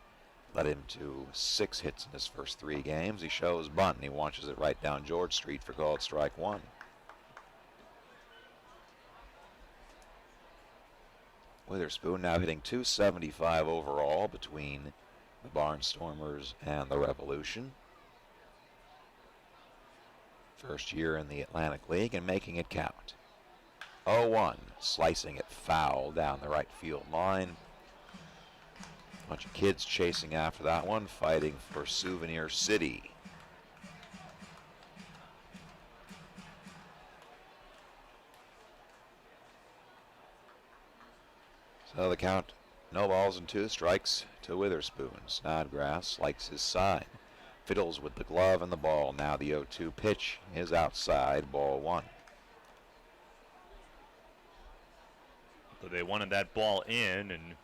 led him to 6 hits in his first 3 games. He shows bunt and he launches it right down George Street for called strike 1. Witherspoon now hitting .275 overall between the Barnstormers and the Revolution. First year in the Atlantic League and making it count. 0-1, slicing it foul down the right field line. Bunch of kids chasing after that one, fighting for Souvenir City. So the count, no balls and 2 strikes to Witherspoon. Snodgrass likes his sign. Fiddles with the glove and the ball. Now the 0-2 pitch is outside, ball 1. So they wanted that ball in, and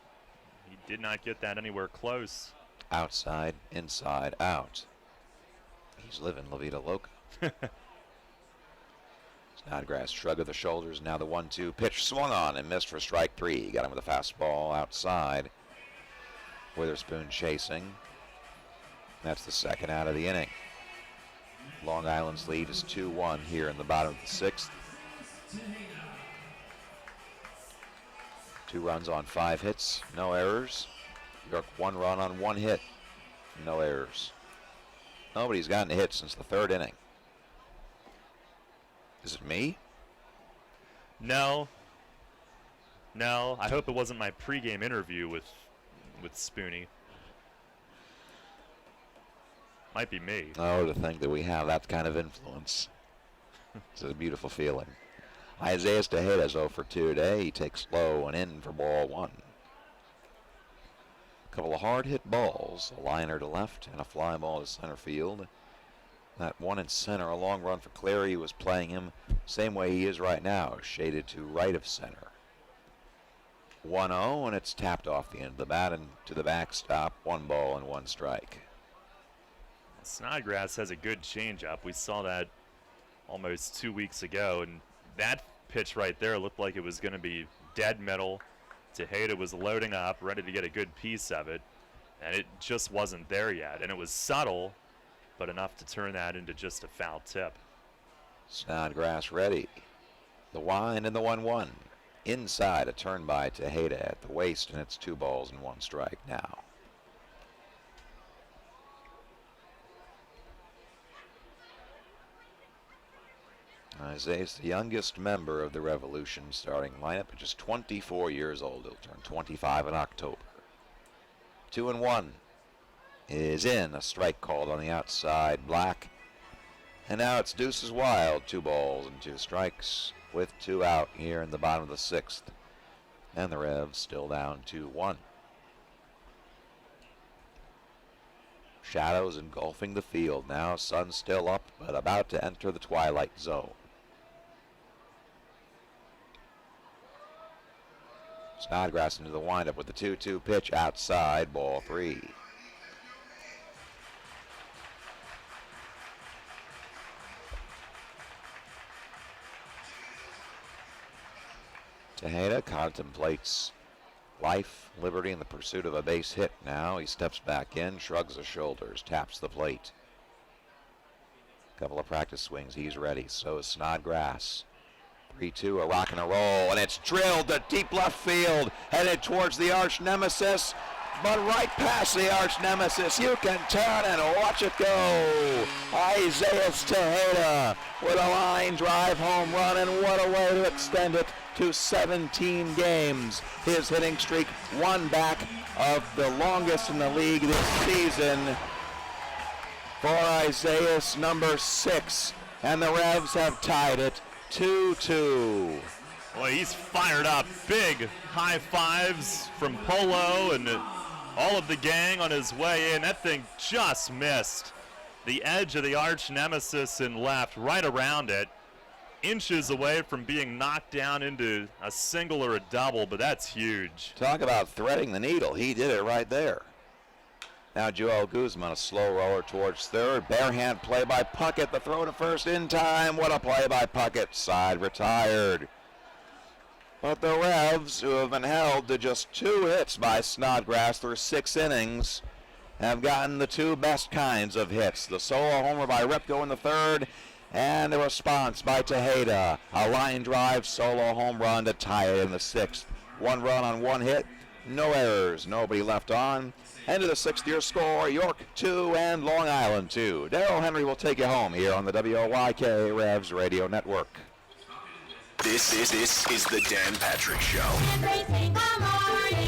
he did not get that anywhere close. Outside, inside, out. He's living La Vida Loca. Snodgrass shrug of the shoulders. Now the 1-2 pitch swung on and missed for strike 3. Got him with a fastball outside. Witherspoon chasing. That's the second out of the inning. Long Island's lead is 2-1 here in the bottom of the 6th. 2 runs on 5 hits, no errors. York 1 run on 1 hit, no errors. Nobody's gotten a hit since the 3rd inning. Is it me? No. I hope it wasn't my pregame interview with Spoonie. Might be me. Oh, to think that we have that kind of influence. It's a beautiful feeling. Isaiah Tejeda's 0 for 2 today. He takes low and in for ball 1. A couple of hard hit balls, a liner to left and a fly ball to center field. That one in center, a long run for Cleary, was playing him same way he is right now, shaded to right of center. 1-0, and it's tapped off the end of the bat and to the backstop. 1 ball and 1 strike. Snodgrass has a good changeup. We saw that almost 2 weeks ago, and that pitch right there looked like it was going to be dead middle. Tejeda was loading up, ready to get a good piece of it, and it just wasn't there yet. And it was subtle, but enough to turn that into just a foul tip. Snodgrass ready. The wind and the 1-1. Inside, a turn by Tejeda at the waist, and it's 2 balls and 1 strike now. Isaiah's the youngest member of the Revolution starting lineup, at just 24 years old. He'll turn 25 in October. 2-1 is in. A strike called on the outside. Black. And now it's deuces wild. 2 balls and 2 strikes with 2 out here in the bottom of the 6th. And the Revs still down 2-1. Shadows engulfing the field. Now sun still up, but about to enter the twilight zone. Snodgrass into the windup with the 2-2 pitch outside, ball 3. Tejeda contemplates life, liberty, and the pursuit of a base hit now. He steps back in, shrugs his shoulders, taps the plate. Couple of practice swings, he's ready. So is Snodgrass. 3-2, a rock and a roll, and it's drilled to deep left field, headed towards the arch nemesis, but right past the arch nemesis. You can turn and watch it go. Isaiah Tejeda with a line drive home run, and what a way to extend it to 17 games. His hitting streak 1 back of the longest in the league this season for Isaiah's number 6, and the Revs have tied it 2-2. Boy, he's fired up. Big high fives from Polo and all of the gang on his way in. That thing just missed the edge of the arch nemesis and left, right around it. Inches away from being knocked down into a single or a double, but that's huge. Talk about threading the needle. He did it right there. Now Joel Guzman, a slow roller towards third. Barehand play by Puckett. The throw to first in time. What a play by Puckett. Side retired. But the Revs, who have been held to just 2 hits by Snodgrass through 6 innings, have gotten the 2 best kinds of hits. The solo homer by Repko in the 3rd, and the response by Tejeda. A line drive solo home run to tie it in the 6th. 1 run on 1 hit. No errors. Nobody left on. End of the 6th-year score, York 2 and Long Island 2. Darrell Henry will take you home here on the WOYK Revs Radio Network. This is the Dan Patrick Show.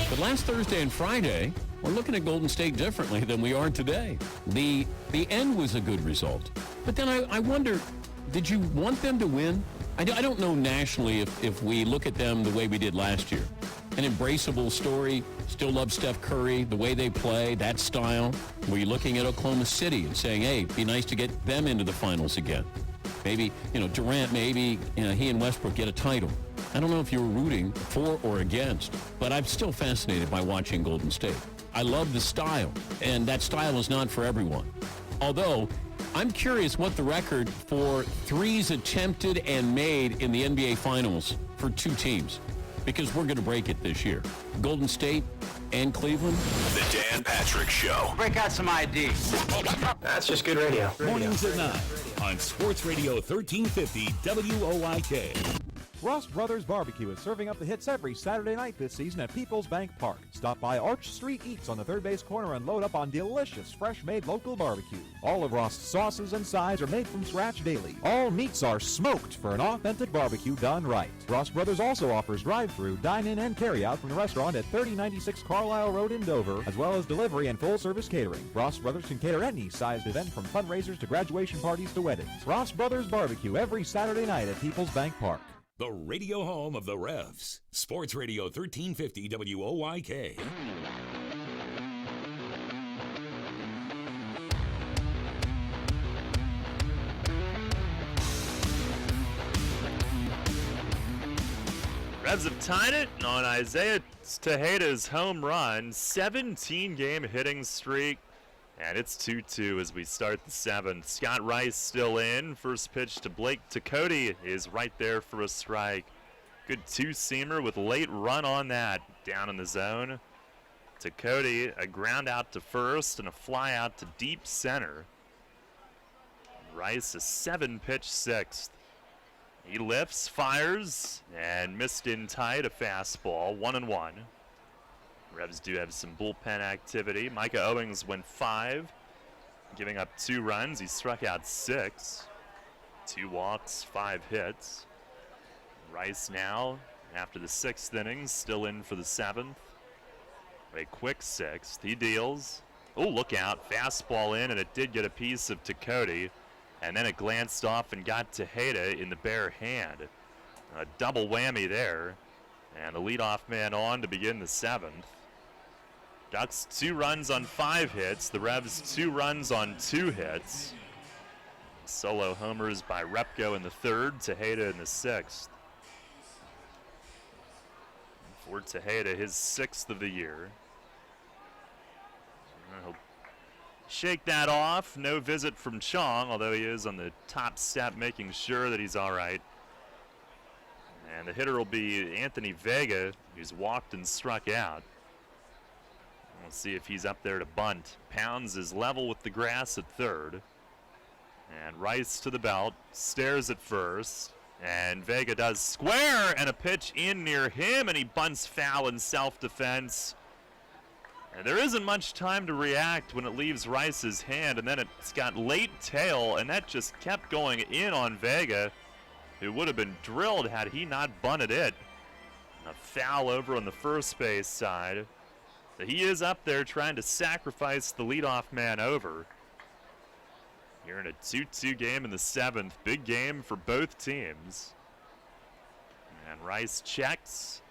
But last Thursday and Friday, we're looking at Golden State differently than we are today. The end was a good result. But then I wonder, did you want them to win? I don't know nationally if we look at them the way we did last year. An embraceable story, still love Steph Curry, the way they play, that style. Were you looking at Oklahoma City and saying, hey, it'd be nice to get them into the finals again? Maybe, Durant, maybe he and Westbrook get a title. I don't know if you were rooting for or against, but I'm still fascinated by watching Golden State. I love the style, and that style is not for everyone. Although, I'm curious what the record for threes attempted and made in the NBA Finals for 2 teams, because we're going to break it this year. Golden State and Cleveland. The Dan Patrick Show. Break out some ID. That's just good radio. Mornings at 9 on Sports Radio 1350 WOYK. Ross Brothers Barbecue is serving up the hits every Saturday night this season at People's Bank Park. Stop by Arch Street Eats on the third base corner and load up on delicious, fresh-made local barbecue. All of Ross' sauces and sides are made from scratch daily. All meats are smoked for an authentic barbecue done right. Ross Brothers also offers drive-through, dine-in, and carry-out from the restaurant at 3096 Carlisle Road in Dover, as well as delivery and full-service catering. Ross Brothers can cater any sized event from fundraisers to graduation parties to weddings. Ross Brothers Barbecue every Saturday night at People's Bank Park. The radio home of the Revs. Sports Radio 1350 WOYK. Revs have tied it on Isaiah Tejeda's home run. 17-game hitting streak. And it's 2-2 as we start the seventh. Scott Rice still in. First pitch to Blake Takoti is right there for a strike. Good two-seamer with late run on that. Down in the zone. Takoti, a ground out to first and a fly out to deep center. Rice, a 7-pitch sixth. He lifts, fires, and missed in tight, a fastball, 1-1. Revs do have some bullpen activity. Micah Owings went 5, giving up 2 runs. He struck out 6. 2 walks, 5 hits. Rice now, after the 6th inning, still in for the 7th. A quick 6th. He deals. Oh, look out. Fastball in, and it did get a piece of Takoti. And then it glanced off and got Tejeda in the bare hand. A double whammy there. And the leadoff man on to begin the 7th. Ducks 2 runs on 5 hits. The Revs 2 runs on 2 hits. Solo homers by Repko in the 3rd, Tejeda in the 6th. For Tejeda, his 6th of the year. He'll shake that off. No visit from Chong, although he is on the top step making sure that he's all right. And the hitter will be Anthony Vega, who's walked and struck out. We'll see if he's up there to bunt. Pounds is level with the grass at 3rd. And Rice to the belt, stares at first. And Vega does square, and a pitch in near him, and he bunts foul in self-defense. And there isn't much time to react when it leaves Rice's hand, and then it's got late tail, and that just kept going in on Vega, who would have been drilled had he not bunted it. A foul over on the first base side. So he is up there trying to sacrifice the leadoff man over. Here in a 2-2 game in the 7th. Big game for both teams. And Rice checks.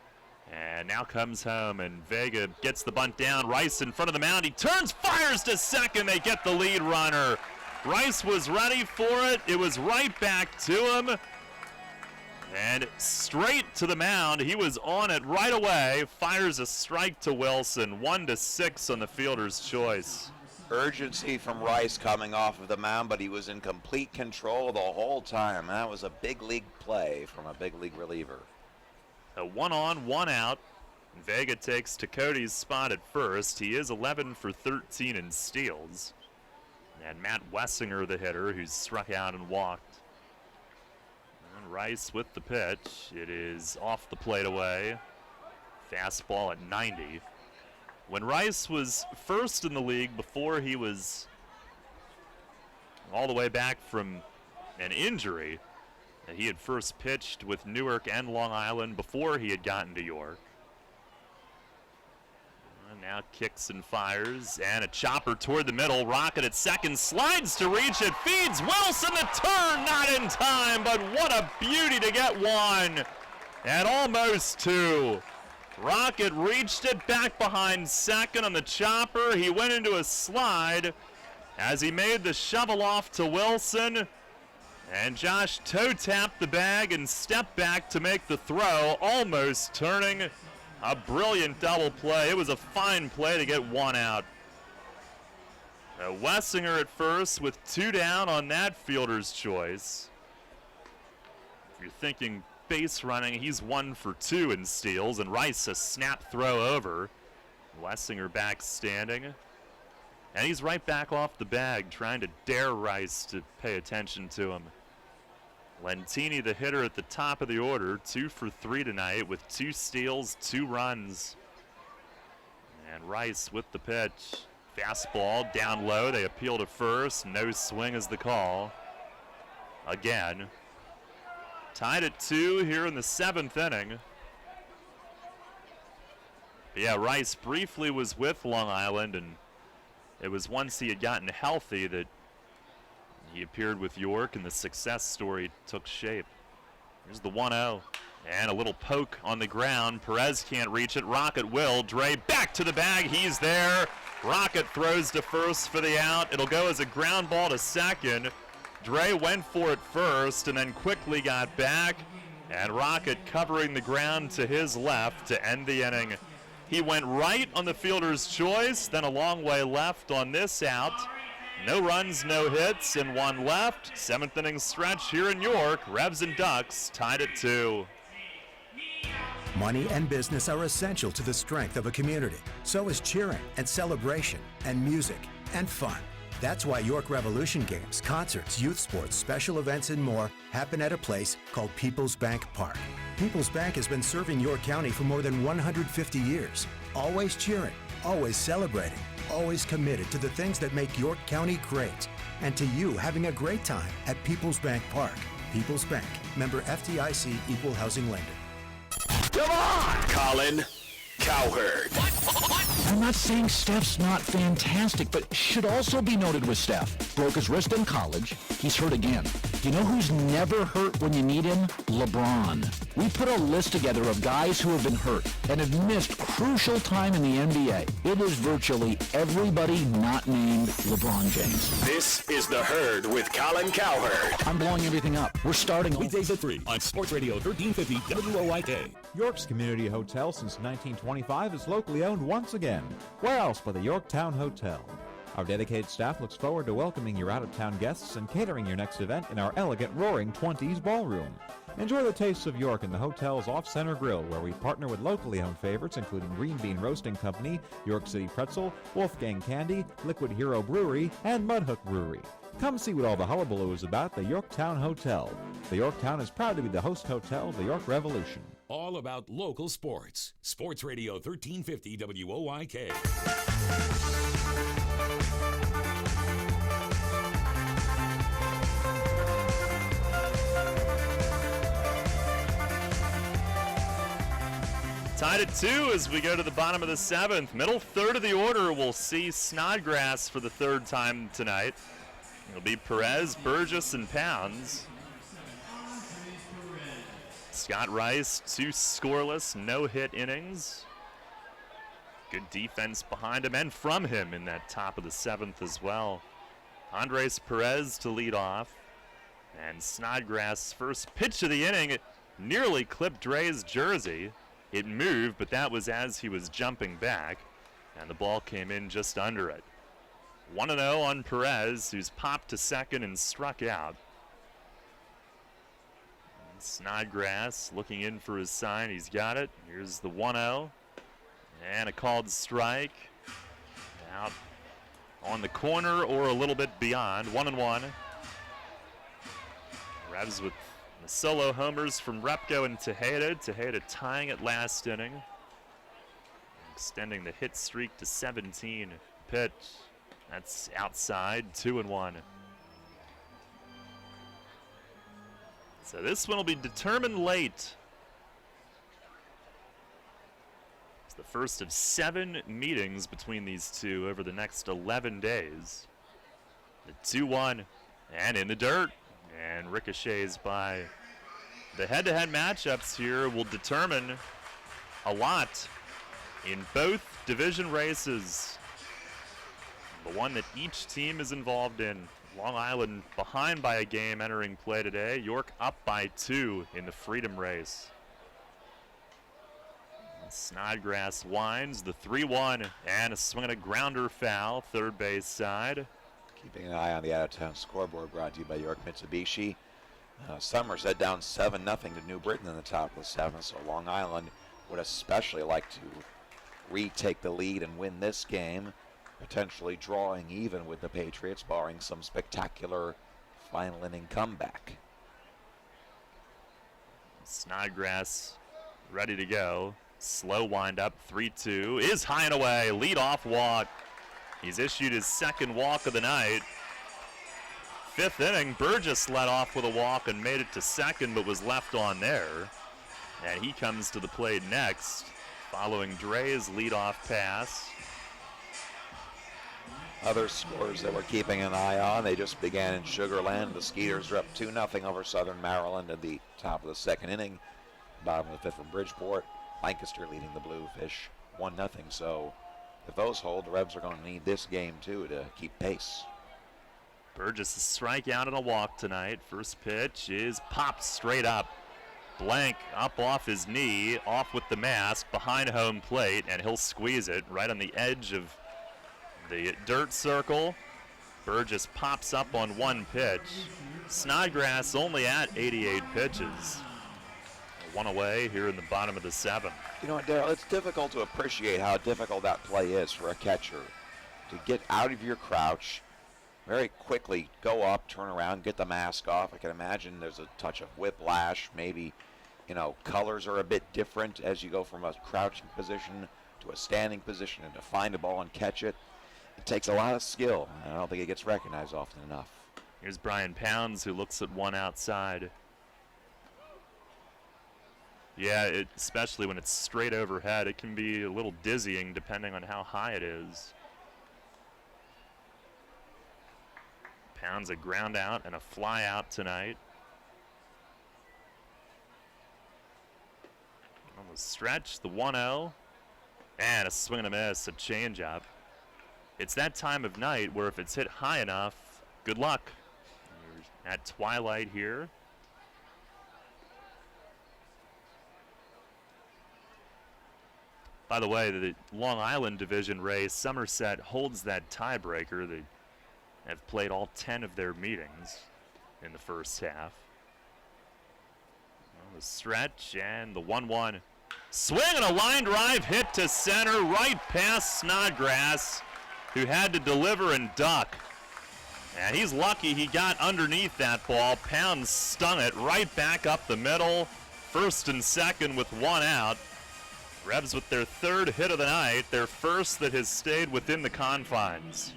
And now comes home, and Vega gets the bunt down. Rice in front of the mound. He turns, fires to second. They get the lead runner. Rice was ready for it. It was right back to him. And straight to the mound. He was on it right away. Fires a strike to Wilson. 1-6 on the fielder's choice. Urgency from Rice coming off of the mound, but he was in complete control the whole time. That was a big league play from a big league reliever. A 1 on, 1 out. Vega takes Takoti's spot at first. He is 11 for 13 in steals. And Matt Wessinger, the hitter, who's struck out and walked. And Rice with the pitch. It is off the plate away. Fastball at 90. When Rice was first in the league before he was all the way back from an injury, he had first pitched with Newark and Long Island before he had gotten to York. And now kicks and fires, and a chopper toward the middle. Rocket at second, slides to reach it, feeds Wilson, the turn, not in time, but what a beauty to get one at almost 2. Rocket reached it back behind second on the chopper. He went into a slide as he made the shovel off to Wilson. And Josh toe-tapped the bag and stepped back to make the throw, almost turning. A brilliant double play. It was a fine play to get 1 out. Wessinger at first with 2 down on that fielder's choice. If you're thinking base running, he's 1 for 2 in steals, and Rice a snap throw over. Wessinger back standing. And he's right back off the bag, trying to dare Rice to pay attention to him. Lentini, the hitter at the top of the order, 2 for 3 tonight with 2 steals, 2 runs. And Rice with the pitch. Fastball down low. They appeal to first. No swing is the call. Again. Tied at 2 here in the 7th inning. But yeah, Rice briefly was with Long Island, and it was once he had gotten healthy that he appeared with York and the success story took shape. Here's the 1-0. And a little poke on the ground. Perez can't reach it. Rocket will. Dre back to the bag. He's there. Rocket throws to first for the out. It'll go as a ground ball to second. Dre went for it first and then quickly got back. And Rocket covering the ground to his left to end the inning. He went right on the fielder's choice, then a long way left on this out. No runs, no hits, and 1 left. 7th inning stretch here in York. Revs and Ducks tied at 2. Money and business are essential to the strength of a community. So is cheering and celebration and music and fun. That's why York Revolution games, concerts, youth sports, special events, and more happen at a place called People's Bank Park. People's Bank has been serving York County for more than 150 years. Always cheering, always celebrating, always committed to the things that make York County great. And to you having a great time at People's Bank Park. People's Bank, member FDIC, equal housing lender. Come on, Colin Cowherd. I'm not saying Steph's not fantastic, but should also be noted with Steph. Broke his wrist in college. He's hurt again. You know who's never hurt when you need him? LeBron. We put a list together of guys who have been hurt and have missed crucial time in the NBA. It is virtually everybody not named LeBron James. This is The Herd with Colin Cowherd. I'm blowing everything up. We're starting weekdays at 3 on Sports Radio 1350 WOYK. York's community hotel since 1925 is locally owned once again. Where else but the Yorktown Hotel? Our dedicated staff looks forward to welcoming your out-of-town guests and catering your next event in our elegant Roaring Twenties ballroom. Enjoy the tastes of York in the hotel's off-center grill, where we partner with locally owned favorites including Green Bean Roasting Company, York City Pretzel, Wolfgang Candy, Liquid Hero Brewery, and Mudhook Brewery. Come see what all the hullabaloo is about the Yorktown Hotel. The Yorktown is proud to be the host hotel of the York Revolution. All about local sports. Sports Radio 1350 WOYK. Tied at 2 as we go to the bottom of the 7th. Middle third of the order will see Snodgrass for the 3rd time tonight. It'll be Perez, Burgess, and Pounds. Scott Rice, 2 scoreless, no-hit innings. Good defense behind him and from him in that top of the 7th as well. Andres Perez to lead off. And Snodgrass' first pitch of the inning nearly clipped Dre's jersey. It moved, but that was as he was jumping back, and the ball came in just under it. 1-0 on Perez, who's popped to second and struck out. And Snodgrass looking in for his sign. He's got it. Here's the 1-0. And a called strike. Out on the corner or a little bit beyond. 1-1. Revs with the solo homers from Repko and Tejeda. Tejeda tying it last inning. Extending the hit streak to 17. Pitch. That's outside, 2-1. So this one will be determined late. It's the first of 7 meetings between these two over the next 11 days. The 2-1 and in the dirt. And ricochets by. The head-to-head matchups here will determine a lot in both division races. The one that each team is involved in. Long Island behind by a game entering play today. York up by 2 in the Freedom race. Snodgrass winds the 3-1 and a swing and a grounder foul, third base side. Keeping an eye on the out-of-town scoreboard, brought to you by York Mitsubishi. Somerset down 7-0 to New Britain in the top of the 7th, so Long Island would especially like to retake the lead and win this game, potentially drawing even with the Patriots, barring some spectacular final inning comeback. Snodgrass ready to go. Slow wind up, 3-2, is high and away, lead-off walk. He's issued his second walk of the night. Fifth inning, Burgess led off with a walk and made it to second, but was left on there. And he comes to the plate next, following Dre's leadoff pass. Other scores that we're keeping an eye on, they just began in Sugar Land. The Skeeters are up 2-0 over Southern Maryland at the top of the second inning. Bottom of the fifth from Bridgeport. Lancaster leading the Bluefish 1-0. So if those hold, the Revs are going to need this game too to keep pace. Burgess a strikeout and a walk tonight. First pitch is popped straight up. Blank up off his knee, off with the mask, behind home plate, and he'll squeeze it right on the edge of the dirt circle. Burgess pops up on one pitch. Snodgrass only at 88 pitches. One away here in the bottom of the seventh. You know what, Darryl, it's difficult to appreciate how difficult that play is for a catcher. To get out of your crouch, very quickly go up, turn around, get the mask off. I can imagine there's a touch of whiplash. Maybe, colors are a bit different as you go from a crouching position to a standing position and to find a ball and catch it. It takes a lot of skill, and I don't think it gets recognized often enough. Here's Brian Pounds, who looks at one outside. Yeah, especially when it's straight overhead, it can be a little dizzying depending on how high it is. Pounds a ground out and a fly out tonight. On the stretch, the 1-0. And a swing and a miss, a changeup. It's that time of night where if it's hit high enough, good luck. We're at twilight here. By the way, the Long Island division race, Somerset holds that tiebreaker. They have played all 10 of their meetings in the first half. Well, the stretch and the 1-1. Swing and a line drive hit to center right past Snodgrass, who had to deliver and duck. And he's lucky he got underneath that ball. Pounds stung it right back up the middle. First and second with one out. Revs with their third hit of the night, their first that has stayed within the confines.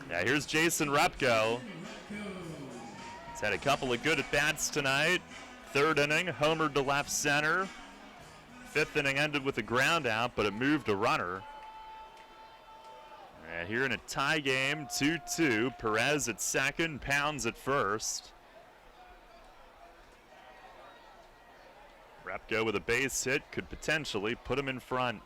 Now here's Jason Repko. He's had a couple of good at-bats tonight. Third inning, homered to left center. Fifth inning ended with a ground out, but it moved a runner. And here in a tie game, 2-2. Perez at second, Pounds at first. Repko with a base hit could potentially put him in front.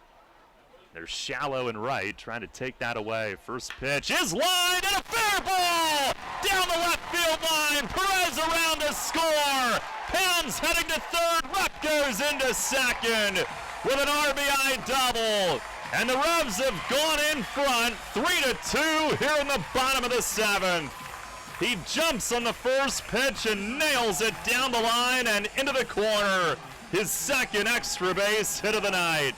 They're shallow and right, trying to take that away. First pitch is lined and a fair ball! Down the left field line, Perez around to score! Pounds heading to third, Repko's into second with an RBI double. And the Revs have gone in front, 3-2 here in the bottom of the seventh. He jumps on the first pitch and nails it down the line and into the corner. His second extra base hit of the night.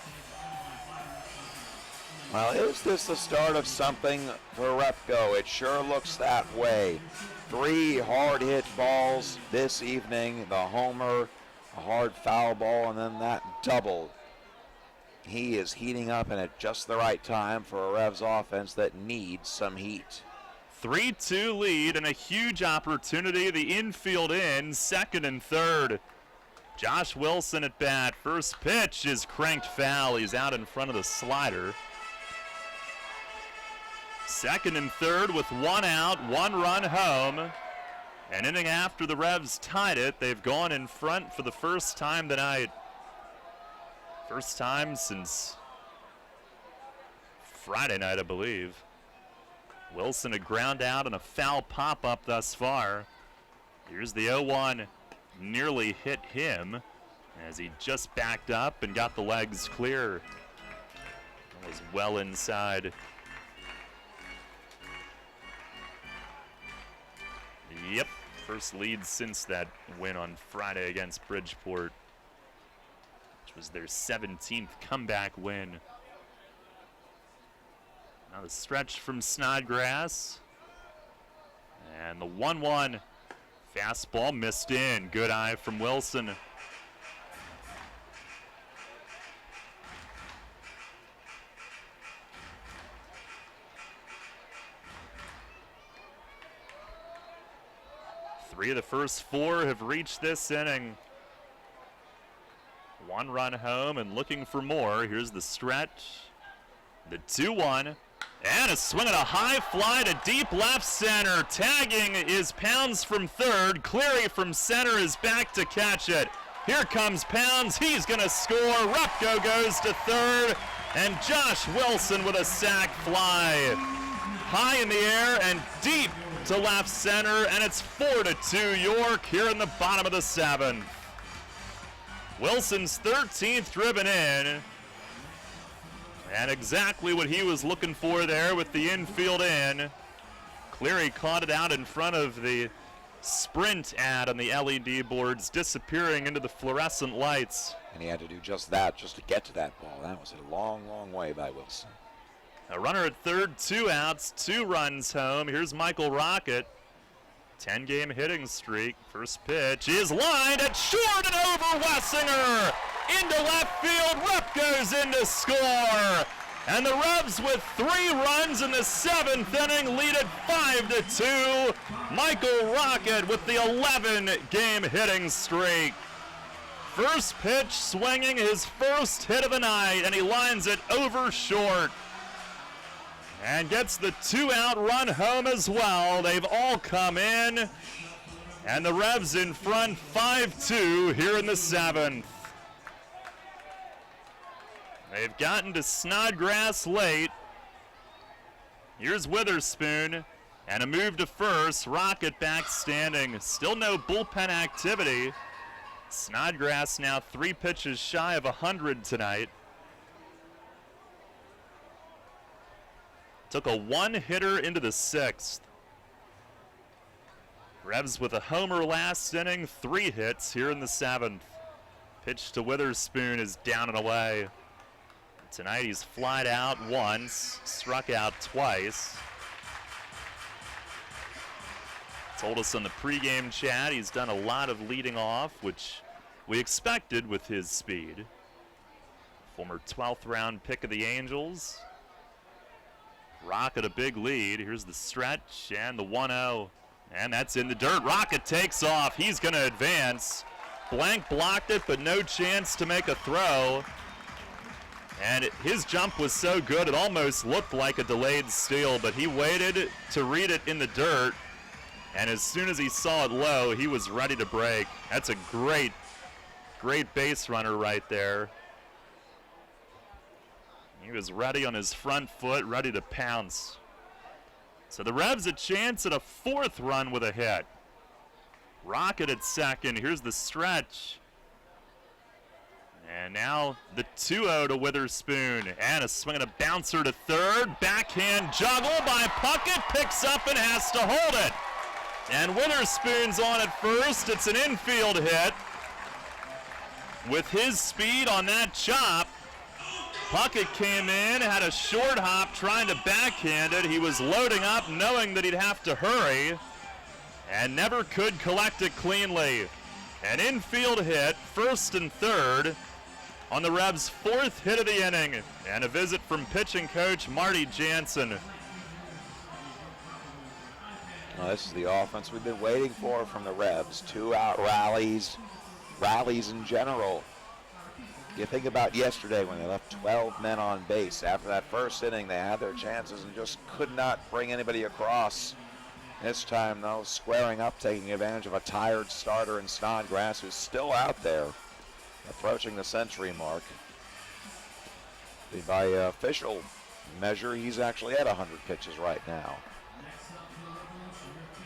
Well, is this the start of something for Repko? It sure looks that way. 3 hard hit balls this evening, the homer, a hard foul ball, and then that double. He is heating up and at just the right time for a Revs offense that needs some heat. 3-2 lead and a huge opportunity. The infield in, second and third. Josh Wilson at bat. First pitch is cranked foul. He's out in front of the slider. Second and third with one out, 1 run home. An inning after the Revs tied it, they've gone in front for the first time tonight. First time since Friday night, I believe. Wilson a ground out and a foul pop-up thus far. Here's the 0-1. Nearly hit him as he just backed up and got the legs clear. That was well inside. Yep, first lead since that win on Friday against Bridgeport, which was their 17th comeback win. Now the stretch from Snodgrass. And the 1-1. Fastball missed in. Good eye from Wilson. 3 of the first 4 have reached this inning. 1 run home and looking for more. Here's the stretch. The 2-1. And a swing and a high fly to deep left center. Tagging is Pounds from third. Cleary from center is back to catch it. Here comes Pounds. He's going to score. Repko goes to third. And Josh Wilson with a sac fly. High in the air and deep to left center. And it's 4-2 York here in the bottom of the 7th. Wilson's 13th driven in. And exactly what he was looking for there with the infield in. Cleary caught it out in front of the sprint ad on the LED boards, disappearing into the fluorescent lights. And he had to do just that just to get to that ball. That was a long, long way by Wilson. A runner at third, 2 outs, 2 runs home. Here's Michael Rocket. 10-game hitting streak. First pitch is lined at short and over Wessinger. Into left field, Rep goes in to score. And the Revs with 3 runs in the 7th inning lead it 5-2. Michael Rocket with the 11-game hitting streak. First pitch swinging, his first hit of the night, and he lines it over short. And gets the 2-out run home as well. They've all come in. And the Revs in front 5-2 here in the 7th. They've gotten to Snodgrass late. Here's Witherspoon. And a move to first. Rocket back standing. Still no bullpen activity. Snodgrass now 3 pitches shy of 100 tonight. Took a 1-hitter into the 6th. Revs with a homer last inning, 3 hits here in the 7th. Pitch to Witherspoon is down and away. Tonight he's flied out once, struck out twice. Told us on the pregame chat he's done a lot of leading off, which we expected with his speed. Former 12th round pick of the Angels. Rocket a big lead. Here's the stretch and the 1-0. And that's in the dirt. Rocket takes off. He's going to advance. Blank blocked it, but no chance to make a throw. And his jump was so good it almost looked like a delayed steal, but he waited to read it in the dirt. And as soon as he saw it low, he was ready to break. That's a great, great base runner right there. He was ready on his front foot, ready to pounce. So the Revs a chance at a 4th run with a hit. Rocket at second. Here's the stretch. And now the 2-0 to Witherspoon. And a swing and a bouncer to third. Backhand juggle by Puckett. Picks up and has to hold it. And Witherspoon's on at first. It's an infield hit. With his speed on that chop, Puckett came in, had a short hop trying to backhand it. He was loading up knowing that he'd have to hurry and never could collect it cleanly. An infield hit, first and third on the Revs' 4th hit of the inning. And a visit from pitching coach Marty Jansen. Well, this is the offense we've been waiting for from the Revs. 2-out rallies in general. You think about yesterday when they left 12 men on base. After that first inning, they had their chances and just could not bring anybody across. This time, though, squaring up, taking advantage of a tired starter in Snodgrass, who's still out there, approaching the century mark. By official measure, he's actually at 100 pitches right now.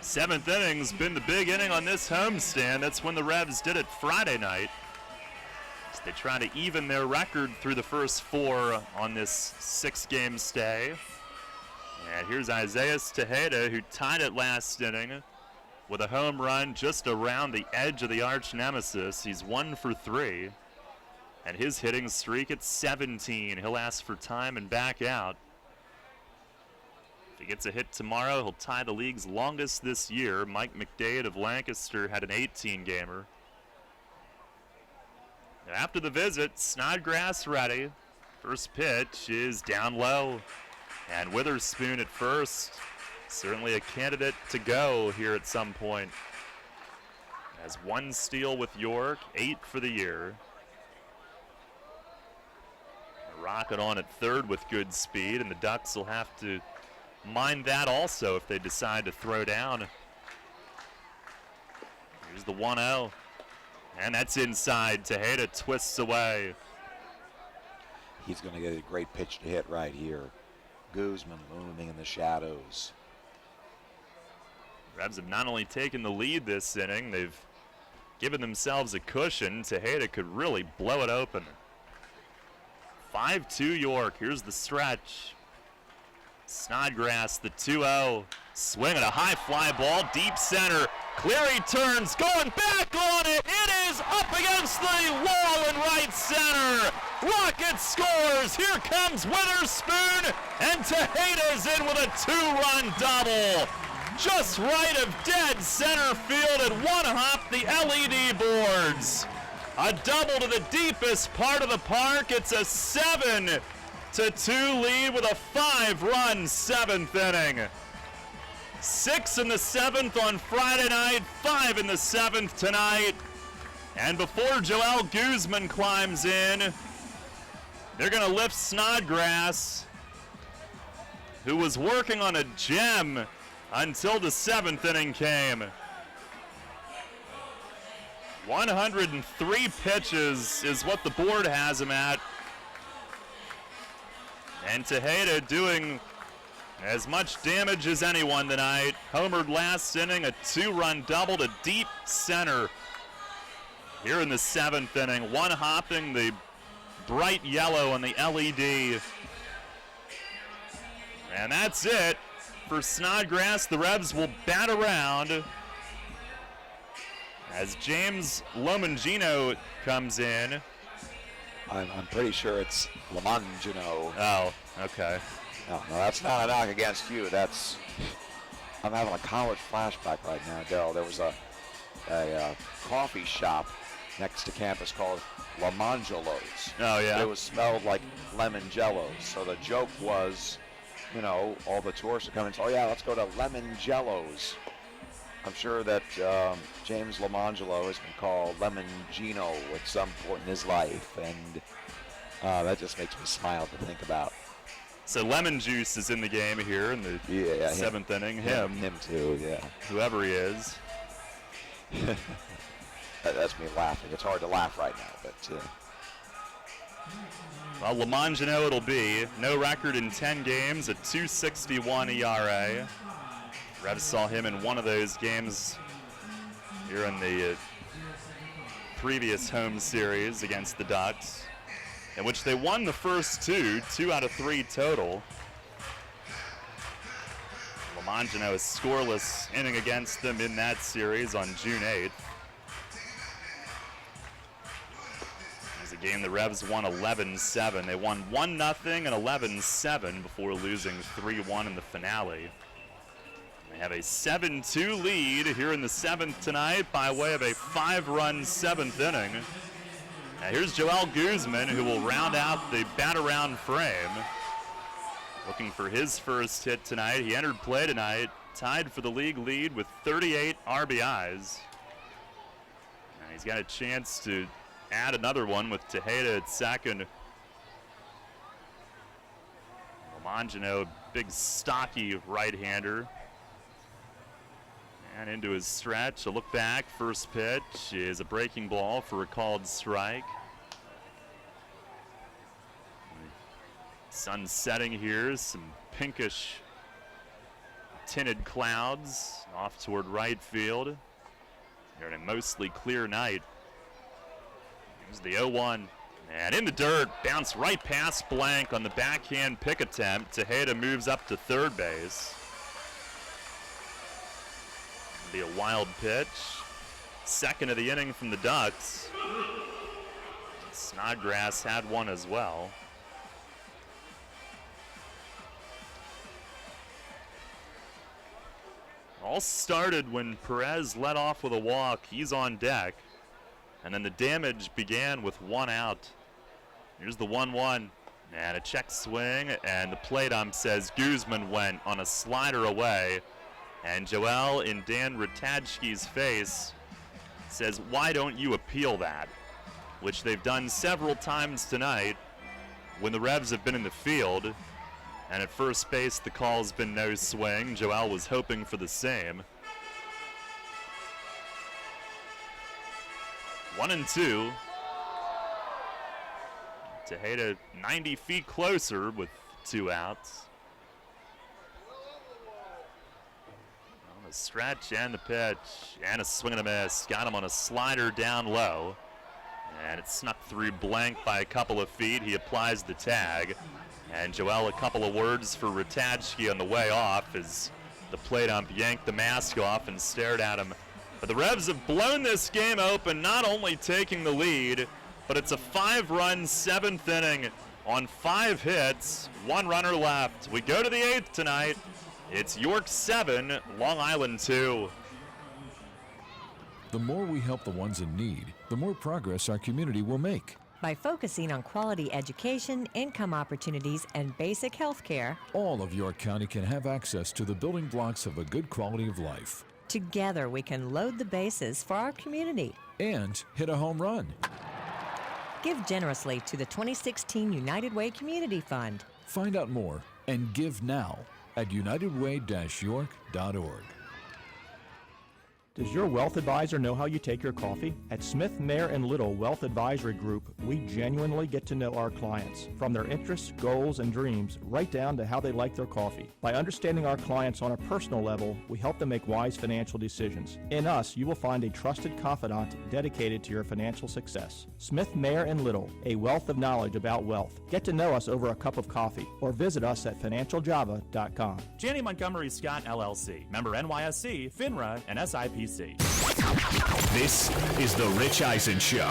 7th inning's been the big inning on this homestand. That's when the Revs did it Friday night. They try to even their record through the first 4 on this 6-game stay. And here's Isaiah Tejeda, who tied it last inning with a home run just around the edge of the arch nemesis. He's 1 for 3. And his hitting streak at 17. He'll ask for time and back out. If he gets a hit tomorrow, he'll tie the league's longest this year. Mike McDade of Lancaster had an 18-gamer. After the visit, Snodgrass ready. First pitch is down low. And Witherspoon at first. Certainly a candidate to go here at some point. Has 1 steal with York, 8 for the year. Rocket on at third with good speed, and the Ducks will have to mind that also if they decide to throw down. Here's the 1-0. And that's inside. Tejeda twists away. He's going to get a great pitch to hit right here. Guzman looming in the shadows. Revs have not only taken the lead this inning, they've given themselves a cushion. Tejeda could really blow it open. 5-2 York. Here's the stretch. Snodgrass, the 2-0. Swing at a high fly ball, deep center. Cleary turns, going back on it. It is up against the wall in right center. Rocket scores. Here comes Witherspoon, and Tejeda's in with a 2-run double. Just right of dead center field at one hop, the LED boards. A double to the deepest part of the park. It's a 7-2 lead with a 5-run 7th inning. 6 in the 7th on Friday night, 5 in the 7th tonight. And before Joel Guzman climbs in, they're going to lift Snodgrass, who was working on a gem until the 7th inning came. 103 pitches is what the board has him at. And Tejeda doing as much damage as anyone tonight. Homered last inning, a 2-run double to deep center. Here in the 7th inning, one hopping the bright yellow on the LED. And that's it for Snodgrass. The Revs will bat around as James Lomangino comes in. I'm pretty sure it's Lomangino. Oh, okay. No, that's not a knock against you. I'm having a college flashback right now, Del. There was a coffee shop next to campus called Lomangelo's. Oh, yeah. It was spelled like lemon jellos. So the joke was, all the tourists are coming. So, yeah, let's go to Lemon Jellos. I'm sure that James Lomangelo has been called Lemon Gino at some point in his life, and that just makes me smile to think about. So Lemon Juice is in the game here in the 7th inning. Him too, yeah. Whoever he is. That's me laughing. It's hard to laugh right now, but... Well, Lomangino it'll be. No record in 10 games, a 2.61 ERA. Revs saw him in one of those games here in the previous home series against the Ducks, in which they won the first 2 out of 3 total. Lomangino is scoreless inning against them in that series on June 8th. It was a game the Revs won 11-7. They won 1-0 and 11-7 before losing 3-1 in the finale. They have a 7-2 lead here in the 7th tonight by way of a 5-run 7th inning. Now here's Joel Guzman, who will round out the bat-around frame. Looking for his first hit tonight. He entered play tonight, tied for the league lead with 38 RBIs. And he's got a chance to add another one with Tejeda at second. Lomangino, big stocky right-hander. And into his stretch, a look back, first pitch is a breaking ball for a called strike. Sun setting here, some pinkish tinted clouds off toward right field. Here on a mostly clear night. Here's the 0-1. And in the dirt, bounced right past Blank on the backhand pick attempt. Tejeda moves up to third base. Be a wild pitch. Second of the inning from the Ducks. Snodgrass had one as well. All started when Perez led off with a walk. He's on deck. And then the damage began with one out. Here's the 1-1. And a check swing. And the plate ump says Guzman went on a slider away. And Joel, in Dan Ratajski's face, says, why don't you appeal that? Which they've done several times tonight when the Revs have been in the field. And at first base, the call's been no swing. Joel was hoping for the same. 1-2. Tejeda 90 feet closer with 2 outs. On the stretch and the pitch, and a swing and a miss. Got him on a slider down low. And it snuck through blank by a couple of feet. He applies the tag. And Joel, a couple of words for Ratajski on the way off as the plate ump yanked the mask off and stared at him. But the Revs have blown this game open, not only taking the lead, but it's a 5-run 7th inning on 5 hits, 1 runner left. We go to the 8th tonight. It's York 7, Long Island 2. The more we help the ones in need, the more progress our community will make. By focusing on quality education, income opportunities, and basic health care, all of York County can have access to the building blocks of a good quality of life. Together we can load the bases for our community and hit a home run. Give generously to the 2016 United Way Community Fund. Find out more and give now at unitedway-york.org. Does your wealth advisor know how you take your coffee? At Smith, Mayer & Little Wealth Advisory Group, we genuinely get to know our clients, from their interests, goals, and dreams, right down to how they like their coffee. By understanding our clients on a personal level, we help them make wise financial decisions. In us, you will find a trusted confidant dedicated to your financial success. Smith, Mayer & Little, a wealth of knowledge about wealth. Get to know us over a cup of coffee, or visit us at financialjava.com. Janney Montgomery Scott LLC, member NYSE, FINRA, and SIPC. This is the Rich Eisen Show.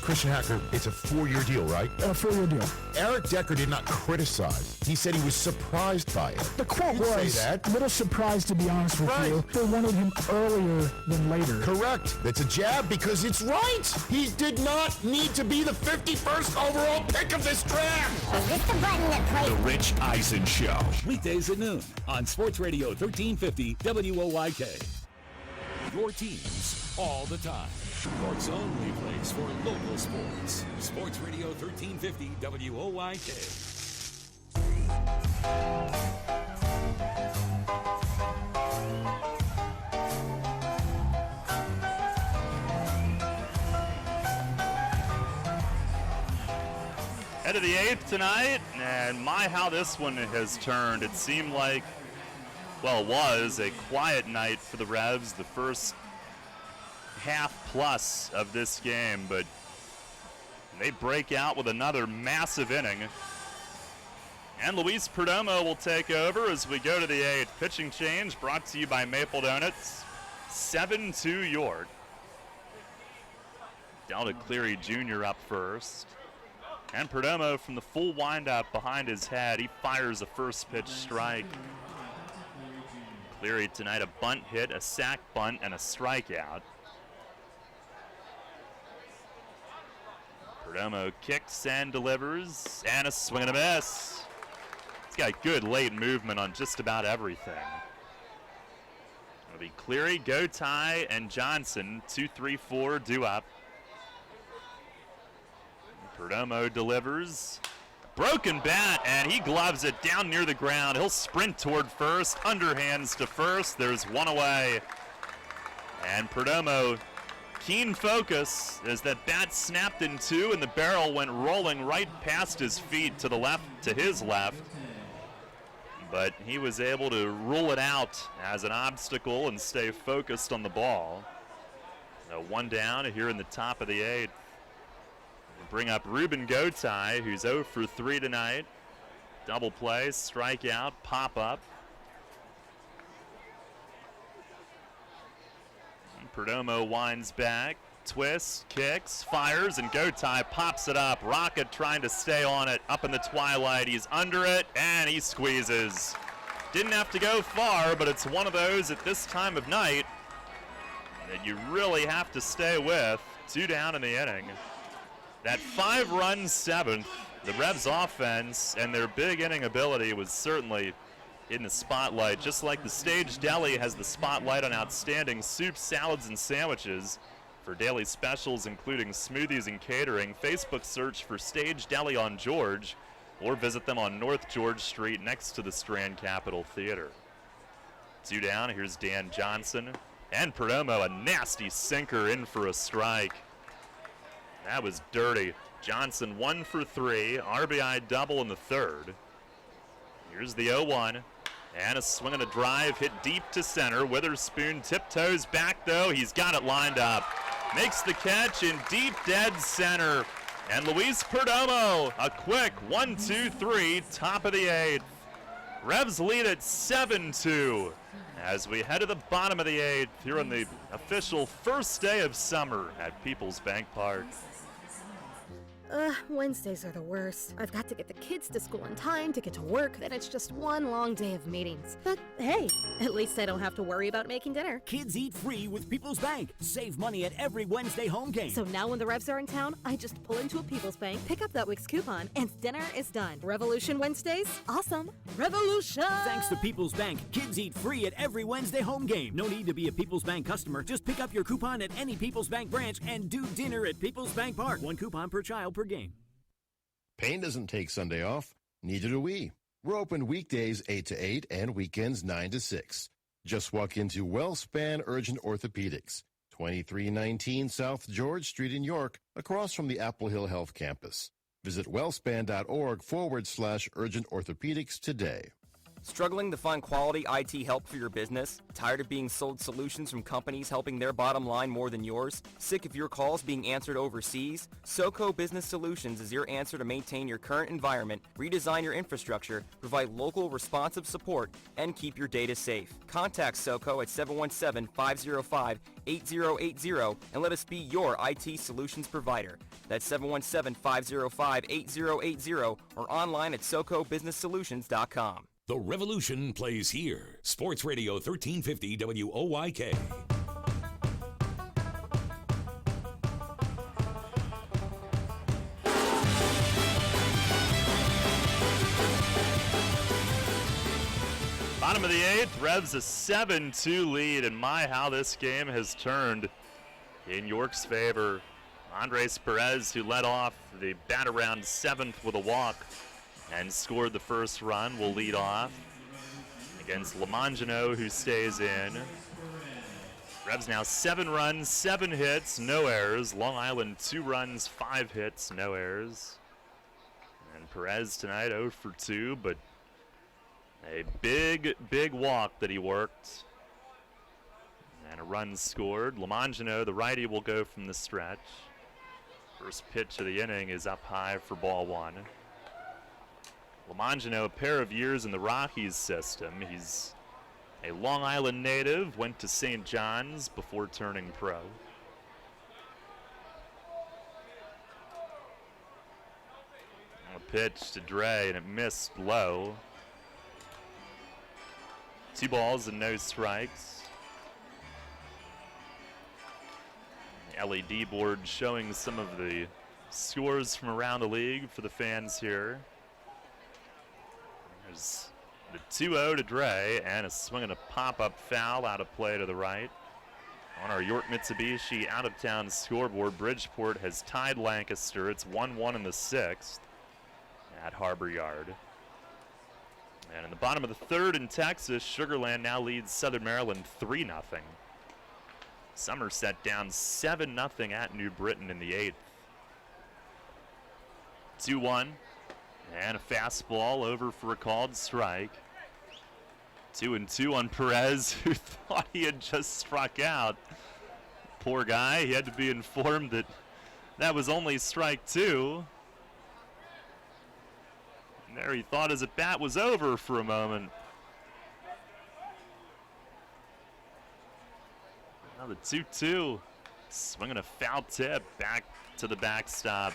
Christian Hacker, it's a 4-year deal, right? A 4-year deal. Eric Decker did not criticize. He said he was surprised by it. The quote was, say that. a little surprised to be honest with you. They wanted him earlier than later. Correct. That's a jab because it's right. He did not need to be the 51st overall pick of this draft. Is this the button that plays? The Rich Eisen Show. Weekdays at noon on Sports Radio 1350 WOYK. Your teams all the time. York's only place for local sports. Sports Radio 1350 WOYK. Head of the 8th tonight, and my how this one has turned. It seemed like, well, it was a quiet night for the Revs, the first half plus of this game, but they break out with another massive inning. And Luis Perdomo will take over as we go to the 8th. Pitching change brought to you by Maple Donuts. 7-2 York. Delta Cleary Jr. up first. And Perdomo from the full windup behind his head. He fires a first pitch strike. Cleary tonight a bunt hit, a sac bunt, and a strikeout. Perdomo kicks and delivers, and a swing and a miss. He's got good late movement on just about everything. It'll be Cleary, Gotye, and Johnson. 2, 3, 4 due up. Perdomo delivers. Broken bat, and he gloves it down near the ground. He'll sprint toward first, underhands to first. There's one away. And Perdomo, keen focus as that bat snapped in two and the barrel went rolling right past his feet to the left, to his left. But he was able to rule it out as an obstacle and stay focused on the ball. So one down here in the top of the 8th. Bring up Ruben Gotye, who's 0 for 3 tonight. Double play, strikeout, pop up. And Perdomo winds back, twists, kicks, fires, and Gotye pops it up. Rocket trying to stay on it, up in the twilight. He's under it, and he squeezes. Didn't have to go far, but it's one of those at this time of night that you really have to stay with. 2 down in the inning. That 5-run 7th, the Revs offense and their big inning ability was certainly in the spotlight, just like the Stage Deli has the spotlight on outstanding soups, salads, and sandwiches. For daily specials, including smoothies and catering, Facebook search for Stage Deli on George, or visit them on North George Street next to the Strand Capitol Theater. 2 down, here's Dan Johnson. And Perdomo, a nasty sinker in for a strike. That was dirty. Johnson 1 for 3, RBI double in the third. Here's the 0-1. And a swing and a drive hit deep to center. Witherspoon tiptoes back, though. He's got it lined up. Makes the catch in deep dead center. And Luis Perdomo, a quick 1-2-3, top of the 8th. Revs lead at 7-2 as we head to the bottom of the 8th here on the official first day of summer at Peoples Bank Park. Wednesdays are the worst. I've got to get the kids to school in time to get to work, then it's just one long day of meetings. But hey, at least I don't have to worry about making dinner. Kids eat free with People's Bank. Save money at every Wednesday home game. So now when the Revs are in town, I just pull into a People's Bank, pick up that week's coupon, and dinner is done. Revolution Wednesdays? Awesome. Revolution! Thanks to People's Bank, kids eat free at every Wednesday home game. No need to be a People's Bank customer. Just pick up your coupon at any People's Bank branch and do dinner at People's Bank Park. 1 coupon per child per game. Payne doesn't take Sunday off. Neither do we. We're open weekdays 8 to 8 and weekends 9 to 6. Just walk into WellSpan Urgent Orthopedics, 2319 South George Street in York, across from the Apple Hill Health Campus. Visit wellspan.org/urgent orthopedics today. Struggling to find quality IT help for your business? Tired of being sold solutions from companies helping their bottom line more than yours? Sick of your calls being answered overseas? SoCo Business Solutions is your answer to maintain your current environment, redesign your infrastructure, provide local responsive support, and keep your data safe. Contact SoCo at 717-505-8080 and let us be your IT solutions provider. That's 717-505-8080 or online at socobusinesssolutions.com. The Revolution plays here. Sports Radio 1350 WOYK. Bottom of the 8th, Revs a 7-2 lead, and my, how this game has turned in York's favor. Andres Perez, who led off the bat-around 7th with a walk and scored the first run, will lead off against Lamangino, who stays in. Revs now 7 runs, 7 hits, no errors. Long Island 2 runs, 5 hits, no errors. And Perez tonight 0 for 2, but a big walk that he worked. And a run scored. Lamangino, the righty, will go from the stretch. First pitch of the inning is up high for ball 1. Lamangino, a pair of years in the Rockies system. He's a Long Island native, went to St. John's before turning pro. A pitch to Dre, and it missed low. 2 balls and no strikes. The LED board showing some of the scores from around the league for the fans here. There's the 2-0 to Dre, and a swing and a pop-up foul out of play to the right. On our York Mitsubishi out-of-town scoreboard, Bridgeport has tied Lancaster. It's 1-1 in the 6th at Harbor Yard. And in the bottom of the 3rd in Texas, Sugar Land now leads Southern Maryland 3-0. Somerset down 7-0 at New Britain in the 8th. 2-1. And a fastball over for a called strike. 2-2 on Perez, who thought he had just struck out. Poor guy, he had to be informed that that was only strike 2. And there he thought his at-bat was over for a moment. Now the 2-2. Swinging a foul tip back to the backstop.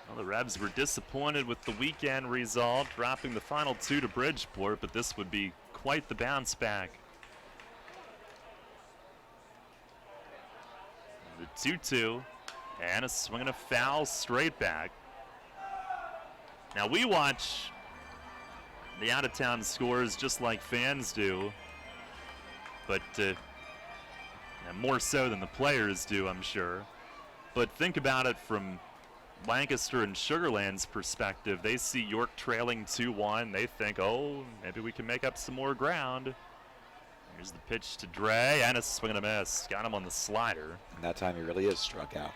Well, the Revs were disappointed with the weekend result, dropping the final 2 to Bridgeport, but this would be quite the bounce back. The 2-2. And a swing and a foul straight back. Now we watch the out-of-town scores just like fans do, but more so than the players do, I'm sure. But think about it from Lancaster and Sugar Land's perspective. They see York trailing 2-1. They think, oh, maybe we can make up some more ground. Here's the pitch to Dre, and a swing and a miss. Got him on the slider. And that time he really is struck out.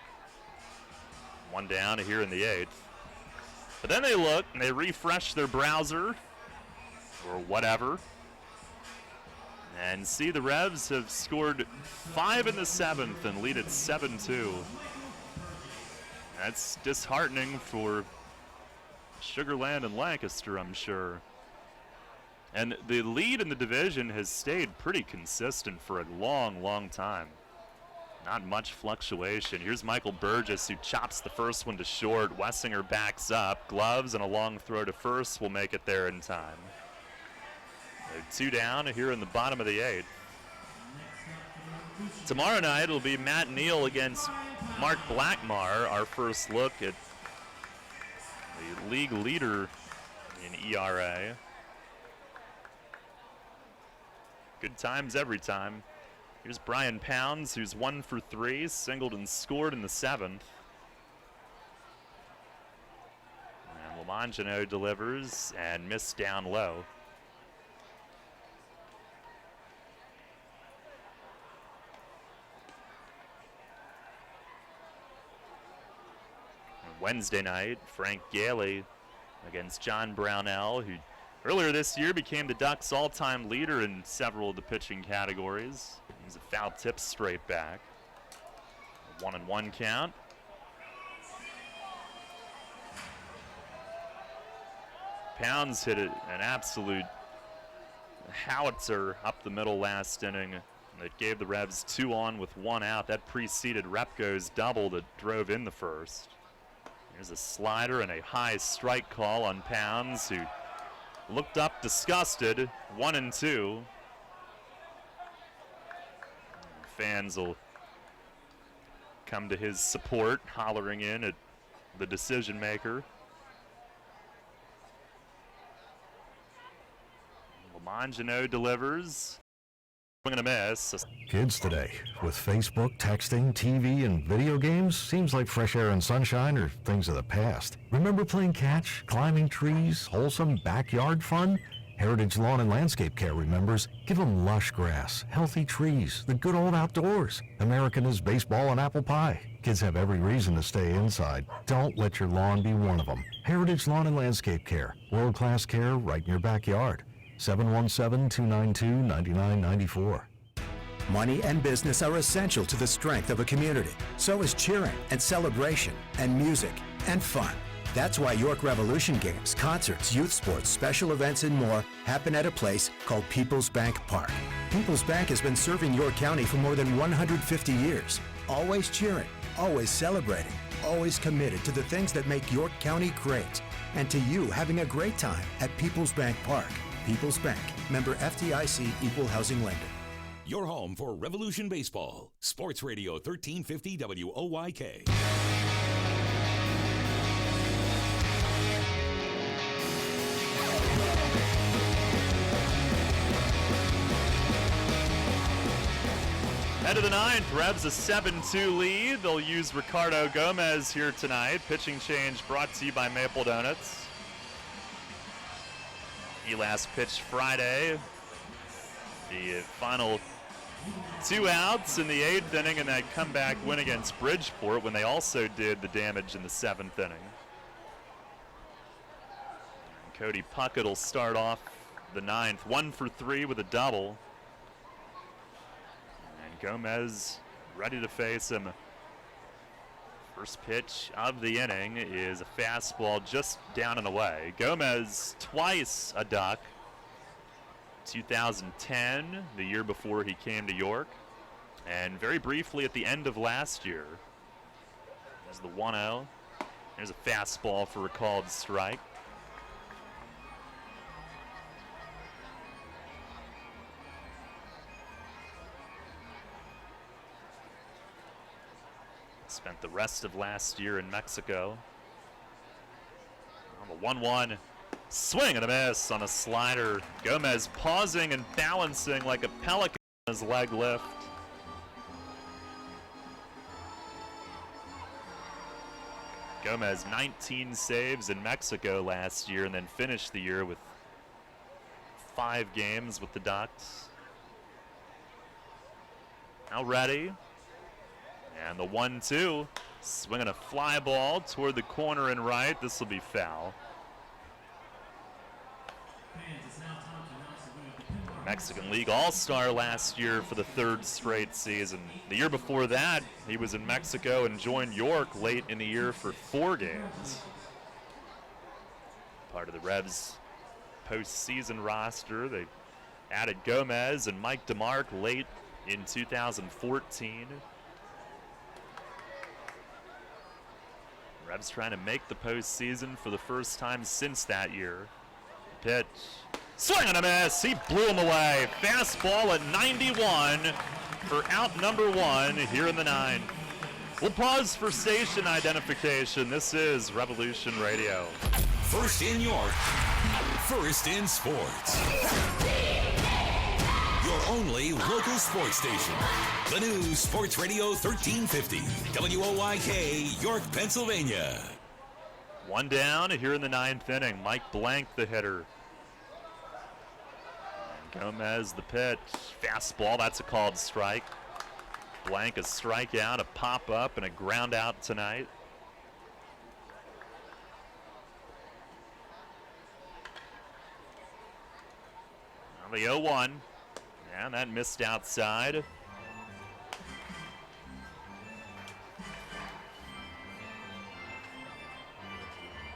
One down here in the 8th. But then they look and they refresh their browser or whatever and see the Revs have scored 5 in the 7th and lead at 7-2. That's disheartening for Sugar Land and Lancaster, I'm sure. And the lead in the division has stayed pretty consistent for a long, long time. Not much fluctuation. Here's Michael Burgess, who chops the first one to short. Wessinger backs up. Gloves and a long throw to first will make it there in time. They're 2 down here in the bottom of the 8th. Tomorrow night it'll be Matt Neal against Mark Blackmar. Our first look at the league leader in ERA. Good times every time. Here's Brian Pounds, who's 1 for 3, singled and scored in the 7th. And Lamangino delivers and missed down low. Wednesday night, Frank Gailey against John Brownell, who earlier this year became the Ducks' all-time leader in several of the pitching categories. He's a foul tip straight back. A 1-1 count. Pounds hit an absolute howitzer up the middle last inning that gave the Revs 2 on with 1 out. That preceded Repko's double that drove in the first. Here's a slider and a high strike call on Pounds, who looked up disgusted. 1-2. Fans will come to his support, hollering in at the decision maker. Lamangino delivers. Swing and a miss. Kids today, with Facebook, texting, TV, and video games, seems like fresh air and sunshine are things of the past. Remember playing catch, climbing trees, wholesome backyard fun? Heritage Lawn and Landscape Care remembers, give them lush grass, healthy trees, the good old outdoors. American is baseball and apple pie. Kids have every reason to stay inside. Don't let your lawn be one of them. Heritage Lawn and Landscape Care, world-class care right in your backyard. 717-292-9994. Money and business are essential to the strength of a community. So is cheering and celebration and music and fun. That's why York Revolution games, concerts, youth sports, special events, and more happen at a place called People's Bank Park. People's Bank has been serving York County for more than 150 years. Always cheering, always celebrating, always committed to the things that make York County great. And to you having a great time at People's Bank Park. People's Bank, member FDIC, equal housing lender. Your home for Revolution Baseball. Sports Radio 1350 WOYK. Head of the 9th, Revs a 7-2 lead. They'll use Ricardo Gomez here tonight. Pitching change brought to you by Maple Donuts. He last pitched Friday. The final 2 outs in the 8th inning and that comeback win against Bridgeport when they also did the damage in the 7th inning. And Cody Puckett will start off the 9th, 1 for 3 with a double. And Gomez ready to face him. First pitch of the inning is a fastball just down and away. Gomez twice a Duck. 2010, the year before he came to York, and very briefly at the end of last year. There's the 1-0. There's a fastball for a called strike. Spent the rest of last year in Mexico. On the 1-1. Swing and a miss on a slider. Gomez pausing and balancing like a pelican on his leg lift. Gomez 19 saves in Mexico last year and then finished the year with 5 games with the Ducks. Now ready. And the 1-2. Swinging a fly ball toward the corner and right. This will be foul. Mexican League All-Star last year for the 3rd straight season. The year before that, he was in Mexico and joined York late in the year for 4 games. Part of the Revs postseason roster. They added Gomez and Mike DeMarc late in 2014. Revs trying to make the postseason for the first time since that year. Pitch. Swing and a miss. He blew him away. Fastball at 91 for out number 1 here in the 9th. We'll pause for station identification. This is Revolution Radio. First in York, first in sports. Your only local sports station. The new Sports Radio 1350. WOYK, York, Pennsylvania. 1 down here in the 9th inning. Mike Blank, the hitter. Gomez, the pitch. Fastball, that's a called strike. Blank, a strikeout, a pop-up, and a ground out tonight. Now the 0-1. And that missed outside.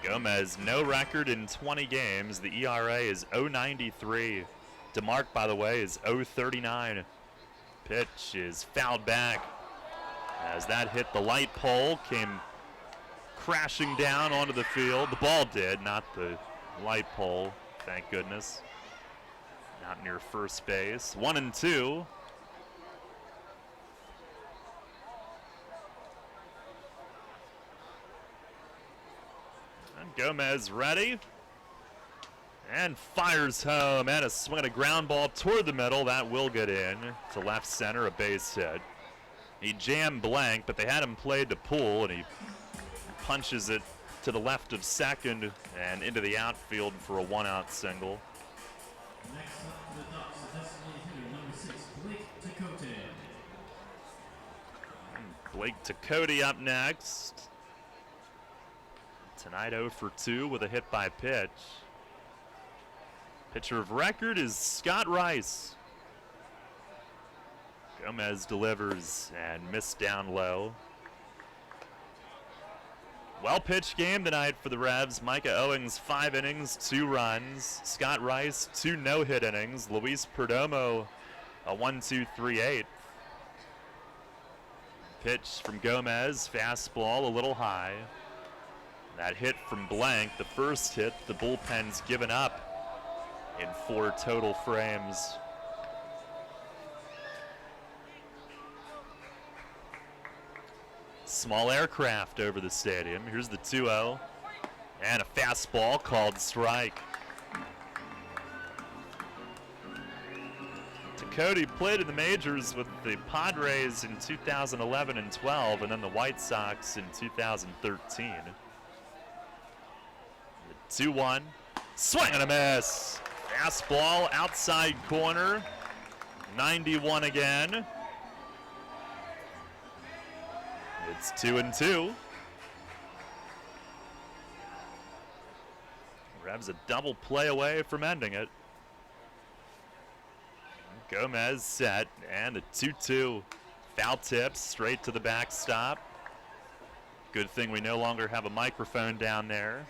Gomez, no record in 20 games. The ERA is 0.93. DeMarc, by the way, is 0.39. Pitch is fouled back as that hit the light pole, came crashing down onto the field. The ball did, not the light pole, thank goodness. Not near first base. 1-2. And Gomez ready. And fires home, and a swing and a ground ball toward the middle. That will get in to left center, a base hit. He jammed Blank, but they had him played to pull, and he punches it to the left of second and into the outfield for a 1-out single. Next up for the Ducks is designated hitter number 6, Blake Tecote. Blake Tecote up next. Tonight 0 for 2 with a hit by pitch. Pitcher of record is Scott Rice. Gomez delivers and missed down low. Well-pitched game tonight for the Revs. Micah Owings, 5 innings, 2 runs. Scott Rice, 2 no-hit innings. Luis Perdomo, a 1-2-3-8. Pitch from Gomez, fastball a little high. That hit from Blank, the first hit the bullpen's given up in 4 total frames. Small aircraft over the stadium. Here's the 2-0. And a fastball called strike. Tecote played in the majors with the Padres in 2011 and 12, and then the White Sox in 2013. The 2-1. Swing and a miss. Fastball outside corner. 91 again. It's 2-2. Revs a double play away from ending it. Gomez set, and the 2-2. Foul tip straight to the backstop. Good thing we no longer have a microphone down there.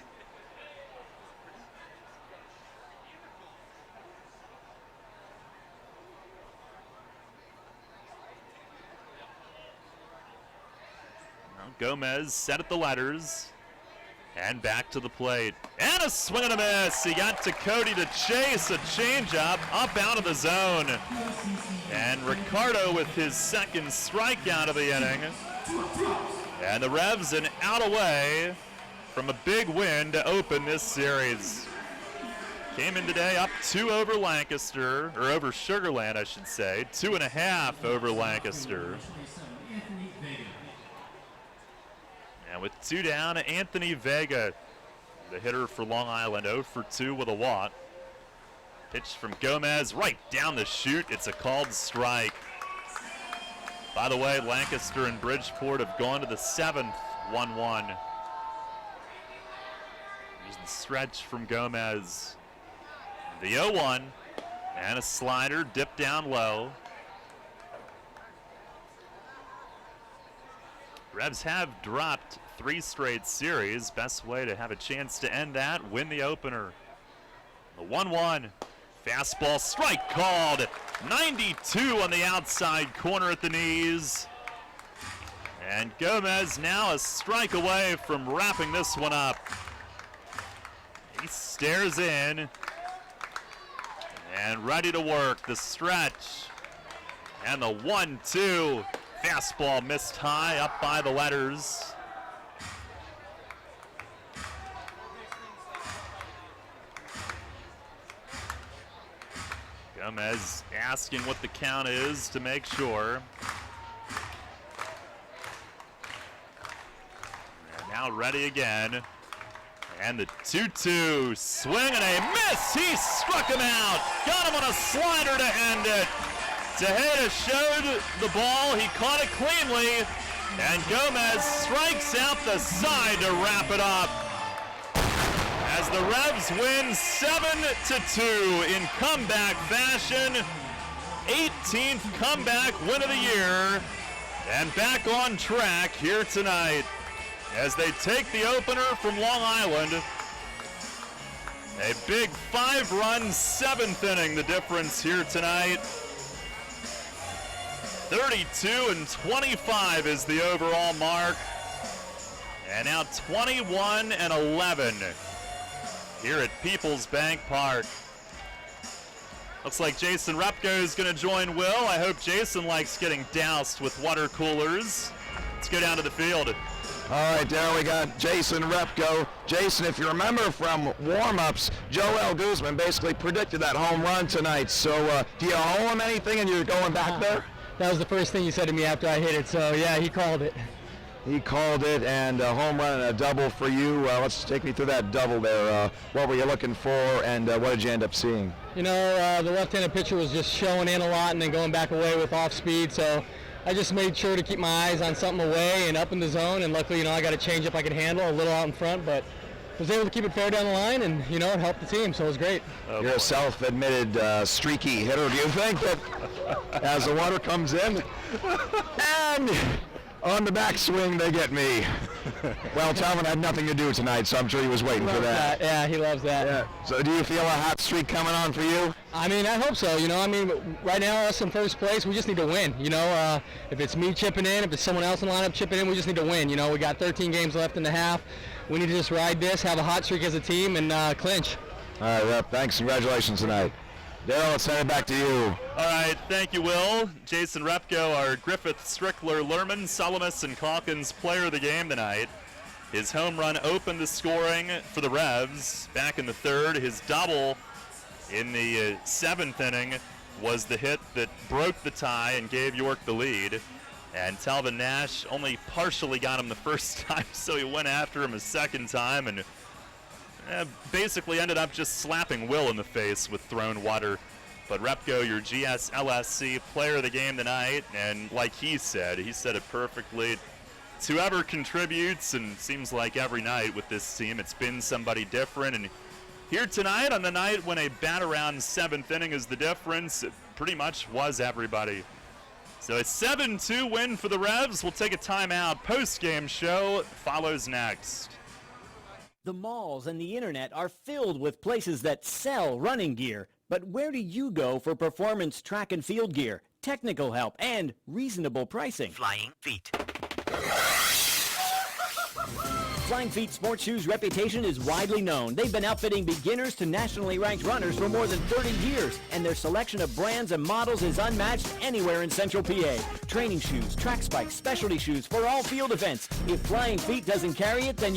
Gomez set at the letters and back to the plate. And a swing and a miss. He got Tecote to chase a changeup up out of the zone. And Ricardo with his second strikeout of the inning. And the Revs an out away from a big win to open this series. Came in today up 2 over Lancaster, or over Sugar Land, I should say. 2.5 over Lancaster. And with 2 down, Anthony Vega, the hitter for Long Island, 0 for 2 with a walk. Pitch from Gomez right down the chute. It's a called strike. By the way, Lancaster and Bridgeport have gone to the 7th, 1-1. Here's the stretch from Gomez. The 0-1, and a slider dipped down low. Revs have dropped 3 straight series. Best way to have a chance to end that, win the opener. The 1-1, fastball strike called. 92 on the outside corner at the knees. And Gomez now a strike away from wrapping this one up. He stares in. And ready to work, the stretch. And the 1-2. Fastball missed high up by the letters. Gomez asking what the count is to make sure. And now ready again. And the 2-2, swing and a miss. He struck him out. Got him on a slider to end it. Tejeda showed the ball. He caught it cleanly. And Gomez strikes out the side to wrap it up. As the Revs win 7-2 in comeback fashion. 18th comeback win of the year. And back on track here tonight, as they take the opener from Long Island. A big 5-run 7th inning, the difference here tonight. 32-25 is the overall mark. And now 21-11 here at Peoples Bank Park. Looks like Jason Repko is going to join Will. I hope Jason likes getting doused with water coolers. Let's go down to the field. All right, there we got Jason Repko. Jason, if you remember from warm-ups, Joel Guzman basically predicted that home run tonight. So do you owe him anything and you're going back there? That was the first thing he said to me after I hit it, so yeah, he called it. He called it, and a home run and a double for you. Let's take me through that double there. What were you looking for, and what did you end up seeing? You know, the left-handed pitcher was just showing in a lot and then going back away with off-speed, so I just made sure to keep my eyes on something away and up in the zone, and luckily, you know, I got a changeup I could handle, a little out in front, but was able to keep it fair down the line, and, you know, it helped the team, so it was great. Oh, you're a self-admitted streaky hitter. Do you think that as the water comes in, and on the backswing, they get me? Well, Talvin had nothing to do tonight, so I'm sure he was waiting for that. Yeah, he loves that. Yeah. So do you feel a hot streak coming on for you? I mean, I hope so. You know, I mean, right now, us in first place, we just need to win. You know, if it's me chipping in, if it's someone else in the lineup chipping in, we just need to win. You know, we got 13 games left in the half. We need to just ride this, have a hot streak as a team, and clinch. All right, Rep. Thanks. Congratulations tonight. Daryl, let's send it back to you. All right, thank you, Will. Jason Repko, our Griffith, Strickler, Lerman, Salamis, and Calkins player of the game tonight. His home run opened the scoring for the Revs back in the third. His double in the 7th inning was the hit that broke the tie and gave York the lead. And Talvin Nash only partially got him the first time, so he went after him a second time and basically ended up just slapping Will in the face with thrown water. But Repko, your GSLSC player of the game tonight, and like he said it perfectly. It's whoever contributes, and seems like every night with this team, it's been somebody different. And here tonight, on the night when a bat around 7th inning is the difference, it pretty much was everybody. So a 7-2 win for the Revs. We'll take a timeout. Post-game show follows next. The malls and the internet are filled with places that sell running gear. But where do you go for performance track and field gear, technical help, and reasonable pricing? Flying feet. Flying Feet Sports Shoes' reputation is widely known. They've been outfitting beginners to nationally ranked runners for more than 30 years, and their selection of brands and models is unmatched anywhere in Central PA. Training shoes, track spikes, specialty shoes for all field events. If Flying Feet doesn't carry it, then